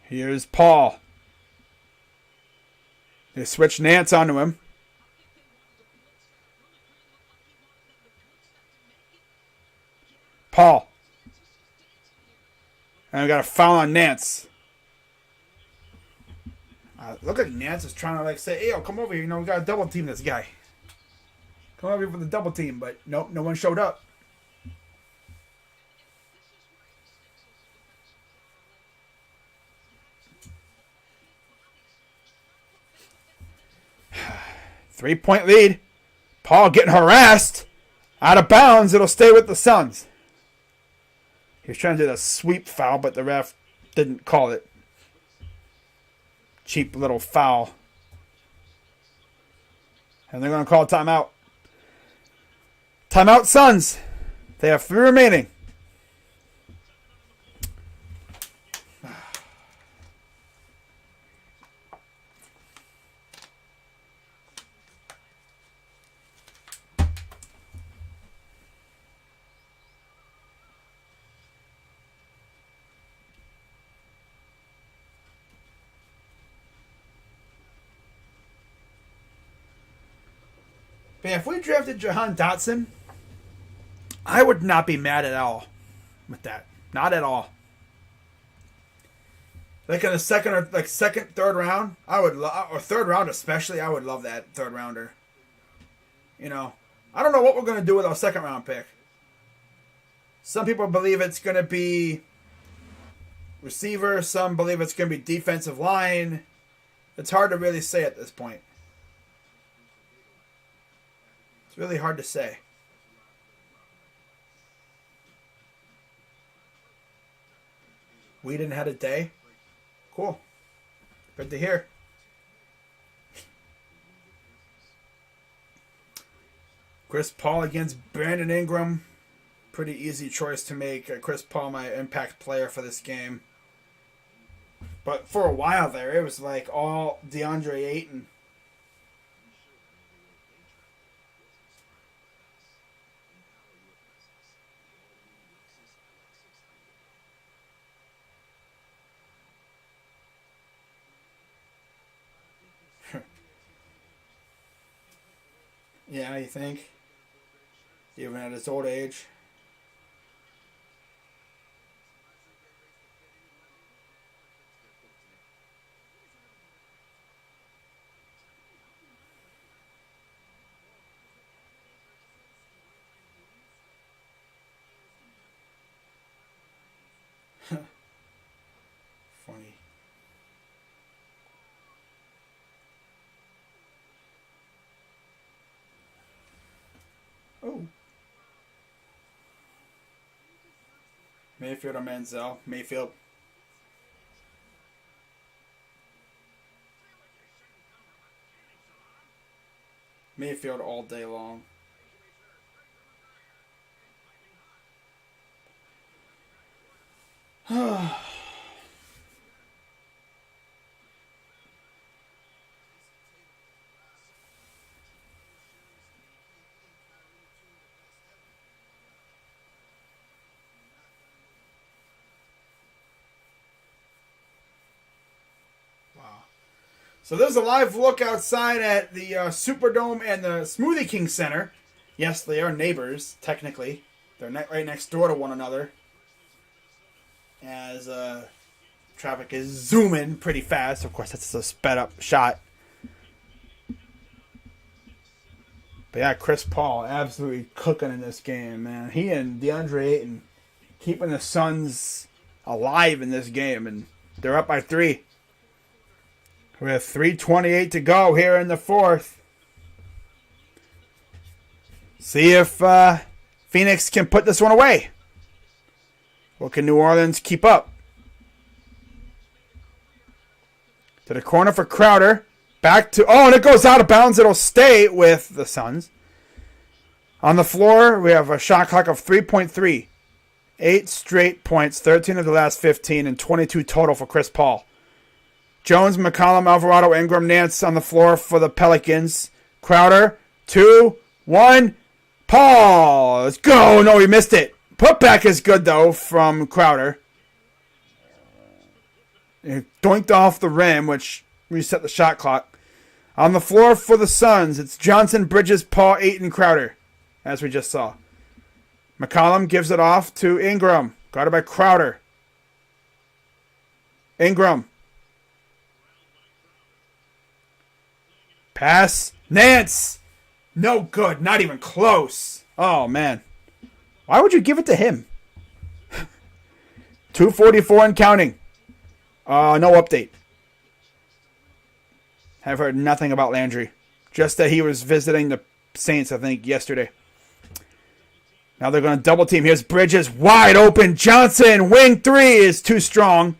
Here's Paul. They switch Nance onto him. Paul. And we got a foul on Nance. Look like Nance is trying to like say, hey, yo, come over here. You know, we got to double team this guy. Come over here for the double team. But nope, no one showed up. Three-point lead. Paul getting harassed. Out of bounds. It'll stay with the Suns. He was trying to do the sweep foul, but the ref didn't call it. Cheap little foul. And they're going to call a timeout. Timeout, Suns. They have 3 remaining. If we drafted Jahan Dotson, I would not be mad at all with that. Not at all. Like in the second or like second, third round, I would or third round especially, I would love that third rounder. You know, I don't know what we're gonna do with our second round pick. Some people believe it's gonna be receiver. Some believe it's gonna be defensive line. It's hard to really say at this point. Really hard to say. Whedon had a day. Cool. Good to hear. Chris Paul against Brandon Ingram. Pretty easy choice to make. Chris Paul, my impact player for this game. But for a while there, it was like all DeAndre Ayton. Yeah, you think? Even at his old age. Funny. Mayfield or Manziel. Mayfield. Mayfield all day long. So there's a live look outside at the Superdome and the Smoothie King Center. Yes, they are neighbors, technically. They're right next door to one another. As traffic is zooming pretty fast. Of course, that's a sped up shot. But yeah, Chris Paul absolutely cooking in this game, man. He and DeAndre Ayton keeping the Suns alive in this game. And they're up by 3. With 3:28 to go here in the fourth. See if Phoenix can put this one away. Or can New Orleans keep up? To the corner for Crowder. Back to... Oh, and it goes out of bounds. It'll stay with the Suns. On the floor, we have a shot clock of 3.3. 8 straight points. 13 of the last 15 and 22 total for Chris Paul. Jones, McCollum, Alvarado, Ingram, Nance on the floor for the Pelicans. Crowder, 2, 1. Paul, let's go. No, he missed it. Putback is good, though, from Crowder. It doinked off the rim, which reset the shot clock. On the floor for the Suns, it's Johnson, Bridges, Paul, Ayton, Crowder, as we just saw. McCollum gives it off to Ingram. Guarded by Crowder. Ingram. Pass. Nance. No good. Not even close. Oh, man. Why would you give it to him? 2:44 and counting. No update. Have heard nothing about Landry. Just that he was visiting the Saints, I think, yesterday. Now they're going to double team. Here's Bridges. Wide open. Johnson. Wing 3 is too strong.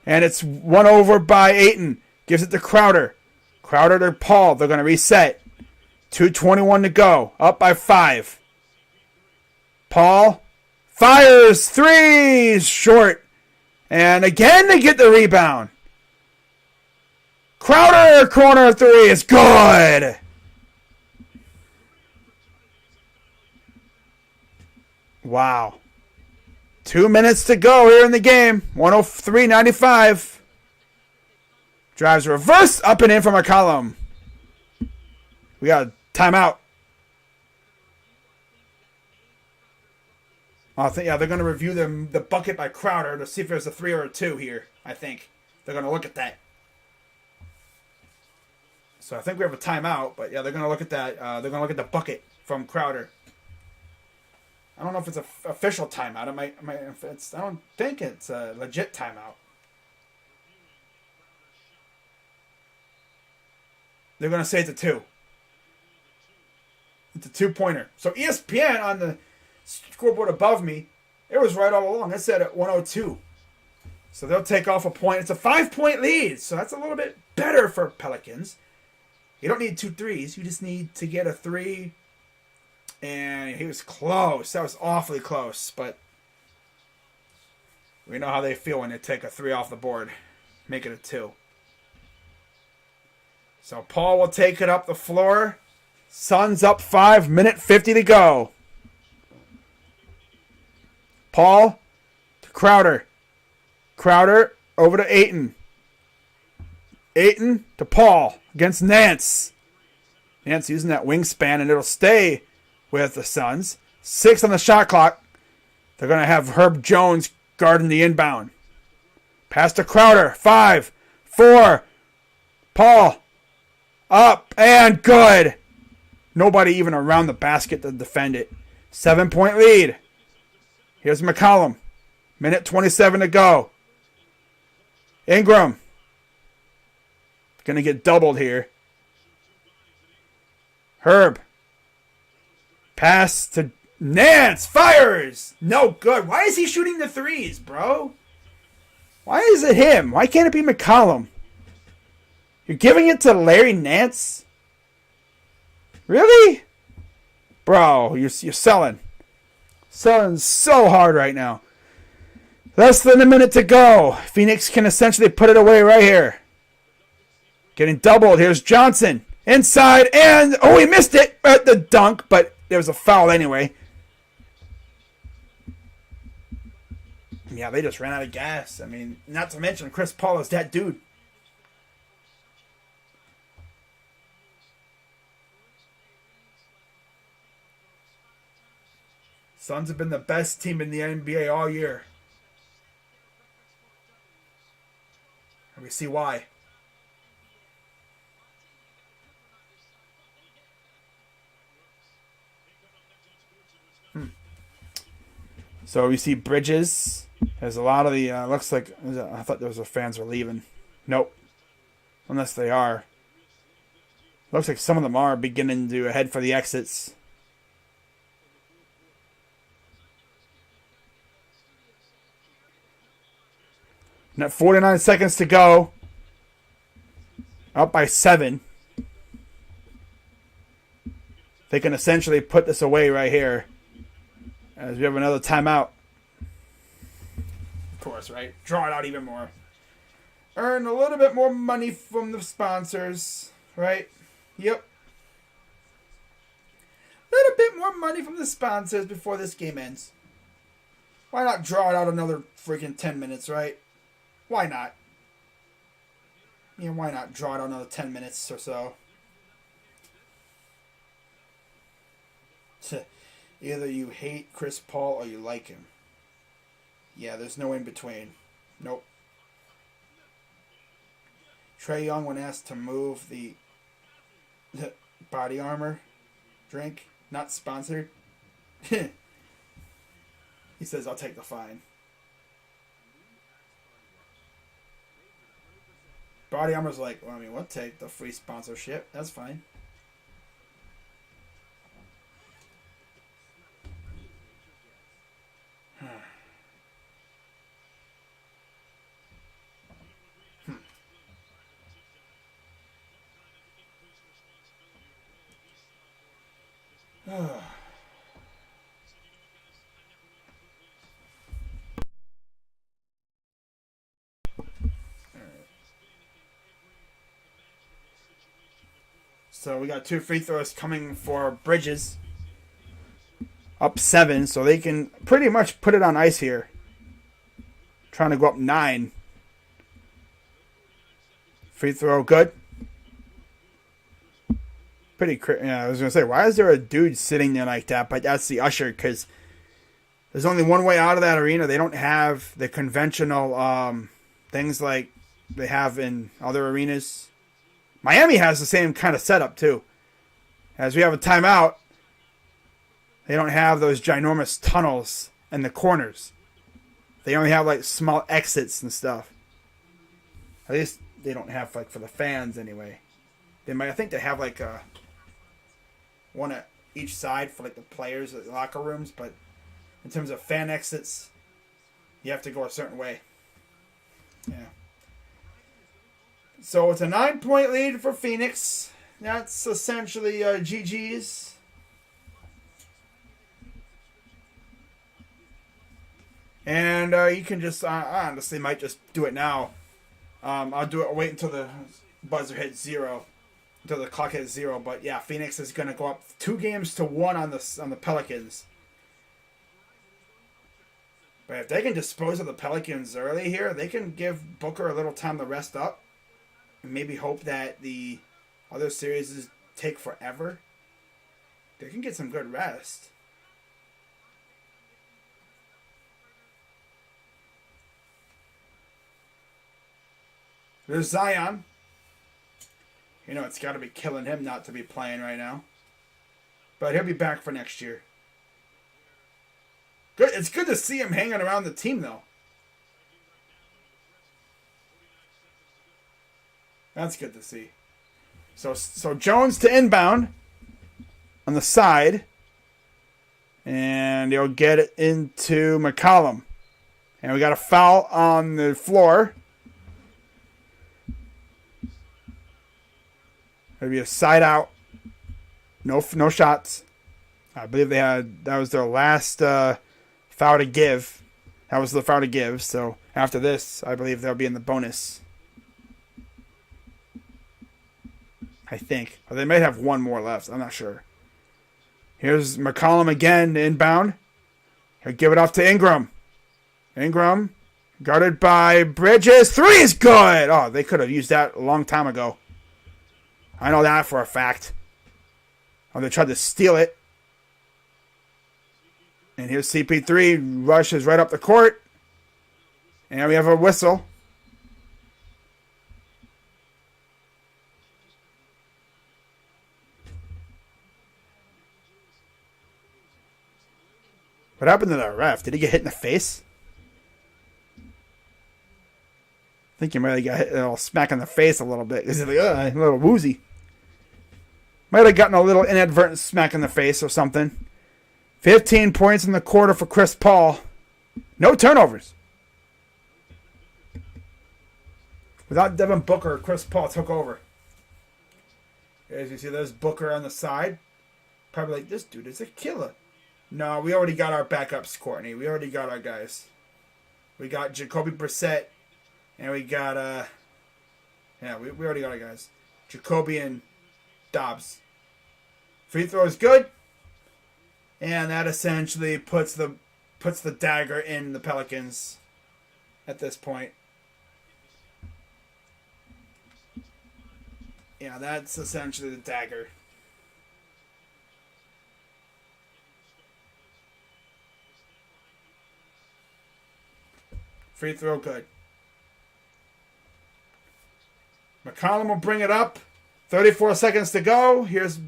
And it's won over by Ayton. Gives it to Crowder. Crowder to Paul. They're going to reset. 2:21 to go. Up by 5. Paul fires. 3 short. And again they get the rebound. Crowder corner 3 is good. Wow. 2 minutes to go here in the game. 103-95. Drives reverse, up and in from McCollum. We got a timeout. I think, they're going to review the bucket by Crowder to see if there's a 3 or a 2 here, I think. They're going to look at that. So I think we have a timeout, but yeah, they're going to look at that. They're going to look at the bucket from Crowder. I don't know if it's an official timeout. I don't think it's a legit timeout. They're going to say it's a 2. It's a 2-pointer. So ESPN on the scoreboard above me, it was right all along. It said at 102. So they'll take off a point. It's a 5-point lead. So that's a little bit better for Pelicans. You don't need 2 threes. You just need to get a 3. And he was close. That was awfully close. But we know how they feel when they take a 3 off the board. Make it a 2. So Paul will take it up the floor. Suns up 5. Minute 50 to go. Paul to Crowder. Crowder over to Ayton. Ayton to Paul against Nance. Nance using that wingspan, and it'll stay with the Suns. 6 on the shot clock. They're going to have Herb Jones guarding the inbound. Pass to Crowder. 5, 4. Paul. Up and good. Nobody even around the basket to defend it. 7-point lead. Here's McCollum. Minute 27 to go. Ingram. Going to get doubled here. Herb. Pass to Nance fires. No good. Why is he shooting the threes, bro? Why is it him? Why can't it be McCollum? You're giving it to Larry Nance? Really? Bro, you're selling. Selling so hard right now. Less than a minute to go. Phoenix can essentially put it away right here. Getting doubled. Here's Johnson. Inside. And, oh, he missed it at the dunk, but there was a foul anyway. Yeah, they just ran out of gas. I mean, not to mention Chris Paul is that dude. Suns have been the best team in the NBA all year. And we see why. So we see Bridges. There's a lot of the, looks like, I thought those fans were leaving. Nope. Unless they are. Looks like some of them are beginning to head for the exits. Now 49 seconds to go. Up by 7. They can essentially put this away right here. As we have another timeout. Of course, right? Draw it out even more. Earn a little bit more money from the sponsors, right? Yep. A little bit more money from the sponsors before this game ends. Why not draw it out another freaking 10 minutes, right? Why not? Yeah, why not draw it out another 10 minutes or so? Either you hate Chris Paul or you like him. Yeah, there's no in between. Nope. Trae Young, when asked to move the body armor drink, not sponsored, he says, I'll take the fine. Body armor's like, well, I mean, we'll take the free sponsorship. That's fine. So we got 2 free throws coming for Bridges. Up 7, so they can pretty much put it on ice here. Trying to go up 9. Free throw, good. Pretty, yeah, I was going to say, why is there a dude sitting there like that? But that's the usher, because there's only one way out of that arena. They don't have the conventional things like they have in other arenas. Miami has the same kind of setup, too. As we have a timeout, they don't have those ginormous tunnels in the corners. They only have, like, small exits and stuff. At least they don't have, like, for the fans, anyway. They might, I think they have, like, one at each side for, like, the players at the locker rooms. But in terms of fan exits, you have to go a certain way. Yeah. So it's a 9-point lead for Phoenix. That's essentially GG's. And you can just, I honestly might just do it now. I'll do it, wait until the buzzer hits 0. Until the clock hits 0. But yeah, Phoenix is going to go up 2-1 on the Pelicans. But if they can dispose of the Pelicans early here, they can give Booker a little time to rest up. And maybe hope that the other series take forever. They can get some good rest. There's Zion. You know, it's got to be killing him not to be playing right now. But he'll be back for next year. Good. It's good to see him hanging around the team, though. That's good to see. So Jones to inbound on the side. And he'll get it into McCollum. And we got a foul on the floor. It'll be a side out. No shots. I believe that was their last foul to give. That was the foul to give. So after this, I believe they'll be in the bonus. I think. Or they might have one more left. I'm not sure. Here's McCollum again inbound. He'll give it off to Ingram. Ingram, guarded by Bridges. 3 is good. Oh, they could have used that a long time ago. I know that for a fact. Oh, they tried to steal it. And here's CP3. Rushes right up the court. And we have a whistle. What happened to the ref? Did he get hit in the face? I think he might have got hit a little smack in the face a little bit. He's like, a little woozy. Might have gotten a little inadvertent smack in the face or something. 15 points in the quarter for Chris Paul. No turnovers. Without Devin Booker, Chris Paul took over. As you see, there's Booker on the side. Probably like, this dude is a killer. No, we already got our backups, Courtney. We already got our guys. We got Jacoby Brissett. And we got, we already got our guys. Jacoby and Dobbs. Free throw is good. And that essentially puts the dagger in the Pelicans at this point. Yeah, that's essentially the dagger. Free throw good. McCollum will bring it up. 34 seconds to go. Here's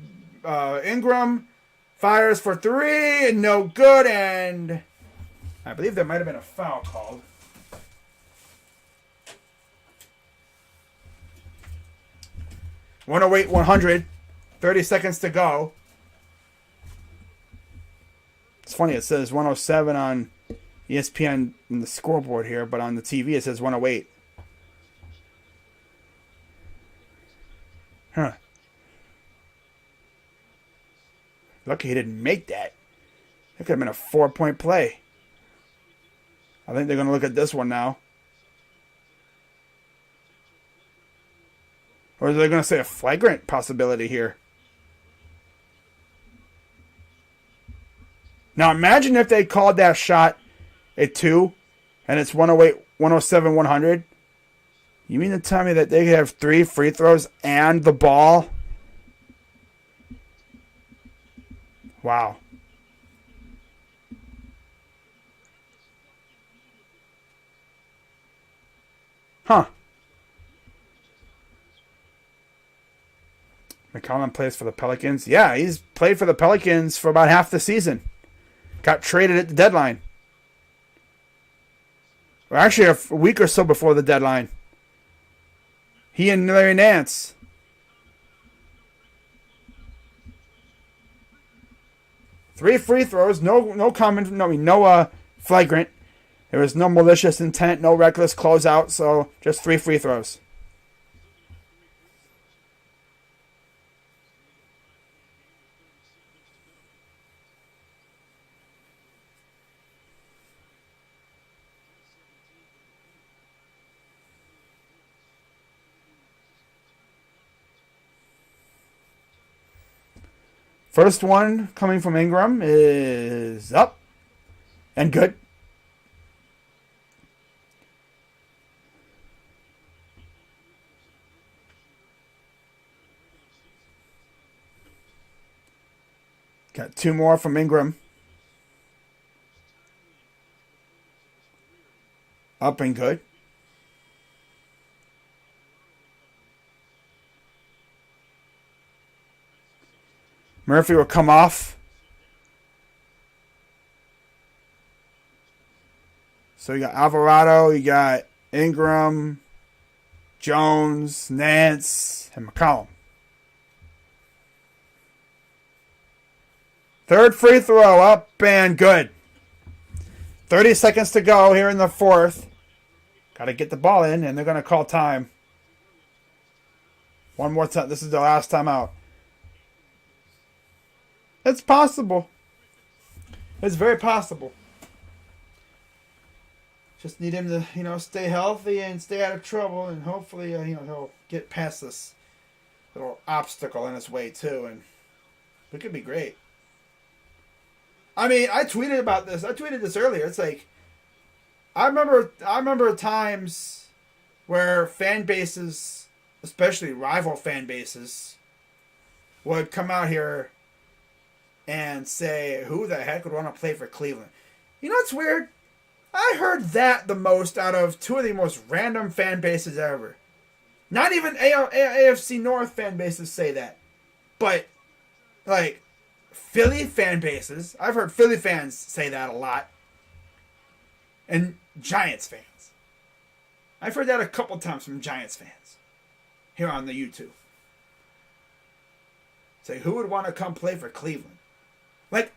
Ingram. Fires for 3. And no good. And I believe there might have been a foul called. (108-100). 30 seconds to go. It's funny. It says 107 on ESPN in the scoreboard here. But on the TV it says 108. Huh. Lucky he didn't make that. That could have been a 4-point play. I think they're going to look at this one now. Or are they going to say a flagrant possibility here? Now imagine if they called that shot a 2 and it's 108, 107, 100. You mean to tell me that they could have 3 free throws and the ball? Wow. Huh. McCollum plays for the Pelicans. Yeah, he's played for the Pelicans for about half the season. Got traded at the deadline. Or actually a week or so before the deadline. He and Larry Nance. Three free throws, no flagrant. There was no malicious intent, no reckless closeout, so just 3 free throws. First one coming from Ingram is up and good. Got 2 more from Ingram. Up and good. Murphy will come off. So you got Alvarado, you got Ingram, Jones, Nance, and McCollum. Third free throw up and good. 30 seconds to go here in the fourth. Got to get the ball in, and they're going to call time. One more time. This is the last time out. It's possible. It's very possible. Just need him to, stay healthy and stay out of trouble, and hopefully, he'll get past this little obstacle in his way too, and it could be great. I mean, I tweeted about this. I tweeted this earlier. It's like, I remember times where fan bases, especially rival fan bases, would come out here and say, who the heck would want to play for Cleveland? You know what's weird? I heard that the most out of two of the most random fan bases ever. Not even AFC North fan bases say that. But, like, Philly fan bases, I've heard Philly fans say that a lot. And Giants fans. I've heard that a couple times from Giants fans. Here on the YouTube. Say, who would want to come play for Cleveland? Like,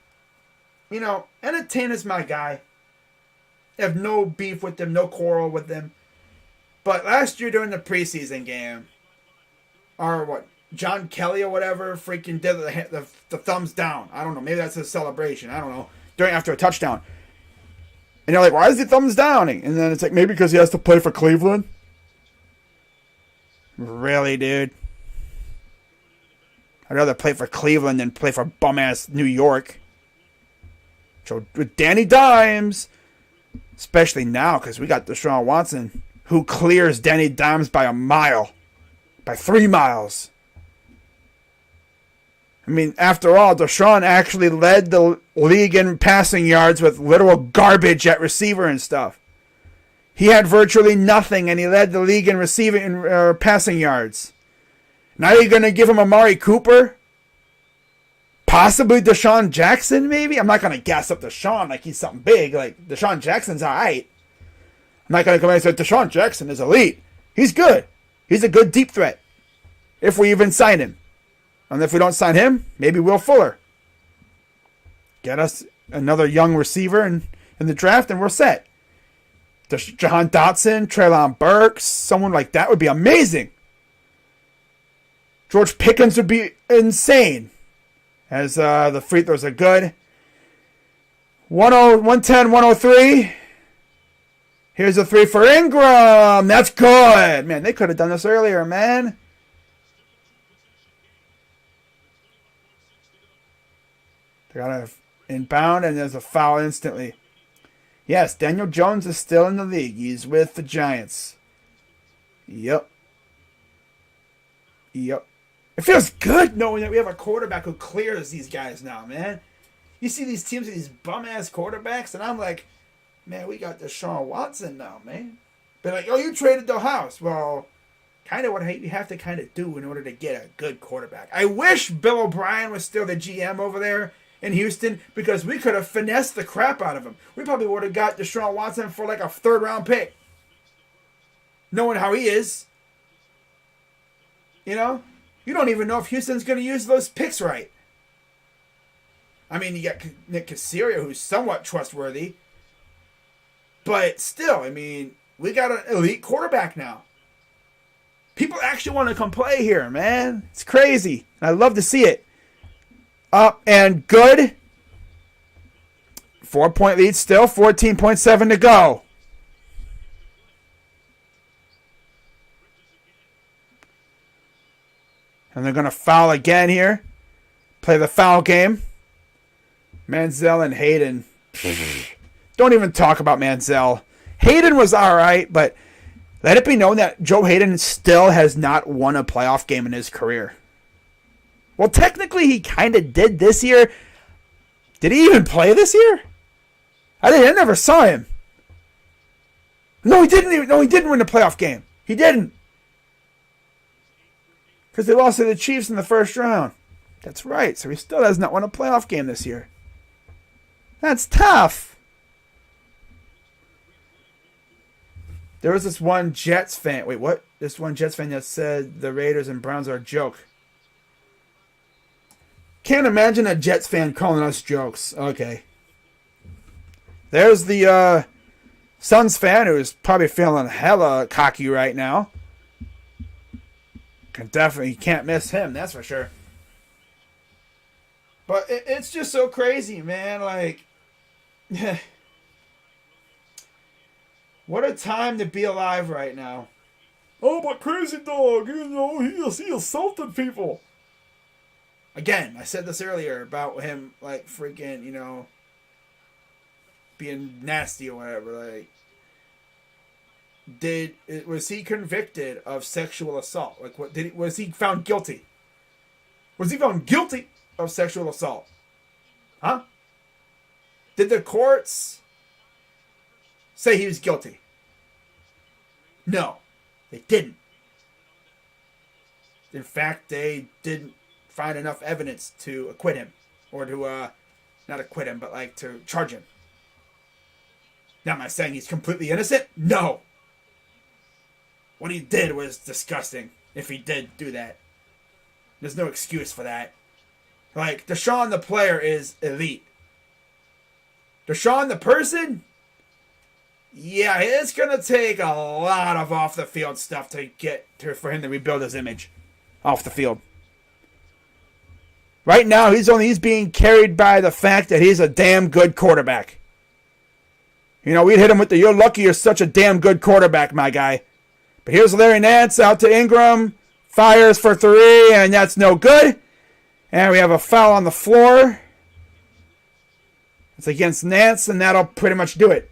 Entertainer's my guy. I have no beef with them, no quarrel with them. But last year during the preseason game, John Kelly or whatever freaking did the thumbs down. I don't know. Maybe that's a celebration. I don't know. After a touchdown. And you're like, why is he thumbs downing? And then it's like, maybe because he has to play for Cleveland? Really, dude? I'd rather play for Cleveland than play for bum-ass New York. So with Danny Dimes, especially now because we got Deshaun Watson, who clears Danny Dimes by a mile. By 3 miles. I mean, after all, Deshaun actually led the league in passing yards with literal garbage at receiver and stuff. He had virtually nothing, and he led the league in passing yards. Now you're going to give him Amari Cooper? Possibly Deshaun Jackson, maybe? I'm not going to gas up Deshaun like he's something big. Like, Deshaun Jackson's all right. I'm not going to come in and say Deshaun Jackson is elite. He's good. He's a good deep threat. If we even sign him. And if we don't sign him, maybe Will Fuller. Get us another young receiver in the draft, and we're set. Jahan Dotson, Treylon Burks, someone like that would be amazing. George Pickens would be insane. As the free throws are good. 110, 103. Here's a 3 for Ingram. That's good. Man, they could have done this earlier, man. They got to inbound, and there's a foul instantly. Yes, Daniel Jones is still in the league. He's with the Giants. Yep. It feels good knowing that we have a quarterback who clears these guys now, man. You see these teams with these bum-ass quarterbacks, and I'm like, man, we got Deshaun Watson now, man. But like, oh, you traded the house. Well, kind of what you have to kind of do in order to get a good quarterback. I wish Bill O'Brien was still the GM over there in Houston, because we could have finessed the crap out of him. We probably would have got Deshaun Watson for like a 3rd-round pick. Knowing how he is. You don't even know if Houston's going to use those picks right. I mean, you got Nick Caserio, who's somewhat trustworthy. But still, I mean, we got an elite quarterback now. People actually want to come play here, man. It's crazy. I love to see it. Up and good. 4-point lead still. 14.7 to go. And they're going to foul again here. Play the foul game. Manziel and Hayden. Don't even talk about Manziel. Hayden was all right, but let it be known that Joe Hayden still has not won a playoff game in his career. Well, technically, he kind of did this year. Did he even play this year? I never saw him. No, he didn't. No, he didn't win the playoff game. He didn't. Because they lost to the Chiefs in the first round. That's right. So he still has not won a playoff game this year. That's tough. There was this one Jets fan. Wait, what? This one Jets fan that said the Raiders and Browns are a joke. Can't imagine a Jets fan calling us jokes. Okay. There's the Suns fan who's probably feeling hella cocky right now. You can't miss him, that's for sure. But it's just so crazy, man. Like, what a time to be alive right now. Oh, but Crazy Dog, he assaulted people. Again, I said this earlier about him, like, freaking, being nasty or whatever. Like, was he convicted of sexual assault? Like, was he found guilty? Was he found guilty of sexual assault? Huh? Did the courts say he was guilty? No, they didn't. In fact, they didn't find enough evidence to acquit him. Or to, not acquit him, but like to charge him. Now, am I saying he's completely innocent? No. What he did was disgusting, if he did do that. There's no excuse for that. Like, Deshaun the player is elite. Deshaun the person? Yeah, it's going to take a lot of off-the-field stuff for him to rebuild his image off the field. Right now, he's being carried by the fact that he's a damn good quarterback. We'd hit him with you're lucky you're such a damn good quarterback, my guy. But here's Larry Nance out to Ingram. Fires for 3, and that's no good. And we have a foul on the floor. It's against Nance, and that'll pretty much do it.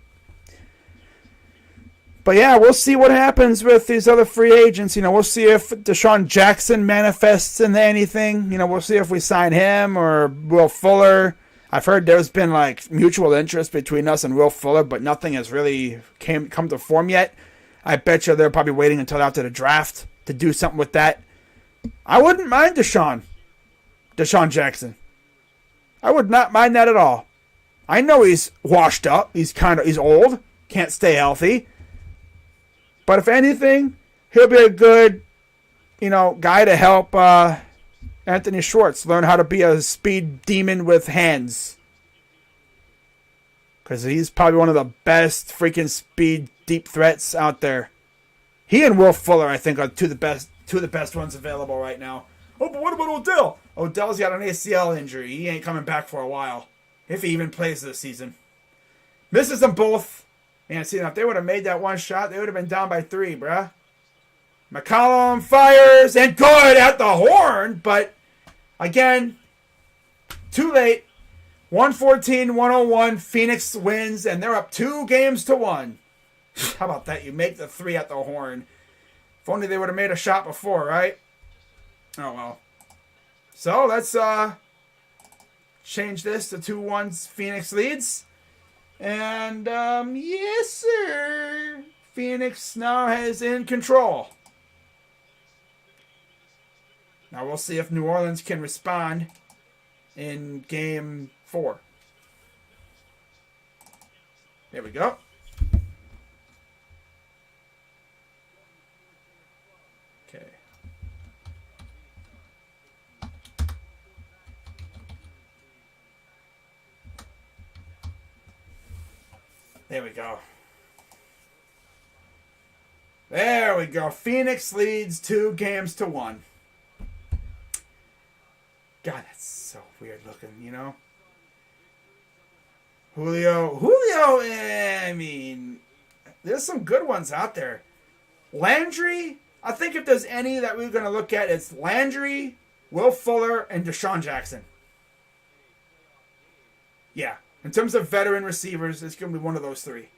But yeah, we'll see what happens with these other free agents. We'll see if Deshaun Jackson manifests into anything. We'll see if we sign him or Will Fuller. I've heard there's been like mutual interest between us and Will Fuller, but nothing has really come to form yet. I bet you they're probably waiting until after the draft to do something with that. I wouldn't mind Deshaun Jackson. I would not mind that at all. I know he's washed up. He's old. Can't stay healthy. But if anything, he'll be a good, guy to help Anthony Schwartz learn how to be a speed demon with hands. Because he's probably one of the best freaking speed deep threats out there. He and Will Fuller, I think, are two of the best ones available right now. Oh, but what about Odell? Odell's got an ACL injury. He ain't coming back for a while. If he even plays this season. Misses them both. Man, see, if they would have made that one shot, they would have been down by 3, bruh. McCollum fires and good at the horn, but again, too late. 114-101, Phoenix wins, and they're up 2-1. How about that? You make the 3 at the horn. If only they would have made a shot before, right? Oh, well. So, let's change this to 2-1 Phoenix leads. And, yes, sir. Phoenix now is in control. Now, we'll see if New Orleans can respond in Game 4. There we go. Okay. There we go. There we go. Phoenix leads 2-1. God, that's so weird looking, Julio, I mean, there's some good ones out there. Landry, I think if there's any that we're going to look at, it's Landry, Will Fuller, and Deshaun Jackson. Yeah, in terms of veteran receivers, it's going to be one of those 3.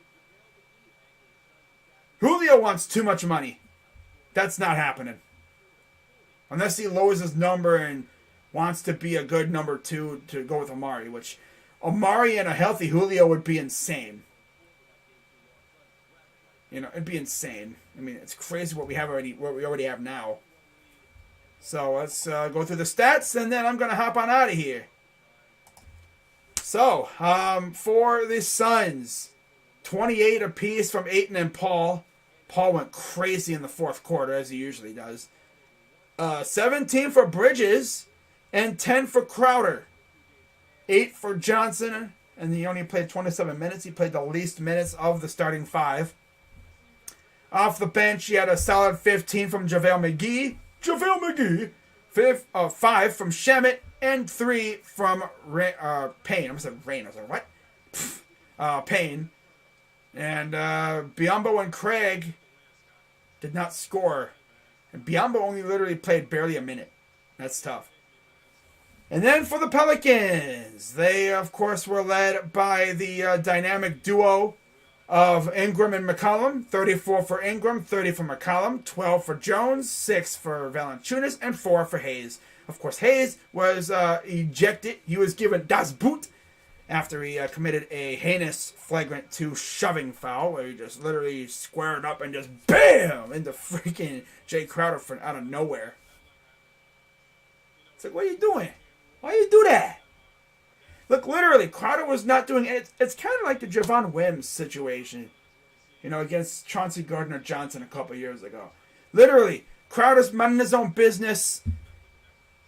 Julio wants too much money. That's not happening. Unless he lowers his number and wants to be a good number 2 to go with Amari, which Amari and a healthy Julio would be insane. It'd be insane. I mean, it's crazy what we already have now. So let's go through the stats, and then I'm gonna hop on out of here. So for the Suns, 28 apiece from Ayton and Paul. Paul went crazy in the fourth quarter, as he usually does. 17 for Bridges. and 10 for Crowder. 8 for Johnson, and he only played 27 minutes. He played the least minutes of the starting 5. Off the bench, he had a solid 15 from JaVale McGee. 5 from Shamet, and 3 from Payne. I almost said Rain. I was like, what? Payne. And Biyombo and Craig did not score. And Biyombo only literally played barely a minute. That's tough. And then for the Pelicans, they, of course, were led by the dynamic duo of Ingram and McCollum. 34 for Ingram, 30 for McCollum, 12 for Jones, 6 for Valanciunas, and 4 for Hayes. Of course, Hayes was ejected. He was given Das Boot after he committed a heinous flagrant 2 shoving foul where he just literally squared up and just BAM! Into freaking Jay Crowder from out of nowhere. It's like, what are you doing? Why you do that? Look, literally, Crowder was not doing it. It's kind of like the Javon Wims situation, against Chauncey Gardner-Johnson a couple years ago. Literally, Crowder's minding his own business.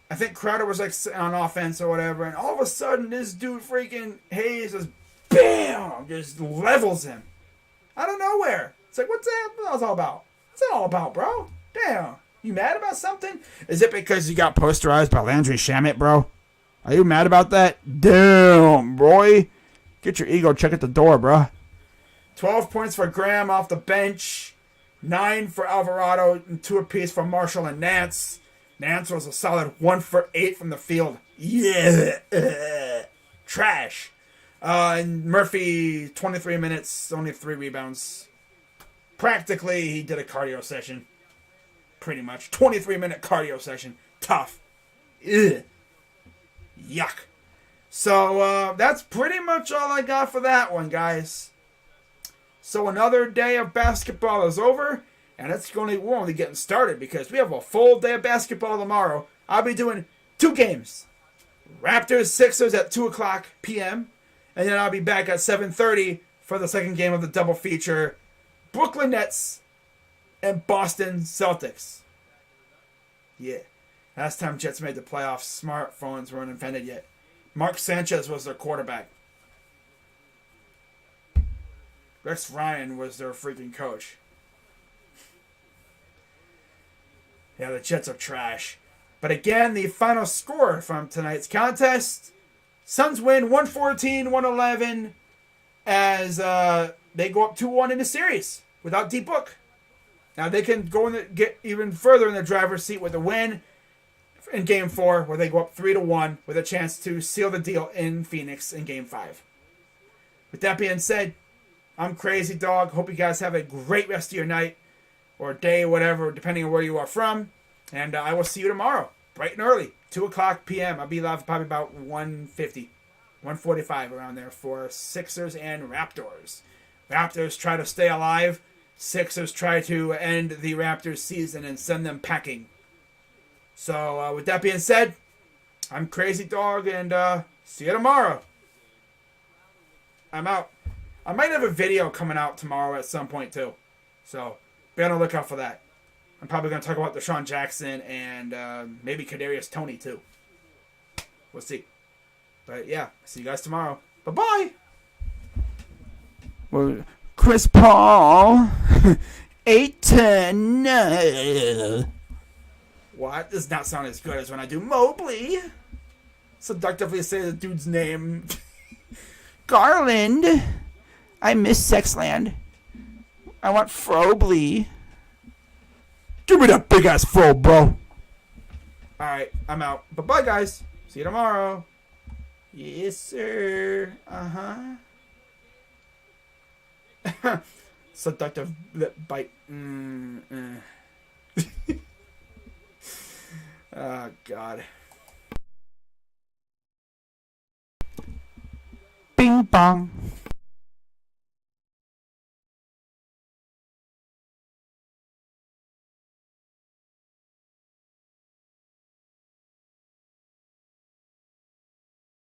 I think Crowder was like on offense or whatever, and all of a sudden, this dude freaking Hayes just BAM! Just levels him out of nowhere. It's like, what's that all about? What's that all about, bro? Damn. You mad about something? Is it because you got posterized by Landry Shamet, bro? Are you mad about that? Damn, boy. Get your ego check at the door, bro. 12 points for Graham off the bench. 9 for Alvarado and 2 apiece for Marshall and Nance. Nance was a solid 1 for 8 from the field. Yeah. Trash. And Murphy, 23 minutes, only 3 rebounds. Practically, he did a cardio session. Pretty much. 23-minute cardio session. Tough. Ugh. Yuck. So, that's pretty much all I got for that one, guys. So, another day of basketball is over. And we're only getting started because we have a full day of basketball tomorrow. I'll be doing 2 games. Raptors, Sixers at 2 o'clock p.m. And then I'll be back at 7:30 for the second game of the double feature. Brooklyn Nets and Boston Celtics. Yeah. Last time Jets made the playoffs, smartphones weren't invented yet. Mark Sanchez was their quarterback. Rex Ryan was their freaking coach. Yeah, the Jets are trash. But again, the final score from tonight's contest. Suns win 114-111 as they go up 2-1 in the series without D-Book. Now they can go get even further in the driver's seat with a win in Game 4 where they go up 3-1 with a chance to seal the deal in Phoenix in Game 5. With that being said, I'm Crazy Dog. Hope you guys have a great rest of your night or day, whatever, depending on where you are from. And I will see you tomorrow, bright and early, 2 o'clock p.m. I'll be live probably about 1:45 around there for Sixers and Raptors. Raptors try to stay alive. Sixers try to end the Raptors season and send them packing. So with that being said, I'm Crazy Dog, and see you tomorrow. I'm out. I might have a video coming out tomorrow at some point too. So be on the lookout for that. I'm probably going to talk about Deshaun Jackson and maybe Kadarius Toney too. We'll see. But yeah, see you guys tomorrow. Bye-bye. Well, Chris Paul, 8-10. What? Does not sound as good as when I do Mobley. Seductively say the dude's name. Garland. I miss Sexland. I want Frobley. Give me that big ass fro, bro. Alright, I'm out. Bye-bye, guys. See you tomorrow. Yes, sir. Uh-huh. Seductive lip bite. Oh, God. Bing bong.